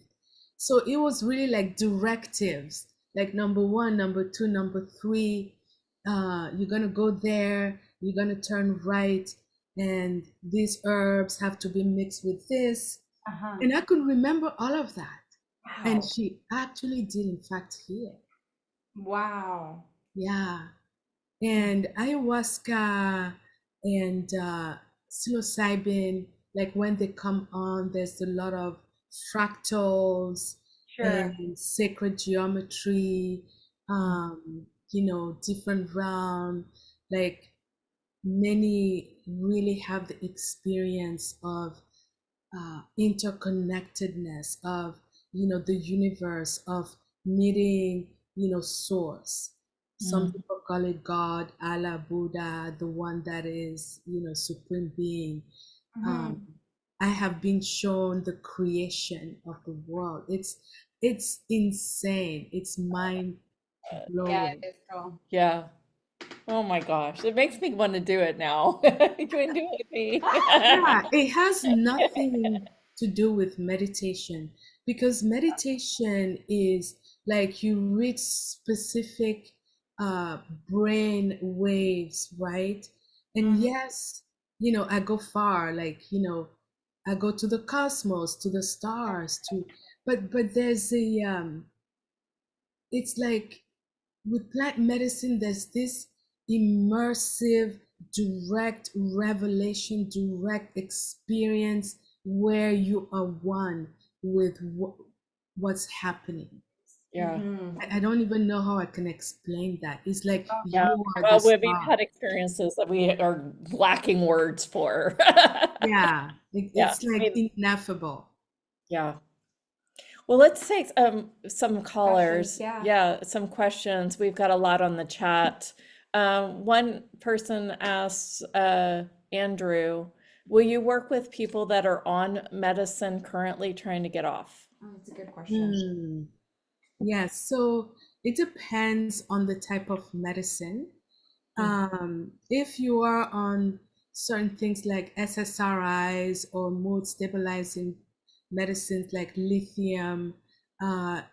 so it was really like directives, like number one, number two, number three, you're gonna go there, you're gonna turn right, and these herbs have to be mixed with this. Uh-huh. And I could remember all of that. Wow. And she actually did in fact heal. Wow. Yeah. And ayahuasca and psilocybin, like when they come on, there's a lot of fractals and sacred geometry, different realm. Like, many really have the experience of interconnectedness of the universe, of meeting source. Some Mm. people call it God, Allah, Buddha, the one that is supreme being. um, I have been shown the creation of the world. It's insane, it's mind Yeah, blowing. it is cool. Yeah. Oh my gosh. It makes me want to do it now. You can do it with me. Yeah, it has nothing to do with meditation, because meditation is like you reach specific uh brain waves, right? And yes, I go far, like, I go to the cosmos, to the stars, but there's a it's like with plant medicine, there's this immersive, direct revelation, direct experience where you are one with what's happening. Yeah. I don't even know how I can explain that. It's like Yeah. you are Well, the we've star. had experiences that we are lacking words for. Yeah, Yeah. it's like ineffable. Yeah. Well, let's take some callers. Questions, yeah. Yeah, some questions. We've got a lot on the chat. One person asks, Andrew, will you work with people that are on medicine currently trying to get off? Oh, that's a good question. Yes, so it depends on the type of medicine. If you are on certain things like SSRIs or mood stabilizing medicines like lithium,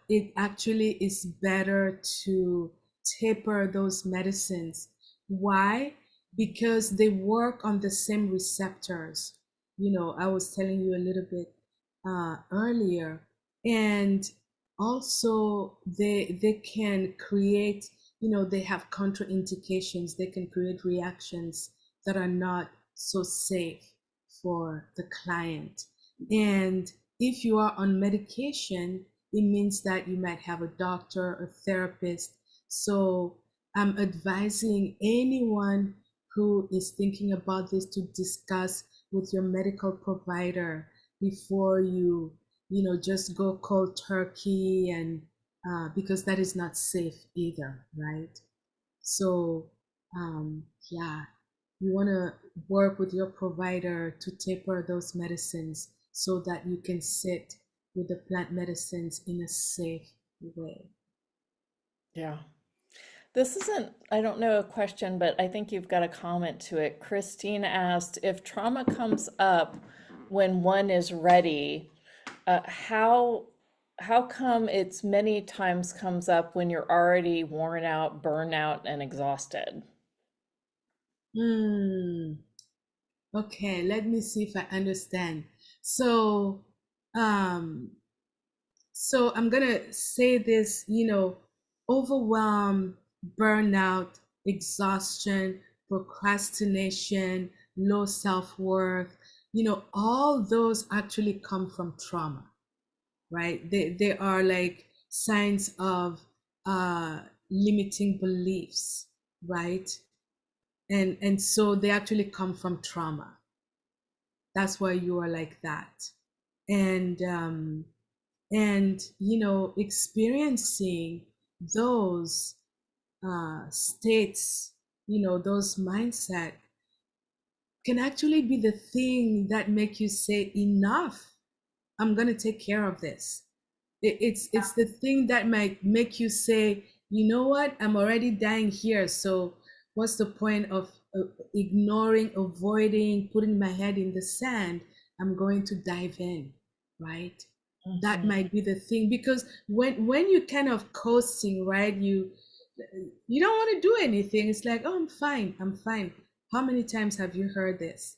it actually is better to taper those medicines. Why? Because they work on the same receptors. I was telling you a little bit earlier, and also they can create, they have contraindications, they can create reactions that are not so safe for the client. And if you are on medication, it means that you might have a doctor, a therapist. So I'm advising anyone who is thinking about this to discuss with your medical provider before you just go cold turkey, and because that is not safe either, right? So yeah, you want to work with your provider to taper those medicines so that you can sit with the plant medicines in a safe way. Yeah. This isn't, I don't know a question, but I think you've got a comment to it. Christine asked, if trauma comes up, when one is ready, how come it's many times comes up when you're already worn out, burnout, and exhausted? Hmm. Okay, let me see if I understand. So, um, so I'm gonna say this, overwhelm, burnout, exhaustion, procrastination, low self-worth, all those actually come from trauma, right? They are like signs of limiting beliefs, right? And so they actually come from trauma. That's why you are like that. And experiencing those states, those mindset can actually be the thing that make you say, enough, I'm going to take care of this. It's the thing that might make you say, you know what, I'm already dying here, so what's the point of ignoring, avoiding, putting my head in the sand? I'm going to dive in, right? That might be the thing, because when you kind of coasting, right, you don't want to do anything. It's like, oh, I'm fine. How many times have you heard this?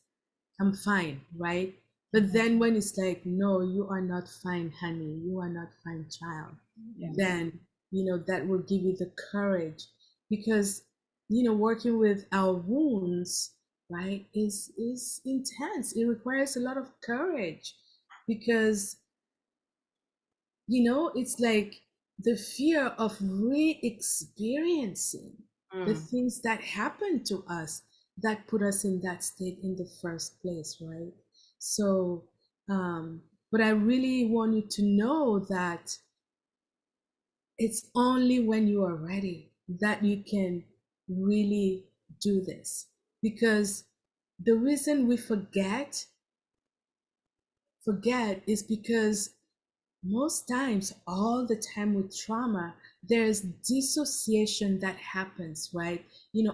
I'm fine, right? But then when it's like, no, you are not fine, honey, you are not fine, child, then, that will give you the courage, because, working with our wounds, right, is intense. It requires a lot of courage, because, it's like the fear of re-experiencing the things that happened to us that put us in that state in the first place, right? So, but I really want you to know that it's only when you are ready that you can really do this. Because the reason we forget is because most times, all the time with trauma, there's dissociation that happens, right?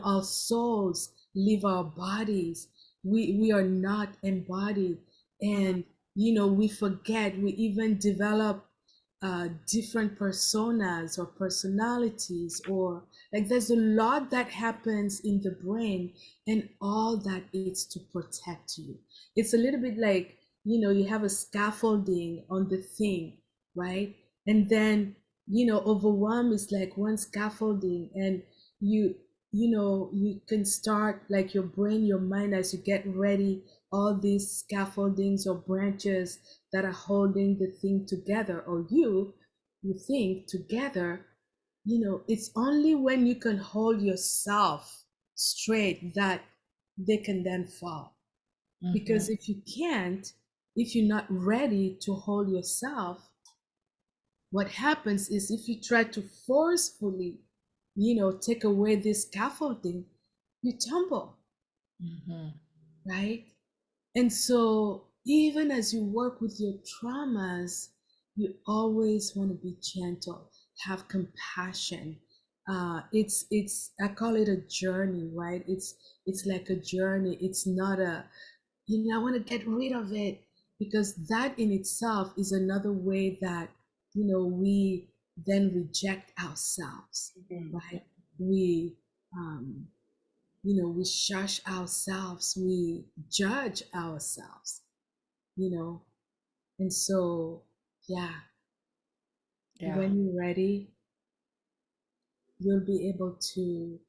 Our souls leave our bodies. We are not embodied. And, we forget, we even develop different personas or personalities, or like there's a lot that happens in the brain, and all that is to protect you. It's a little bit like, you have a scaffolding on the thing, right? And then, overwhelm is like one scaffolding, and you can start, like, your brain, your mind, as you get ready, all these scaffoldings or branches that are holding the thing together, or you think together. It's only when you can hold yourself straight that they can then fall. Because if you can't, if you're not ready to hold yourself, what happens is, if you try to forcefully, take away this scaffolding, you tumble, right? And so, even as you work with your traumas, you always want to be gentle, have compassion. It's I call it a journey, right? It's like a journey. It's not a, I want to get rid of it, because that in itself is another way that, we then reject ourselves, right? We, we shush ourselves, we judge ourselves, and so, yeah, Yeah. when you're ready, you'll be able to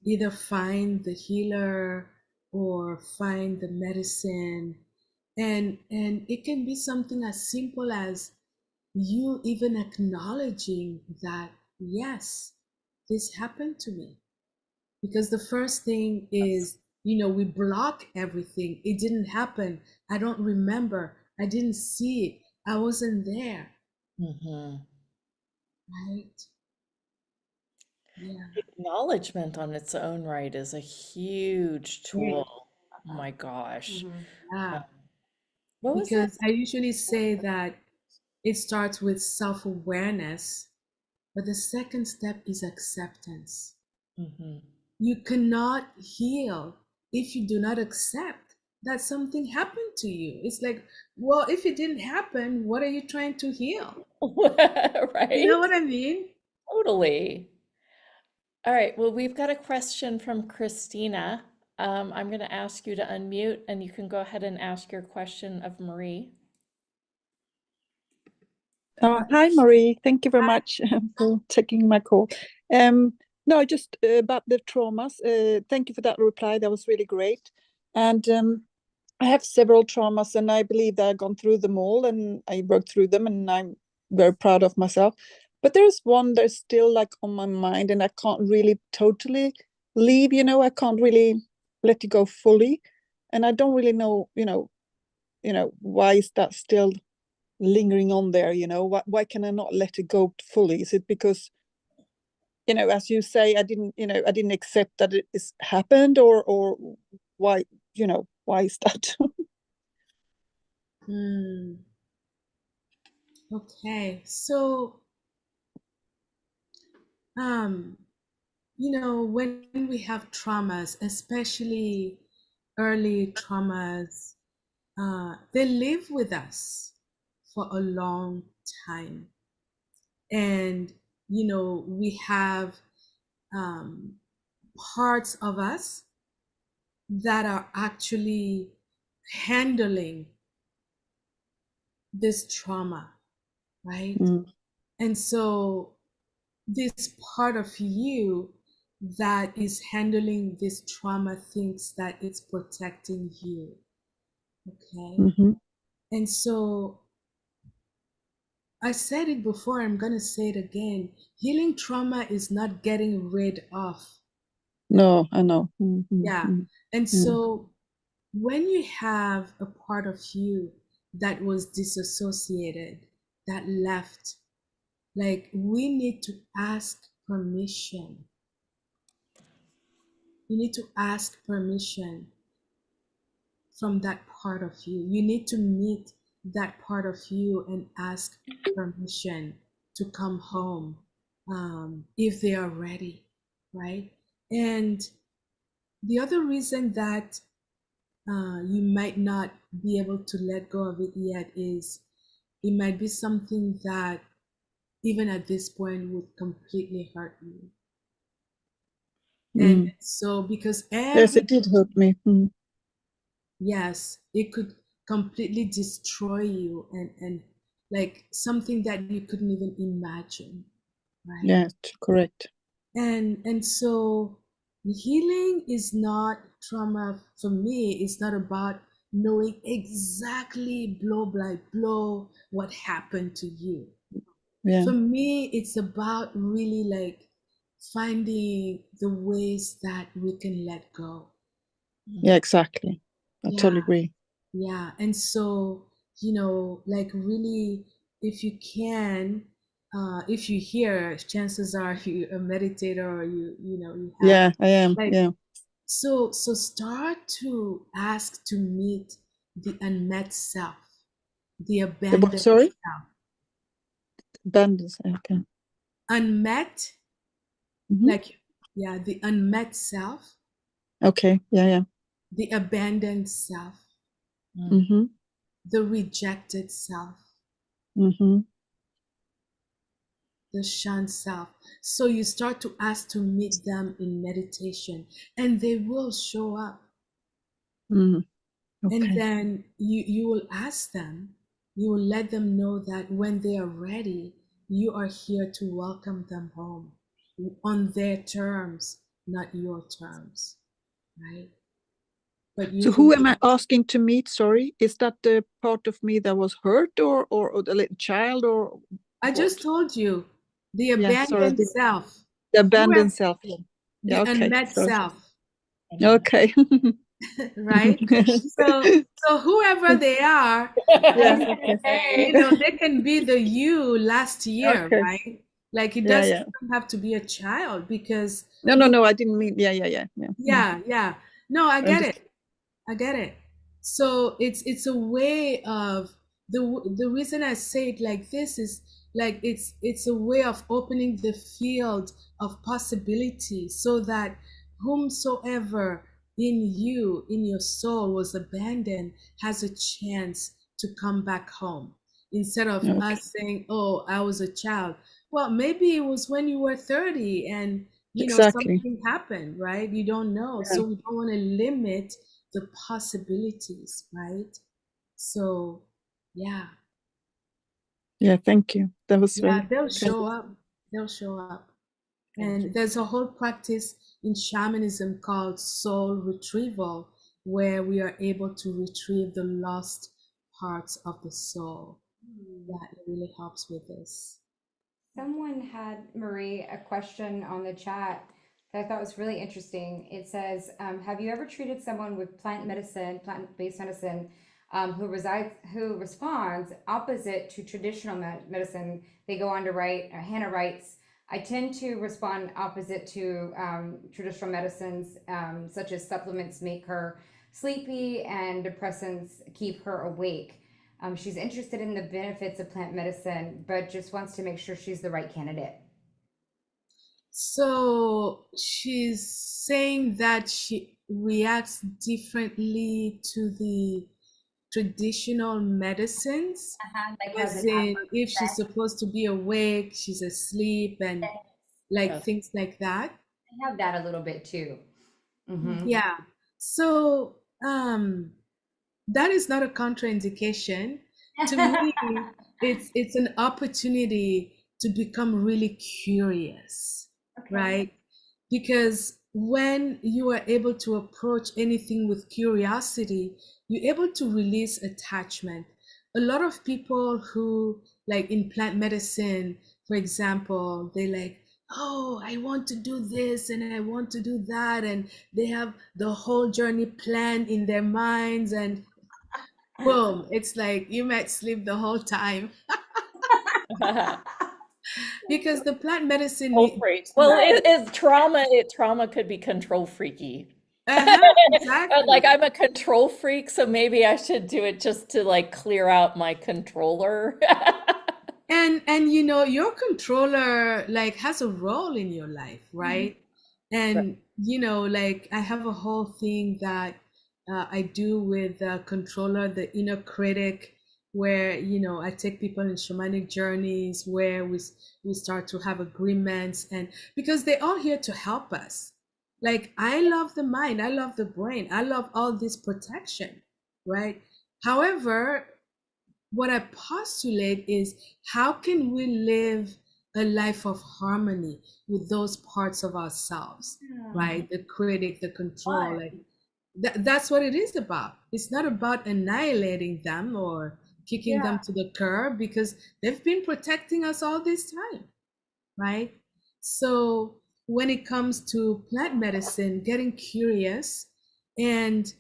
either find the healer or find the medicine. And it can be something as simple as you even acknowledging that, yes, this happened to me. Because the first thing is, we block everything. It didn't happen. I don't remember. I didn't see it. I wasn't there. Right? Yeah. Acknowledgement on its own right is a huge tool. Oh my gosh. Yeah. What was that? Because I usually say that it starts with self-awareness, but the second step is acceptance. You cannot heal if you do not accept that something happened to you. It's like, well, if it didn't happen, what are you trying to heal? You know Right? what I mean? Totally. All right. Well, we've got a question from Christina. I'm going to ask you to unmute and you can go ahead and ask your question of Marie. Hi, Marie. Thank you very much for taking my call. No, just about the traumas. Thank you for that reply. That was really great. And I have several traumas, and I believe that I've gone through them all, and I worked through them, and I'm very proud of myself. But there's one that's still like on my mind, and I can't really totally leave. I can't really let it go fully, and I don't really know. Why is that still lingering on there? Why can I not let it go fully? Is it because, as you say, I didn't accept that it is happened, or why, why is that? Okay. So, when we have traumas, especially early traumas, they live with us for a long time. And, we have parts of us that are actually handling this trauma, right? And so this part of you that is handling this trauma thinks that it's protecting you. Okay. And so I said it before, I'm going to say it again. Healing trauma is not getting rid of. No, I know. Yeah. And so when you have a part of you that was disassociated, that left, like, we need to ask permission. You need to ask permission from that part of you. You need to meet that part of you and ask permission to come home, if they are ready, right? And the other reason that you might not be able to let go of it yet is it might be something that even at this point would completely hurt you. And so because Yes, it did hurt me. yes, it could completely destroy you, and like something that you couldn't even imagine, right? Yes, correct. And so healing is not trauma. For me, it's not about knowing exactly blow by blow what happened to you. Yeah. For me, it's about really like finding the ways that we can let go. Yeah, exactly. I totally agree. Yeah. And so, like really, if you can, if you hear, chances are you a meditator, or you have, Yeah, I am. like, Yeah. so start to ask to meet the unmet self, the The what? abandoned Sorry? self. Abundance. Okay. Unmet, like, yeah, the unmet self, Okay. Yeah. the abandoned self, the rejected self, the shunned self. So you start to ask to meet them in meditation, and they will show up. And Okay. then you will ask them, you will let them know that when they are ready, you are here to welcome them home on their terms, not your terms, right? But you So will. who am I asking to meet? Sorry, is that the part of me that was hurt, or the little child, or I what? just told you, the Yeah. Sorry. abandoned self, The whoever, abandoned self. Yeah. the Okay. unmet Sorry. self, Okay. right? So whoever they are, Yeah. they can be the you last year, Okay. right? Like, it Yeah. doesn't Yeah. have to be a child, because No. I didn't mean. Yeah. yeah. No, I get Understood. it. I get it. So it's a way of, the reason I say it like this is, like, it's a way of opening the field of possibility, so that whomsoever in you, in your soul, was abandoned has a chance to come back home. Instead of Okay. us saying, oh, I was a child. Well, maybe it was when you were 30 and Exactly. something happened, right? You don't know. Yeah. So we don't want to limit the possibilities, right? So yeah. Yeah, thank you. That was Yeah, very they'll kind. show up. They'll show up. And there's a whole practice in shamanism called soul retrieval, where we are able to retrieve the lost parts of the soul. That really helps with this. Someone had, Marie, a question on the chat that I thought was really interesting. It says, have you ever treated someone with plant-based medicine, who responds opposite to traditional medicine? They go on to write, Hannah writes, I tend to respond opposite to traditional medicines, such as supplements make her sleepy and depressants keep her awake. She's interested in the benefits of plant medicine, but just wants to make sure she's the right candidate. So she's saying that she reacts differently to the traditional medicines. Like As in, if she's supposed to be awake, she's asleep, and like things like that. I have that a little bit too. Yeah. So that is not a contraindication. To me, it's an opportunity to become really curious, right? Because when you are able to approach anything with curiosity, you're able to release attachment. A lot of people who, like in plant medicine, for example, they like, oh, I want to do this and I want to do that, and they have the whole journey planned in their minds, and boom, it's like you might sleep the whole time. Because the plant medicine Well, it's trauma. Trauma could be control freaky. exactly. Like I'm a control freak, so maybe I should do it just to like clear out my controller. And your controller like has a role in your life, right? And like I have a whole thing that I do with controller, the inner critic, where I take people in shamanic journeys where we start to have agreements, and because they're all here to help us. Like I love the mind, I love the brain, I love all this protection, right? However, what I postulate is how can we live a life of harmony with those parts of ourselves, right? The critic, the control, like that's what it is about. It's not about annihilating them or kicking them to the curb, because they've been protecting us all this time, right? So when it comes to plant medicine, getting curious, and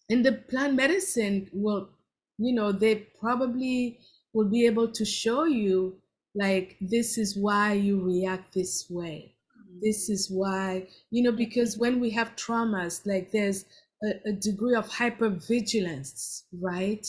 in the plant medicine will, they probably will be able to show you like, this is why you react this way. This is why, because when we have traumas, like there's a degree of hypervigilance, right?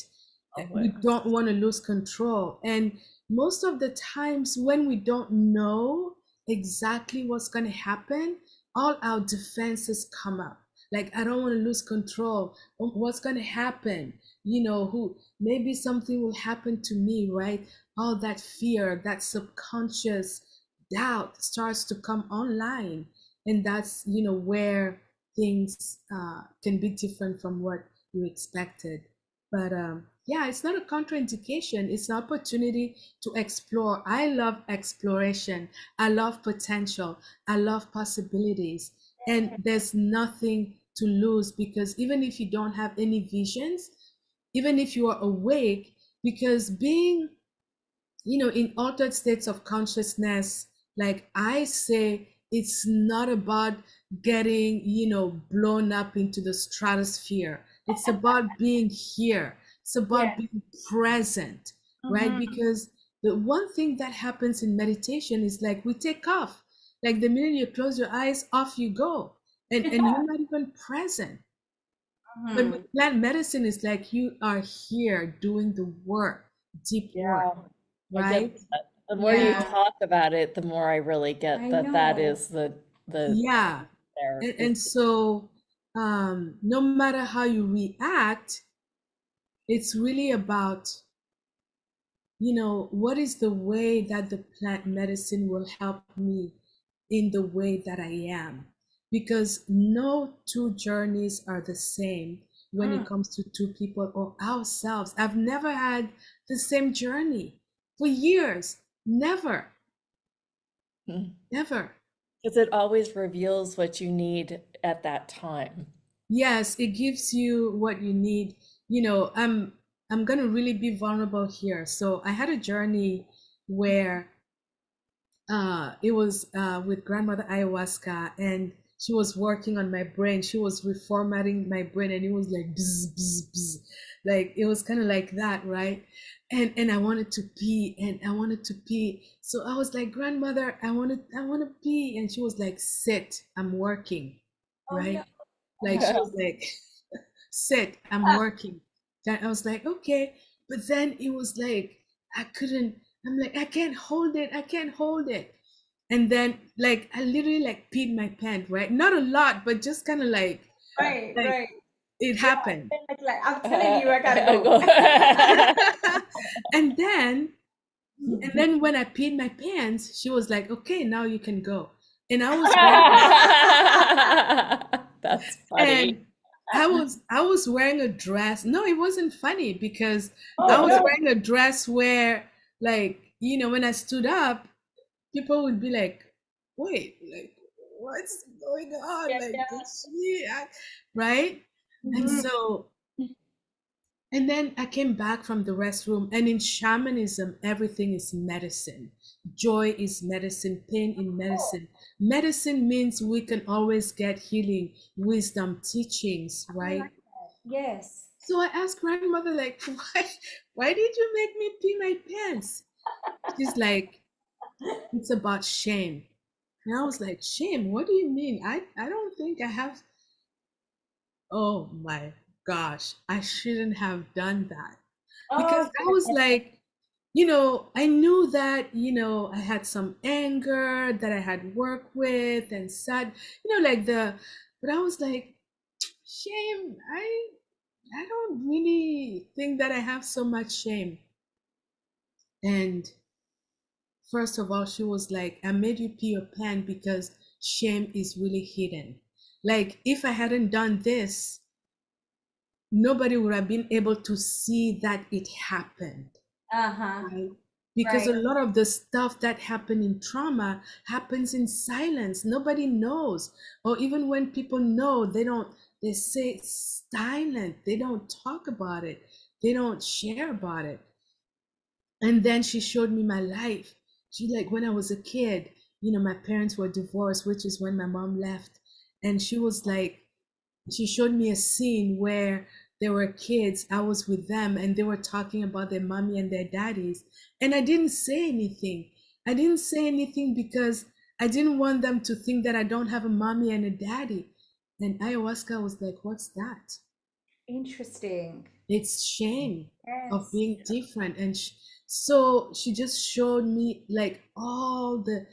We don't want to lose control. And most of the times when we don't know exactly what's going to happen, all our defenses come up. Like, I don't want to lose control. What's going to happen? Who maybe something will happen to me, right? All that fear, that subconscious doubt starts to come online. And that's, where things can be different from what you expected. But yeah, it's not a contraindication. It's an opportunity to explore. I love exploration. I love potential. I love possibilities. And there's nothing to lose, because even if you don't have any visions, even if you are awake, because being, in altered states of consciousness, like I say, it's not about getting, blown up into the stratosphere. It's about being here. It's about being present, right? Because the one thing that happens in meditation is like we take off. Like the minute you close your eyes, off you go. And you're not even present. But with plant medicine, it's like you are here doing the work, deep work, I right? get that. The more you talk about it, the more I really get that is the Yeah. there. And so no matter how you react, it's really about, what is the way that the plant medicine will help me in the way that I am? Because no two journeys are the same when it comes to two people or ourselves. I've never had the same journey for years. Never, never. Because it always reveals what you need at that time. Yes, it gives you what you need. I'm gonna really be vulnerable here. So I had a journey where it was with grandmother ayahuasca, and she was working on my brain. She was reformatting my brain, and it was like bzz, bzz, bzz. Like it was kind of like that, right? And I wanted to pee, and I wanted to pee. So I was like, grandmother, I want to pee, and she was like, sit, I'm working, right? Like she was like, sit, I'm working. Then I was like, okay. But then it was like, I couldn't, I'm like, I can't hold it. I can't hold it. And then like, I literally like peed my pants, right? Not a lot, but just kind of like, Right, like right. it happened. Like, I'm telling you, I gotta go. And then when I peed my pants, she was like, okay, now you can go. And I was wearing, That's funny. and I was wearing a dress. No, it wasn't funny because I was wearing a dress where, like, when I stood up, people would be like, wait, like, what's going on? Like, right? And so, and then I came back from the restroom, and in shamanism, everything is medicine. Joy is medicine, pain is medicine. Medicine means we can always get healing, wisdom, teachings, right? Yes. So I asked grandmother, like, why did you make me pee my pants? She's like, it's about shame. And I was like, shame? What do you mean? I don't think I have. Oh my gosh, I shouldn't have done that. Because I was like, I knew that, I had some anger that I had worked with and sad, but I was like, shame, I don't really think that I have so much shame. And first of all, she was like, I made you pee your pants because shame is really hidden. Like, if I hadn't done this, nobody would have been able to see that it happened. Right? Because a lot of the stuff that happened in trauma happens in silence. Nobody knows. Or even when people know, they say it's silent. They don't talk about it. They don't share about it. And then she showed me my life. She, like, when I was a kid, my parents were divorced, which is when my mom left. And she was like, she showed me a scene where there were kids, I was with them, and they were talking about their mommy and their daddies. And I didn't say anything. I didn't say anything because I didn't want them to think that I don't have a mommy and a daddy. And ayahuasca was like, what's that? Interesting. It's shame of Yes. being different. And so she just showed me like all the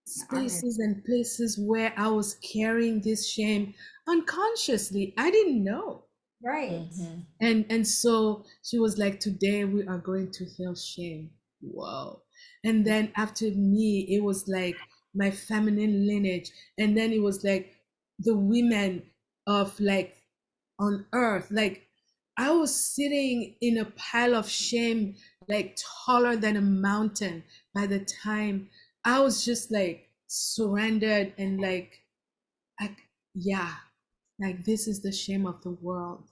spaces and places where I was carrying this shame unconsciously. I didn't know. Right. And so she was like, today we are going to heal shame. Whoa. And then after me, it was like my feminine lineage. And then it was like the women of, like, on earth. Like, I was sitting in a pile of shame, like taller than a mountain by the time I was just like surrendered and like, yeah, like this is the shame of the world.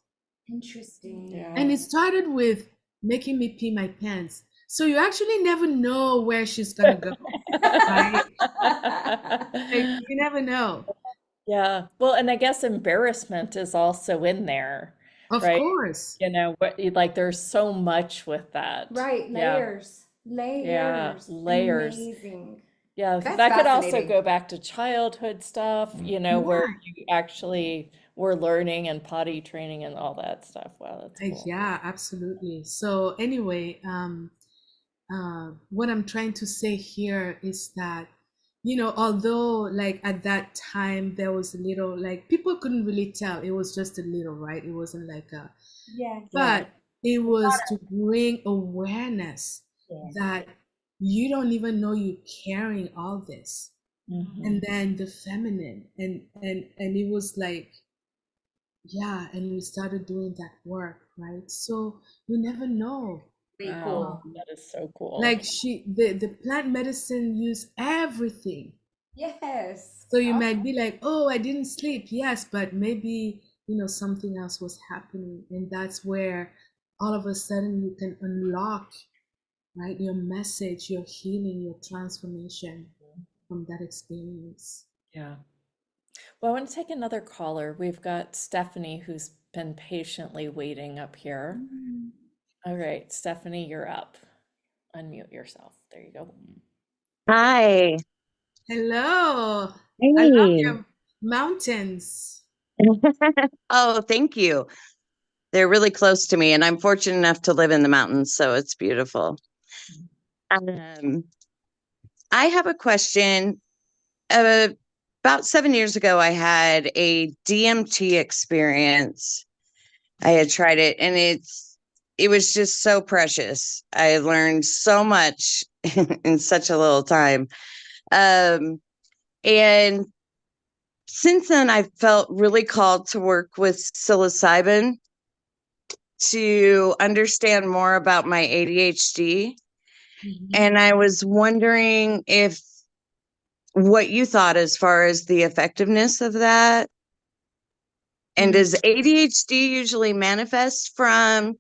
Interesting. And it started with making me pee my pants. So you actually never know where she's gonna go, right? Like, you never know. Yeah. Well, and I guess embarrassment is also in there, Of right? course. Like there's so much with that. Right. Yeah. Layers. Yeah. Layers. Layers. Amazing. Yeah. That's That could also fascinating. go back to childhood stuff, where you actually were learning and potty training and all that stuff. Wow, that's cool. Yeah, absolutely. So anyway, what I'm trying to say here is that, although like at that time there was a little, like people couldn't really tell, it was just a little, right? It wasn't like a, but it was to bring awareness that you don't even know you're carrying all this. And then the feminine, and it was like, yeah, and we started doing that work, right? So you never know. Wow, that is so cool. Like the plant medicine use everything. Yes. So you might be like, oh, I didn't sleep. Yes, but maybe, something else was happening. And that's where all of a sudden you can unlock, right, your message, your healing, your transformation from that experience. Yeah. Well, I want to take another caller. We've got Stephanie who's been patiently waiting up here. All right, Stephanie, you're up. Unmute yourself. There you go. Hi. Hello. Hey. I love your mountains. Oh, thank you. They're really close to me, and I'm fortunate enough to live in the mountains, so it's beautiful. I have a question. About 7 years ago, I had a DMT experience. I had tried it, and it was just so precious. I learned so much in such a little time. And since then, I felt really called to work with psilocybin to understand more about my ADHD. And I was wondering if what you thought as far as the effectiveness of that. And does ADHD usually manifest from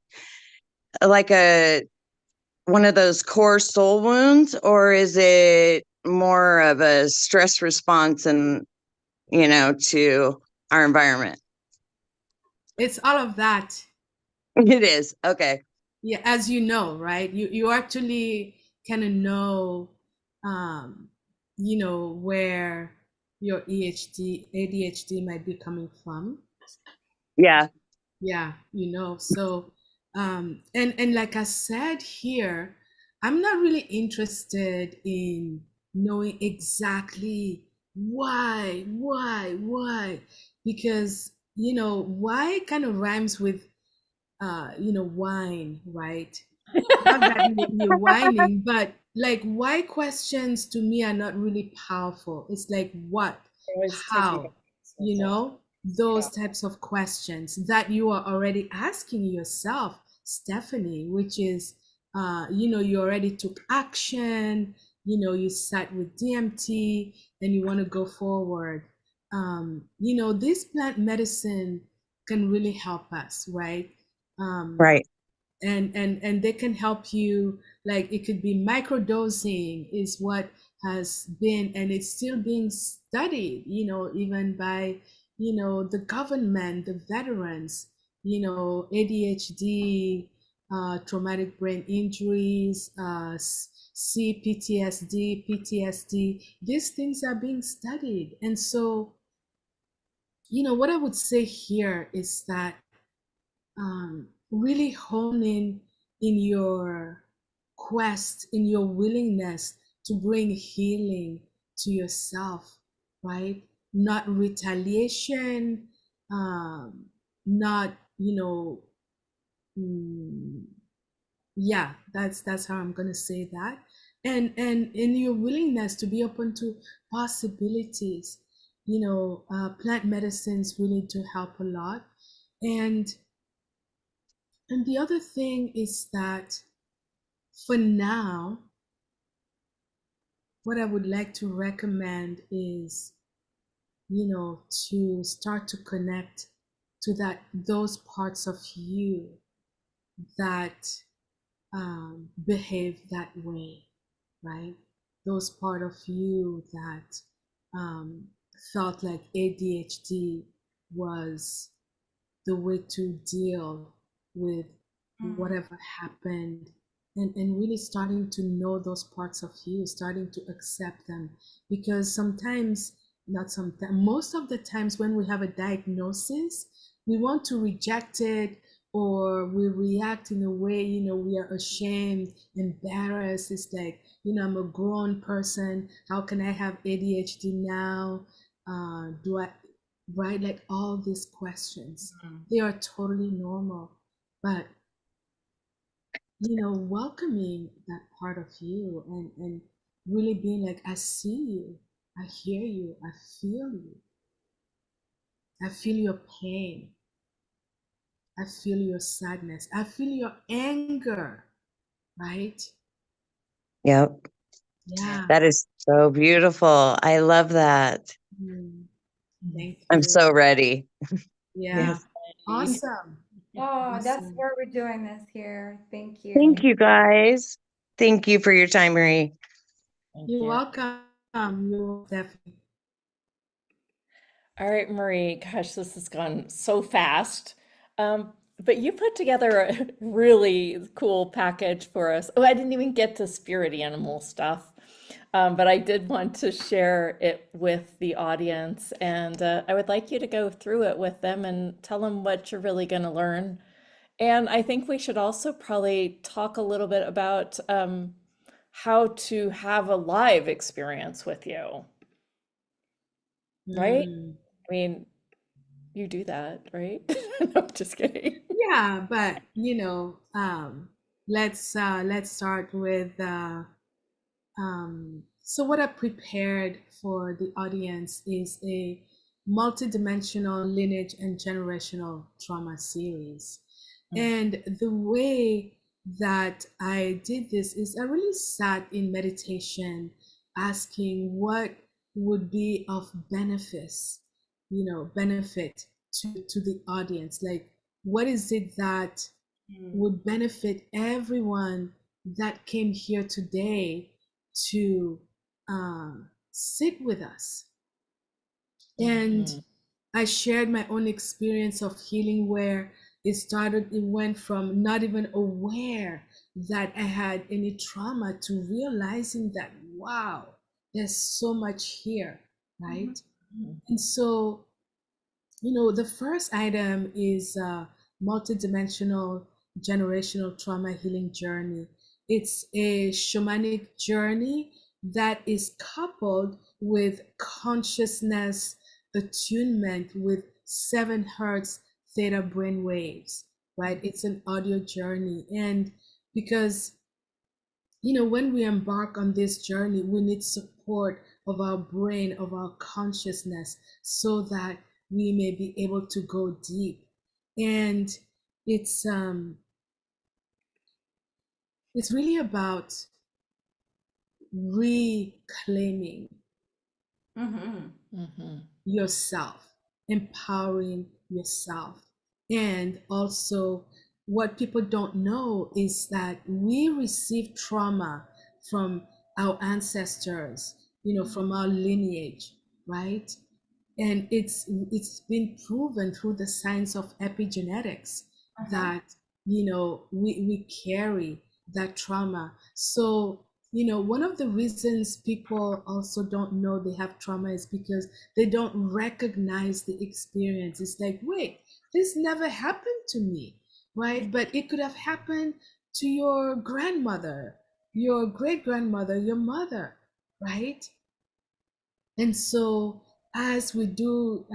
like one of those core soul wounds, or is it more of a stress response and, to our environment? It's all of that. It is. Okay. Yeah, as you know, right? You actually kind of know, where your ADHD might be coming from. Yeah. Yeah, So, and like I said here, I'm not really interested in knowing exactly why, because why kind of rhymes with wine, right? Not that you're whining, but like why questions to me are not really powerful. It's like what, how, those types of questions that you are already asking yourself, Stephanie, which is, you already took action, you sat with DMT and you want to go forward. This plant medicine can really help us, right? Right. And they can help you, like it could be microdosing is what has been, and it's still being studied, even by the government, the veterans, ADHD, traumatic brain injuries, CPTSD, PTSD, these things are being studied. And so what I would say here is that really hone in your quest, in your willingness to bring healing to yourself, right? Not retaliation, not, yeah, that's how I'm gonna say that. And in your willingness to be open to possibilities, plant medicines really do help a lot. And the other thing is that for now, what I would like to recommend is, to start to connect to those parts of you that behave that way, right? Those part of you that felt like ADHD was the way to deal with whatever happened, and really starting to know those parts of you, starting to accept them. Because sometimes, not sometimes, most of the times when we have a diagnosis, we want to reject it, or we react in a way, we are ashamed, embarrassed. It's like, I'm a grown person. How can I have ADHD now? Do I, right? Like all these questions, they are totally normal. But, welcoming that part of you and really being like, I see you, I hear you, I feel you, I feel your pain. I feel your sadness. I feel your anger, right? Yep. Yeah. That is so beautiful. I love that. Thank I'm you. so ready. Yeah. Yes. Awesome. Oh, that's Awesome. why we're doing this here. Thank you. Thank you guys. Thank you for your time, Marie. You're welcome. You're definitely. All right, Marie, gosh, this has gone so fast. But you put together a really cool package for us. Oh, I didn't even get to spirit animal stuff, but I did want to share it with the audience. And I would like you to go through it with them and tell them what you're really going to learn. And I think we should also probably talk a little bit about how to have a live experience with you, right? I mean, you do that, right? No, I'm just kidding. Yeah, but let's start with so what I prepared for the audience is a multidimensional lineage and generational trauma series. And the way that I did this is I really sat in meditation asking what would be of benefit to the audience. Like, what is it that would benefit everyone that came here today to sit with us? And I shared my own experience of healing where it went from not even aware that I had any trauma to realizing that, wow, there's so much here, right? And so, the first item is multidimensional generational trauma healing journey. It's a shamanic journey that is coupled with consciousness attunement with 7 hertz theta brain waves, right? It's an audio journey. And because when we embark on this journey, we need support of our brain, of our consciousness, so that we may be able to go deep. And it's really about reclaiming yourself, empowering yourself. And also, what people don't know is that we receive trauma from our ancestors, from our lineage, right? And it's been proven through the science of epigenetics that we carry that trauma. So one of the reasons people also don't know they have trauma is because they don't recognize the experience. It's like, wait, this never happened to me, right? But it could have happened to your grandmother, your great grandmother, your mother, right? And so as you do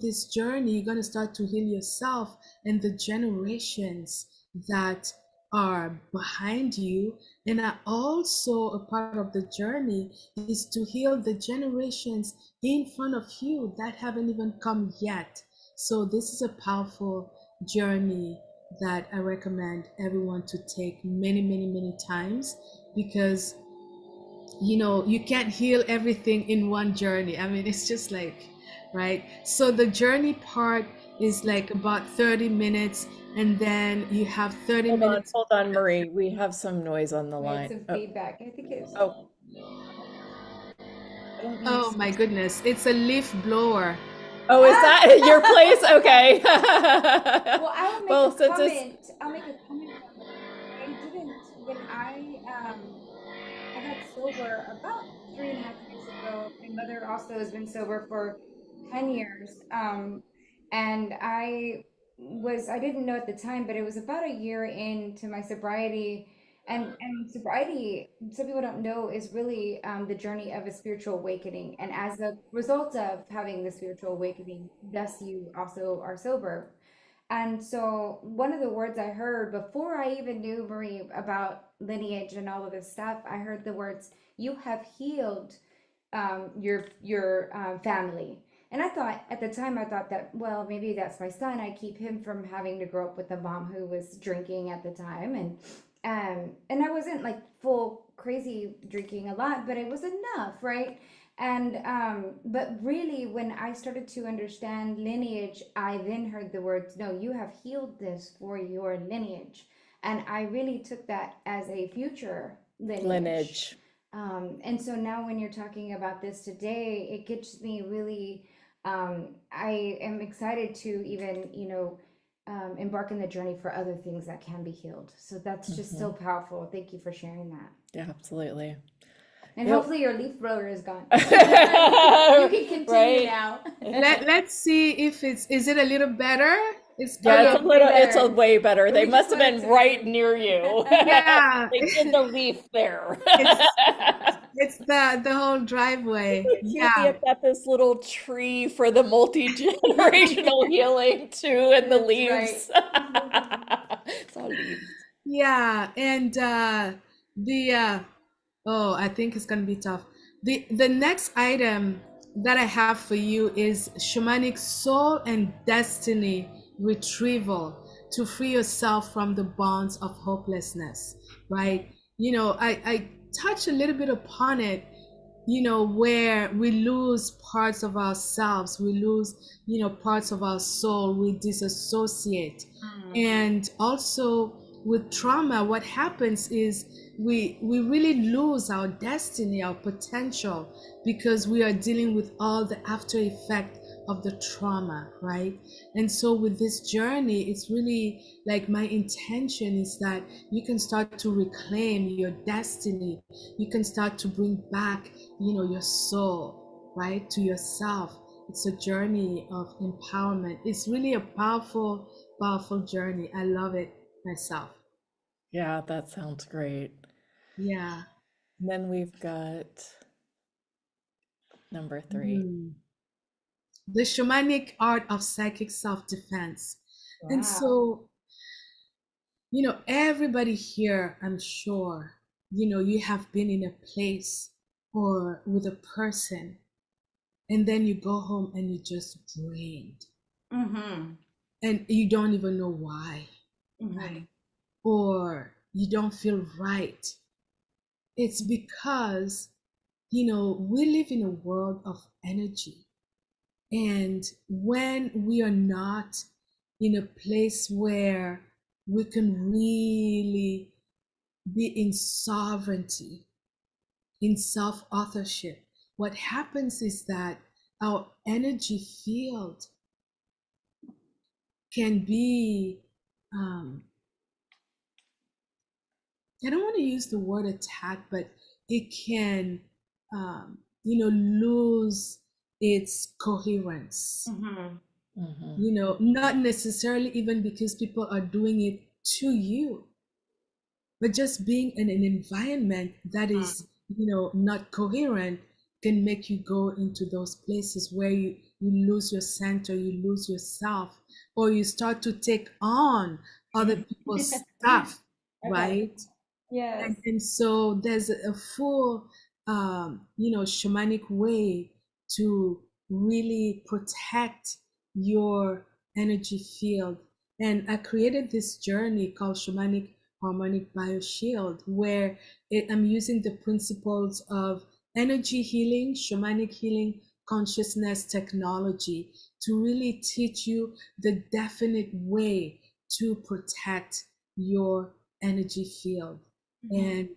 this journey, you're going to start to heal yourself and the generations that are behind you. And are also a part of the journey is to heal the generations in front of you that haven't even come yet. So this is a powerful journey that I recommend everyone to take many, many, many times, because you can't heal everything in one journey. I mean, it's just like, right? So the journey part is like about 30 minutes, and then you have 30 minutes. Hold on, Marie. We have some noise on the We had line. some feedback. I think it's. I don't know. Oh my goodness, it's a leaf blower. Oh, is that your place? Okay. Well, I will make Well, a since it's comment. I'll make a comment on that. I didn't when I got sober about 3.5 years ago. My mother also has been sober for 10 years. And I was, I didn't know at the time, but it was about a year into my sobriety. And sobriety, some people don't know, is really the journey of a spiritual awakening. And as a result of having the spiritual awakening, thus you also are sober. And so one of the words I heard before I even knew, Marie, about lineage and all of this stuff, I heard the words, "You have healed your family." And I thought at the time, I thought that, well, maybe that's my son. I keep him from having to grow up with a mom who was drinking at the time, and I wasn't like full crazy drinking a lot, but it was enough, right? And but really, when I started to understand lineage, I then heard the words, "No, you have healed this for your lineage," and I really took that as a future lineage. And so now when you're talking about this today, it gets me really, I am excited to even, embark in the journey for other things that can be healed. So that's just so powerful. Thank you for sharing that. Yeah, absolutely. And Yep. hopefully your leaf blower is gone. You can continue Right. now. Let's see if is it a little better? It's Yeah, Okay, way it's a better. way better. We They just must have wanted been to right make near you. yeah. They did the leaf there. It's the whole driveway. You've Yeah. got this little tree for the multi-generational healing too, and the That's leaves. It's all leaves. Yeah, and oh, I think it's gonna be tough. The next item that I have for you is shamanic soul and destiny retrieval to free yourself from the bonds of hopelessness, right? I touched a little bit upon it, where we lose parts of ourselves, we lose, parts of our soul, we disassociate. And also with trauma, what happens is we really lose our destiny, our potential, because we are dealing with all the after effect of the trauma, right? And so with this journey, it's really like my intention is that you can start to reclaim your destiny. You can start to bring back, your soul, right, to yourself. It's a journey of empowerment. It's really a powerful, powerful journey. I love it myself. Yeah, that sounds great. Yeah. And then we've got number 3. The shamanic art of psychic self-defense. And Wow. so, everybody here, I'm sure, you have been in a place or with a person, and then you go home and you're just drained. And you don't even know why. Right? Or you don't feel right. It's because, we live in a world of energy. And when we are not in a place where we can really be in sovereignty, in self-authorship, what happens is that our energy field can be, I don't want to use the word attack, but it can, lose its coherence. Not necessarily even because people are doing it to you, but just being in an environment that is, not coherent can make you go into those places where you lose your center, you lose yourself, or you start to take on other people's stuff, right? Yes. And so there's a full, shamanic way to really protect your energy field. And I created this journey called Shamanic Harmonic BioShield, where I'm using the principles of energy healing, shamanic healing, consciousness technology to really teach you the definite way to protect your energy field. And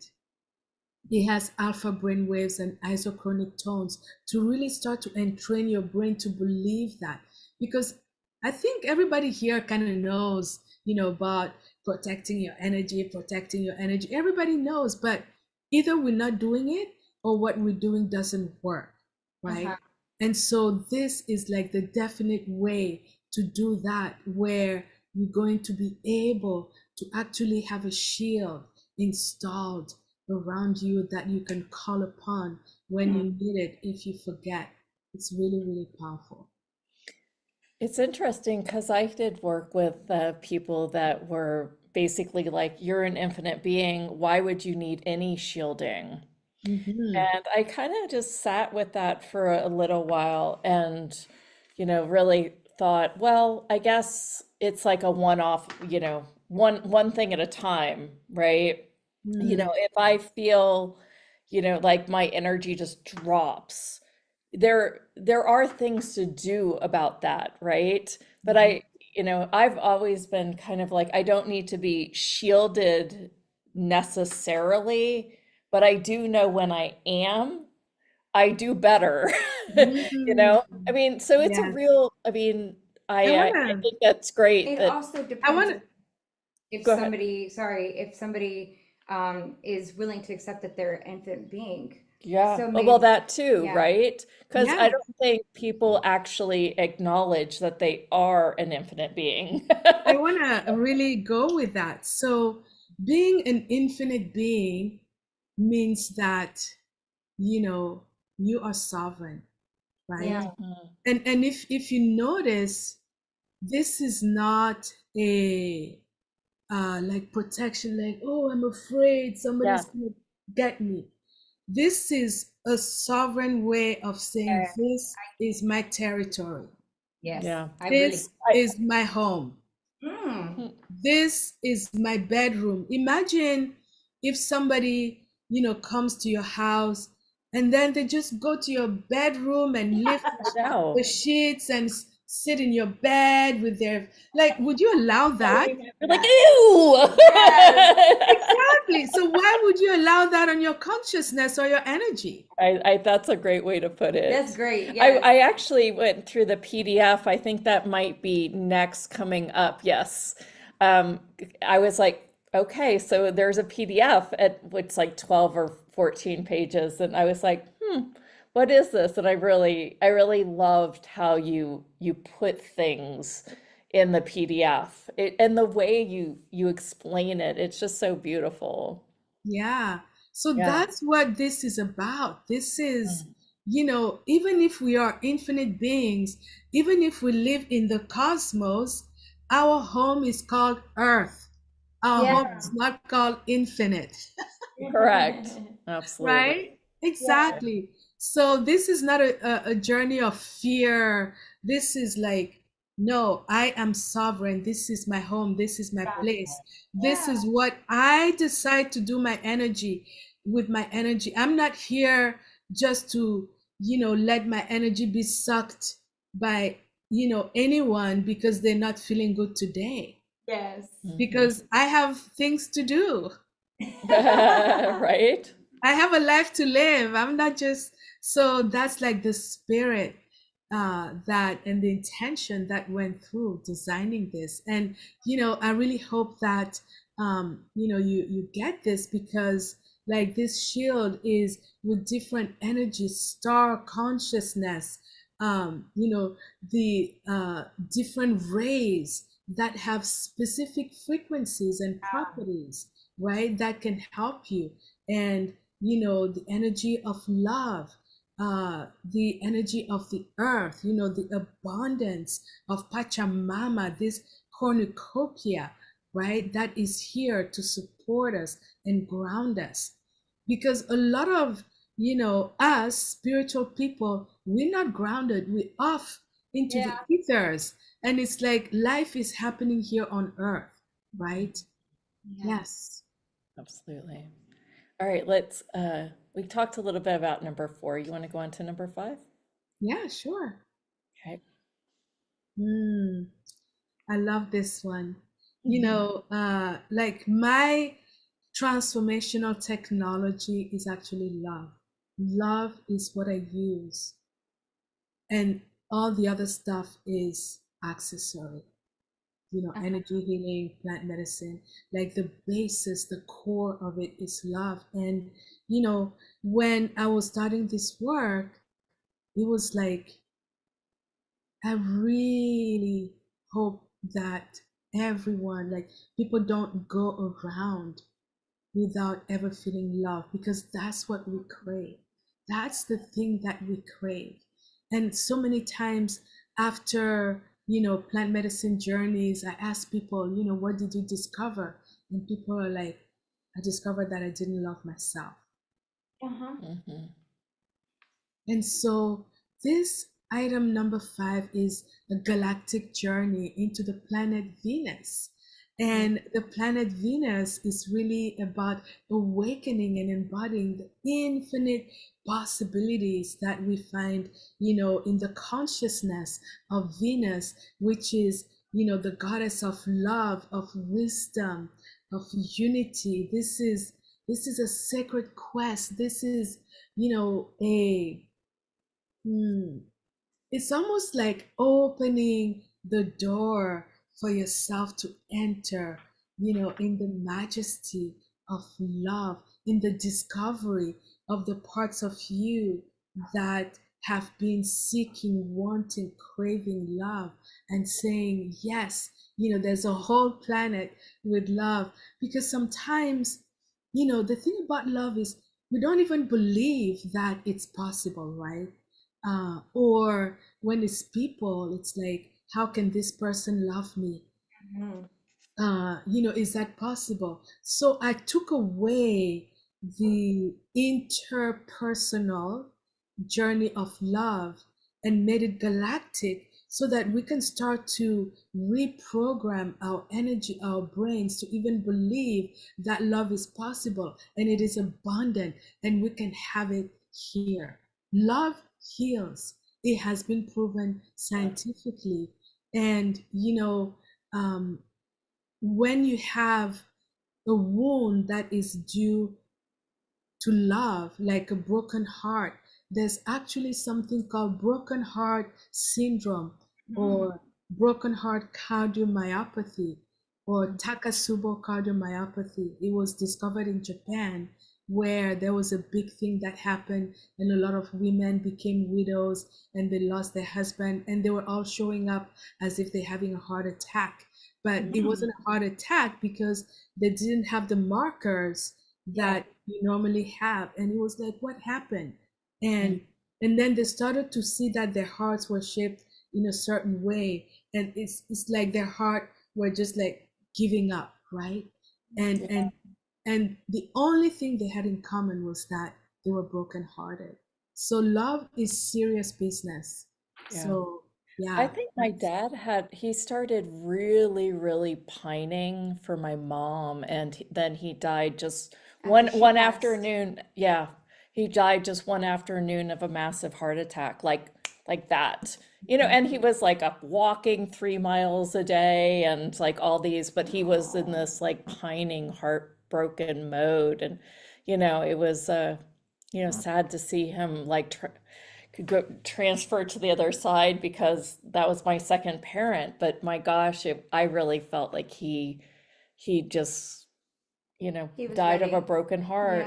it has alpha brain waves and isochronic tones to really start to entrain your brain to believe that. Because I think everybody here kind of knows, about protecting your energy, Everybody knows, but either we're not doing it or what we're doing doesn't work, right? And so this is like the definite way to do that, where you're going to be able to actually have a shield installed around you that you can call upon when you need it if you forget. It's really, really powerful. It's interesting because I did work with people that were basically like, you're an infinite being. Why would you need any shielding? Mhm. And I kind of just sat with that for a little while and, really thought, well, I guess it's like a one-off, one thing at a time, right? Mm. If I feel, like my energy just drops, there are things to do about that, right? But I've always been kind of like, I don't need to be shielded necessarily, but I do know when I am, I do better. Mm. I mean, so it's a Yes. real, I mean, I I wanna think that's great It that, also I depends wanna if go ahead. somebody, sorry, if somebody is willing to accept that they're an infant being. Yeah. So Well, maybe, that too, yeah. right? Because I yeah. don't think people actually acknowledge that they are an infinite being. I want to really go with that. So, being an infinite being means that, you are sovereign, right? Yeah. Mhm. And if you notice, this is not a like protection, like, oh, I'm afraid Yeah. somebody's going to get me. This is a sovereign way of saying, this is my territory. Yes, Yeah. I really. This is my home. Mm. This is my bedroom. Imagine if somebody, comes to your house and then they just go to your bedroom and lift I know. the sheets and sit in your bed with their, like, would you allow that? You're like, ew. Exactly. So why would you allow that on your consciousness or your energy? That's a great way to put it. That's great. Yes. I actually went through the PDF. I think that might be next coming up. Yes. Um, I was like, okay, so there's a PDF at it's like 12 or 14 pages. And I was like, what is this? And I really loved how you put things in the PDF. And the way you explain it, it's just so beautiful. Yeah. So Yeah. that's what this is about. This is, even if we are infinite beings, even if we live in the cosmos, our home is called Earth. Our Yeah. home is not called infinite. Correct. Absolutely. Right? Exactly. So this is not a journey of fear. This is like, no, I am sovereign. This is my home. This is my place. This is what I decide to do my energy with my energy. I'm not here just to, let my energy be sucked by, anyone because they're not feeling good today. Yes. Because I have things to do. Right? I have a life to live. I'm not just, so that's like the spirit that and the intention that went through designing this. And I really hope that you get this, because like this shield is with different energies, star consciousness, the different rays that have specific frequencies and properties, right, that can help you. And the energy of love, the energy of the earth, the abundance of Pachamama, this cornucopia, right, that is here to support us and ground us. Because a lot of, us spiritual people, we're not grounded, we're off into the ethers. And it's like life is happening here on earth, right? Yes. Absolutely. All right, we talked a little bit about number 4. You want to go on to number 5? Yeah, sure. Okay. I love this one. Like my transformational technology is actually love. Love is what I use, and all the other stuff is accessory. Energy healing, plant medicine, like the basis, the core of it is love. And, when I was starting this work, it was like, I really hope that everyone. Like, people don't go around without ever feeling love, because that's what we crave. That's the thing that we crave. And so many times after, plant medicine journeys, I ask people, what did you discover? And people are like, I discovered that I didn't love myself. Mhm. And so this item number 5 is a galactic journey into the planet Venus. And the planet Venus is really about awakening and embodying the infinite possibilities that we find, in the consciousness of Venus, which is, the goddess of love, of wisdom, of unity. This is a sacred quest. This is, it's almost like opening the door for yourself to enter, in the majesty of love, in the discovery of the parts of you that have been seeking, wanting, craving love, and saying, yes, there's a whole planet with love. Because sometimes, the thing about love is we don't even believe that it's possible, right? Or when it's people, it's like, how can this person love me? Is that possible? So I took away the interpersonal journey of love and made it galactic, so that we can start to reprogram our energy, our brains, to even believe that love is possible and it is abundant and we can have it here. Love heals. It has been proven scientifically. And, when you have a wound that is due to love, like a broken heart, there's actually something called broken heart syndrome, or broken heart cardiomyopathy, or Takotsubo cardiomyopathy. It was discovered in Japan, where there was a big thing that happened, and a lot of women became widows and they lost their husband, and they were all showing up as if they're having a heart attack. But it wasn't a heart attack because they didn't have the markers that you normally have. And it was like, what happened? And then they started to see that their hearts were shaped in a certain way, and it's like their heart were just like giving up, right? And the only thing they had in common was that they were brokenhearted. So love is serious business. Yeah. So I yeah. think my dad he started really, really pining for my mom, and then he died just one After she one passed. afternoon. Yeah, he died just one afternoon of a massive heart attack, like that. And he was like up walking 3 miles a day and like all these, but he was in this like pining, heartbroken mode. And it was sad to see him like could go transfer to the other side, because that was my second parent. But my gosh, I really felt like he just He was died of a ready. broken heart.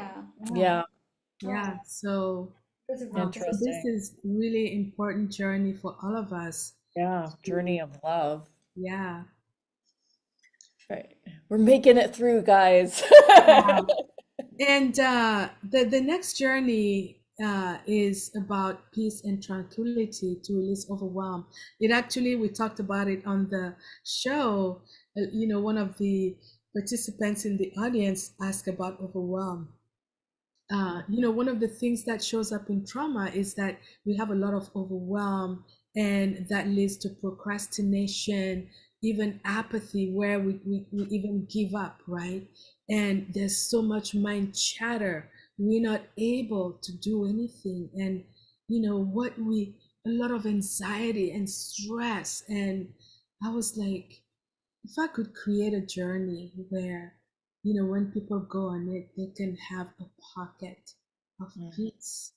Yeah. Yeah, So It was a so this interesting. is really important journey for all of us. Yeah, journey of love. Yeah. Right. We're making it through, guys. Yeah. And the next journey is about peace and tranquility, to release overwhelm. It actually, we talked about it on the show. One of the participants in the audience asked about overwhelm. One of the things that shows up in trauma is that we have a lot of overwhelm, and that leads to procrastination, even apathy, where we even give up, right? And there's so much mind chatter. We're not able to do anything. And, a lot of anxiety and stress. And I was like, if I could create a journey where, when people go on it, they can have a pocket of peace,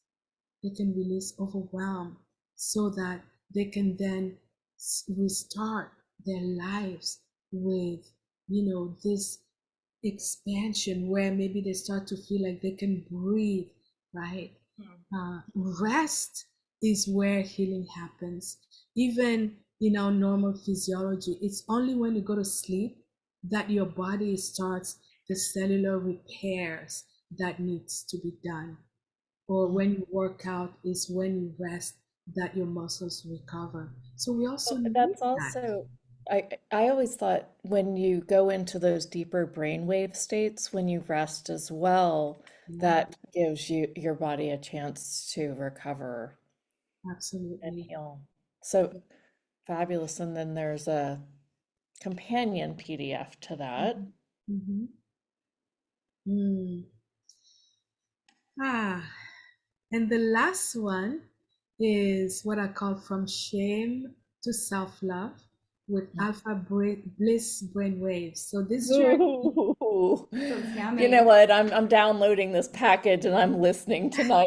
they can release overwhelm, so that they can then restart their lives with, this expansion, where maybe they start to feel like they can breathe, right? Rest is where healing happens. Even in our normal physiology. It's only when you go to sleep that your body starts the cellular repairs that needs to be done. Or when you work out is when you rest that your muscles recover. So we also need That's that. also, I always thought when you go into those deeper brainwave states, when you rest as well, Yeah, that gives your body a chance to recover and absolutely. heal. So fabulous. And then there's a companion PDF to that. Mm-hmm. Mm. Ah, and the last one is what I call From Shame to Self-Love with Alpha Bliss Brainwaves. So this journey, Ooh. Sounds You know yummy. what? I'm downloading this package and I'm listening tonight.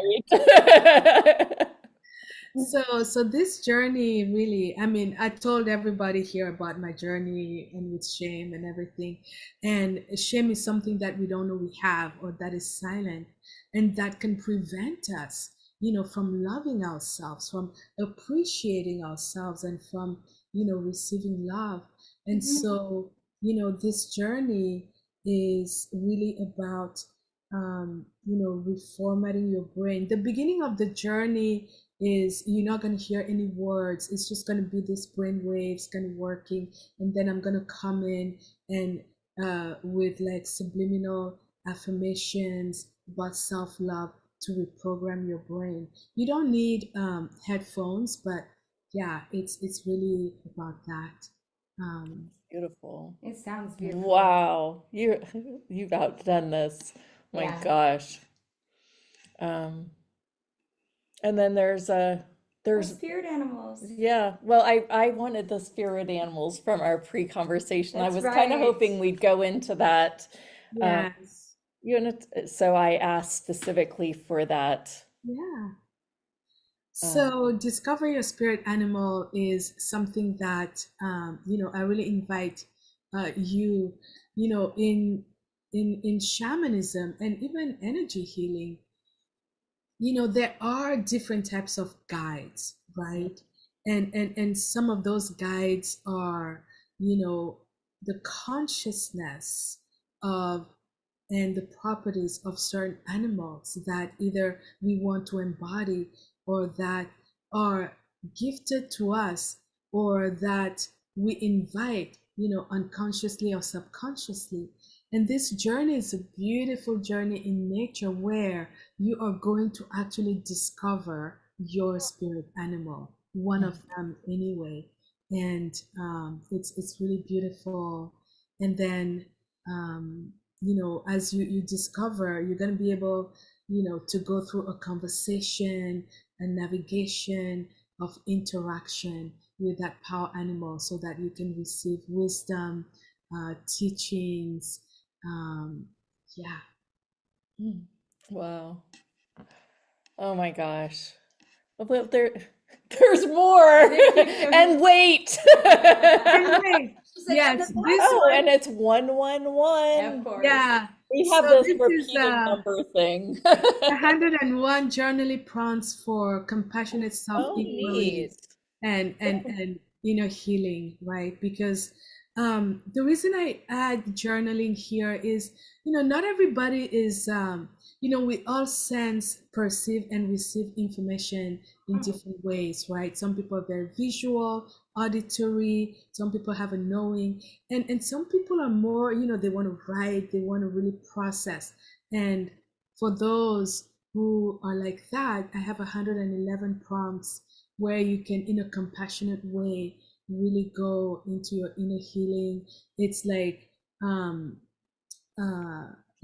so this journey really, I mean, I told everybody here about my journey and with shame and everything. And shame is something that we don't know we have or that is silent and that can prevent us, from loving ourselves, from appreciating ourselves and from, receiving love. And so, this journey is really about reformatting your brain. The beginning of the journey is you're not going to hear any words. It's just going to be this brain waves kind of working, and then I'm going to come in and with like subliminal affirmations about self-love to reprogram your brain. You don't need headphones, but yeah, it's really about that. Beautiful. It sounds beautiful. Wow. You've outdone this. My Yeah. gosh. Um, and then there's Spirit animals. yeah, well, I wanted the spirit animals from our pre-conversation. I That's was kind of right. hoping we'd go into that. Um, Yes. so I asked specifically for that. Yeah. So discover your spirit animal is something that I really invite you, in shamanism and even energy healing. There are different types of guides, right? And some of those guides are, the consciousness of and the properties of certain animals that either we want to embody or that are gifted to us or that we invite, unconsciously or subconsciously. And this journey is a beautiful journey in nature where you are going to actually discover your spirit animal, one of them anyway. And it's really beautiful. And then as you discover, you're going to be able, to go through a conversation, a navigation of interaction with that power animal so that you can receive wisdom, teachings. Yeah. Wow. Oh my gosh. Well, there's more. And wait. And wait, yes, this Oh, one, and it's 111. Of course. yeah. We have So this this is repeating number thing. 101 journaling prompts for compassionate self Oh, inquiry neat. and healing, right? Because the reason I add journaling here is, not everybody is we all sense, perceive, and receive information in different ways, right? Some people are very visual, auditory, some people have a knowing, and some people are more, they want to write, they want to really process. And for those who are like that, I have 111 prompts where you can, in a compassionate way, really go into your inner healing. It's um,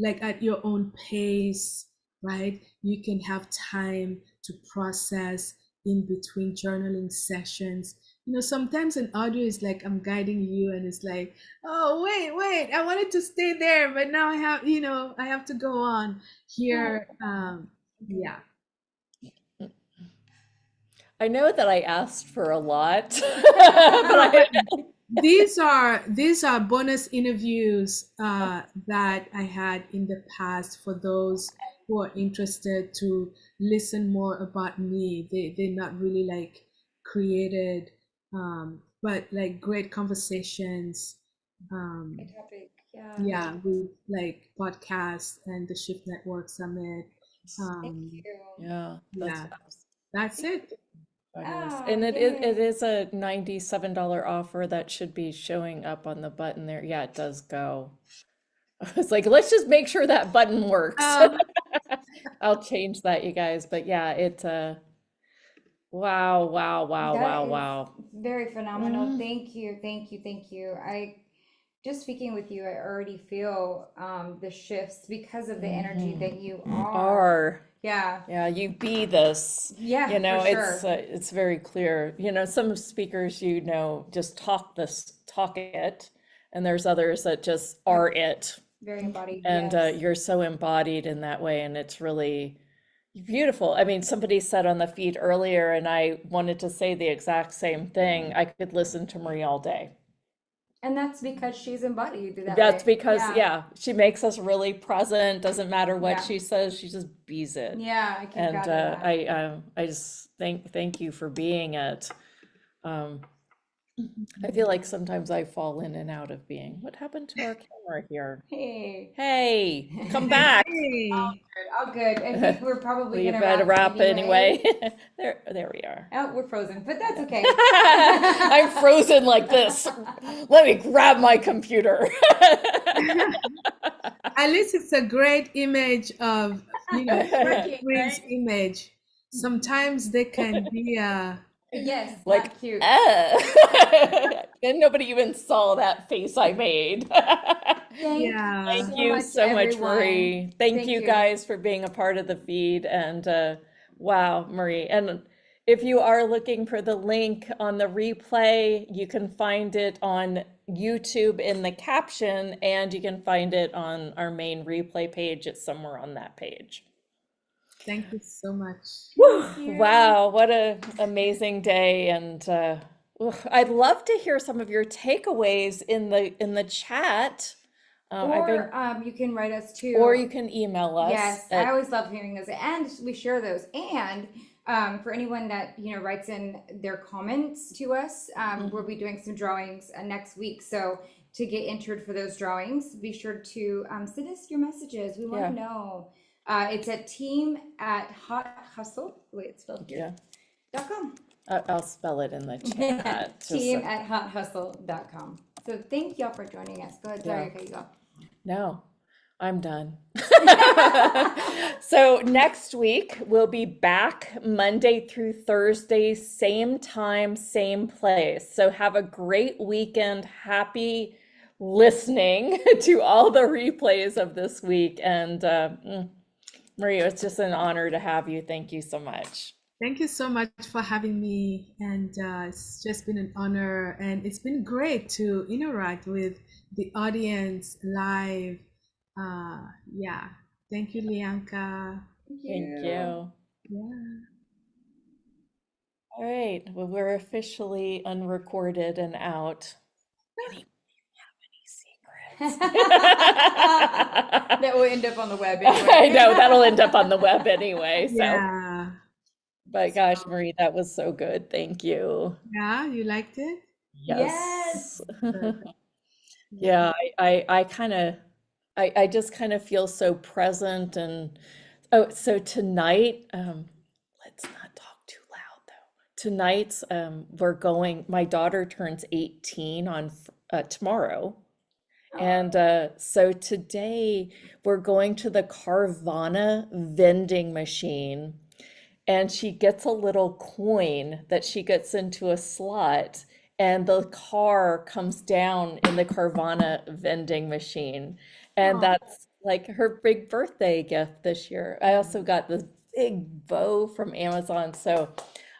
like at your own pace, right? You can have time to process in between journaling sessions. Sometimes an audio is like I'm guiding you, and it's like, oh, wait, I wanted to stay there, but now I have to go on here. Yeah. I know that I asked for a lot, but These are bonus interviews that I had in the past for those who are interested to listen more about me. They're not really like created but like great conversations. Good topic. Yeah. Yeah, with like podcasts and the Shift Network Summit. Thank Um, you. Yeah, yeah, that's it. fabulous. Oh, And it yay. is a $97 offer that should be showing up on the button there. Yeah, it does go. I was like, let's just make sure that button works. I'll change that, you guys. But yeah, wow, wow, wow, That wow, is wow. very phenomenal. Mm. Thank you, thank you, thank you. I just speaking with you, I already feel the shifts because of the energy that you are. Yeah, Yeah, you be this. yeah, You know, for sure. it's very clear. You know, some speakers, you know, just talk it, and there's others that just are it. Very embodied. And Yes. you're so embodied in that way, and it's really beautiful. I mean, somebody said on the feed earlier, and I wanted to say the exact same thing. I could listen to Marie all day. And that's because she's embodied that That's way. because, Yeah. yeah, she makes us really present. Doesn't matter what Yeah. she says, she just bees it. Yeah, I can And gather that. I just thank you for being it. I feel like sometimes I fall in and out of being. What happened to our camera here? Hey. Hey, come back. Hey. All good. I think we're probably Well, you gonna better wrap wrap anyway. There we are. Oh, we're frozen, but that's okay. I'm frozen like this. Let me grab my computer. At least it's a great image of, Working, Prince right? image. Sometimes they can be Yes, Like, not cute. then nobody even saw that face I made. yeah. Thank you so much, Marie. Thank you guys for being a part of the feed. And wow, Marie. And if you are looking for the link on the replay, you can find it on YouTube in the caption, and you can find it on our main replay page. It's somewhere on that page. Thank you so much. Wow, what an amazing day. And I'd love to hear some of your takeaways in the chat. Or you can write us too. Or you can email us. Yes, I always love hearing those, and we share those. And for anyone that writes in their comments to us, we'll be doing some drawings next week. So to get entered for those drawings, be sure to send us your messages. We want to know. It's at team@hothustle. Wait, it's spelled here. .com. I'll spell it in the chat. Team@hothustle.com. So thank y'all for joining us. Go ahead, sorry, okay, you go. No, I'm done. So next week we'll be back Monday through Thursday, same time, same place. So have a great weekend. Happy listening to all the replays of this week. And Maria, it's just an honor to have you. Thank you so much. Thank you so much for having me. And it's just been an honor. And it's been great to interact with the audience live. Yeah. Thank you, Lianka. Thank you. Yeah. All right. Well, we're officially unrecorded and out. That will end up on the web anyway. I know that'll end up on the web anyway. So, Yeah. but gosh, Marie, that was so good. Thank you. Yeah, you liked it? Yes. Yeah, I just kind of feel so present. And so tonight, let's not talk too loud though. Tonight's my daughter turns 18 on tomorrow. And so today we're going to the Carvana vending machine, and she gets a little coin that she gets into a slot, and the car comes down in the Carvana vending machine. And that's like her big birthday gift this year. I also got this big bow from Amazon. So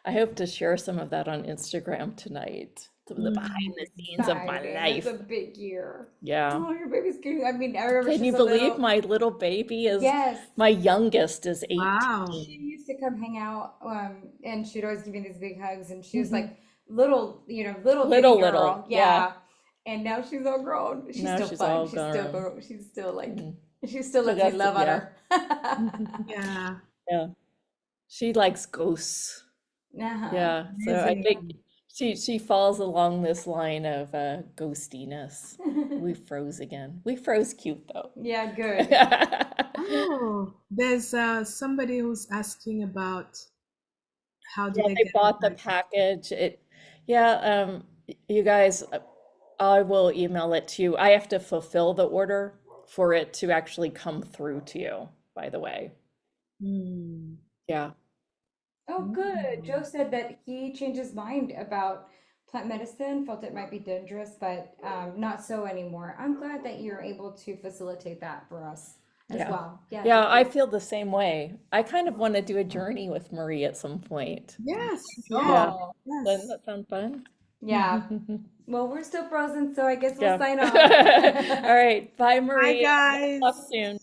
I hope to share some of that on Instagram tonight. Some of the behind the scenes of my life. It's a big year. Yeah. Oh, your baby's cute. I mean, I remember Can you believe my little baby is, my youngest is 18. Wow. She used to come hang out, and she'd always give me these big hugs, and she was like little girl. Yeah. And now she's all grown. She's Now still she's fun. all She's grown. still she's still like she still lets me got love to- on yeah. her. Yeah. Yeah. She likes ghosts. Uh-huh. Yeah. So I think She falls along this line of ghostiness. We froze again. We froze cute though. Yeah, good. Oh, there's somebody who's asking about how do Yeah, they they get bought the the package. You guys, I will email it to you. I have to fulfill the order for it to actually come through to you, by the way. Hmm. Yeah. Oh, good. Joe said that he changed his mind about plant medicine, felt it might be dangerous, but not so anymore. I'm glad that you're able to facilitate that for us as Yeah. well. Yeah, Yeah, thank I you. feel the same way. I kind of want to do a journey with Marie at some point. Yes, Yeah. Oh, Doesn't yes. that sound fun? yeah. Well, we're still frozen, so I guess we'll Yeah. sign off. All right. Bye, Bye, Marie. We'll talk guys. soon.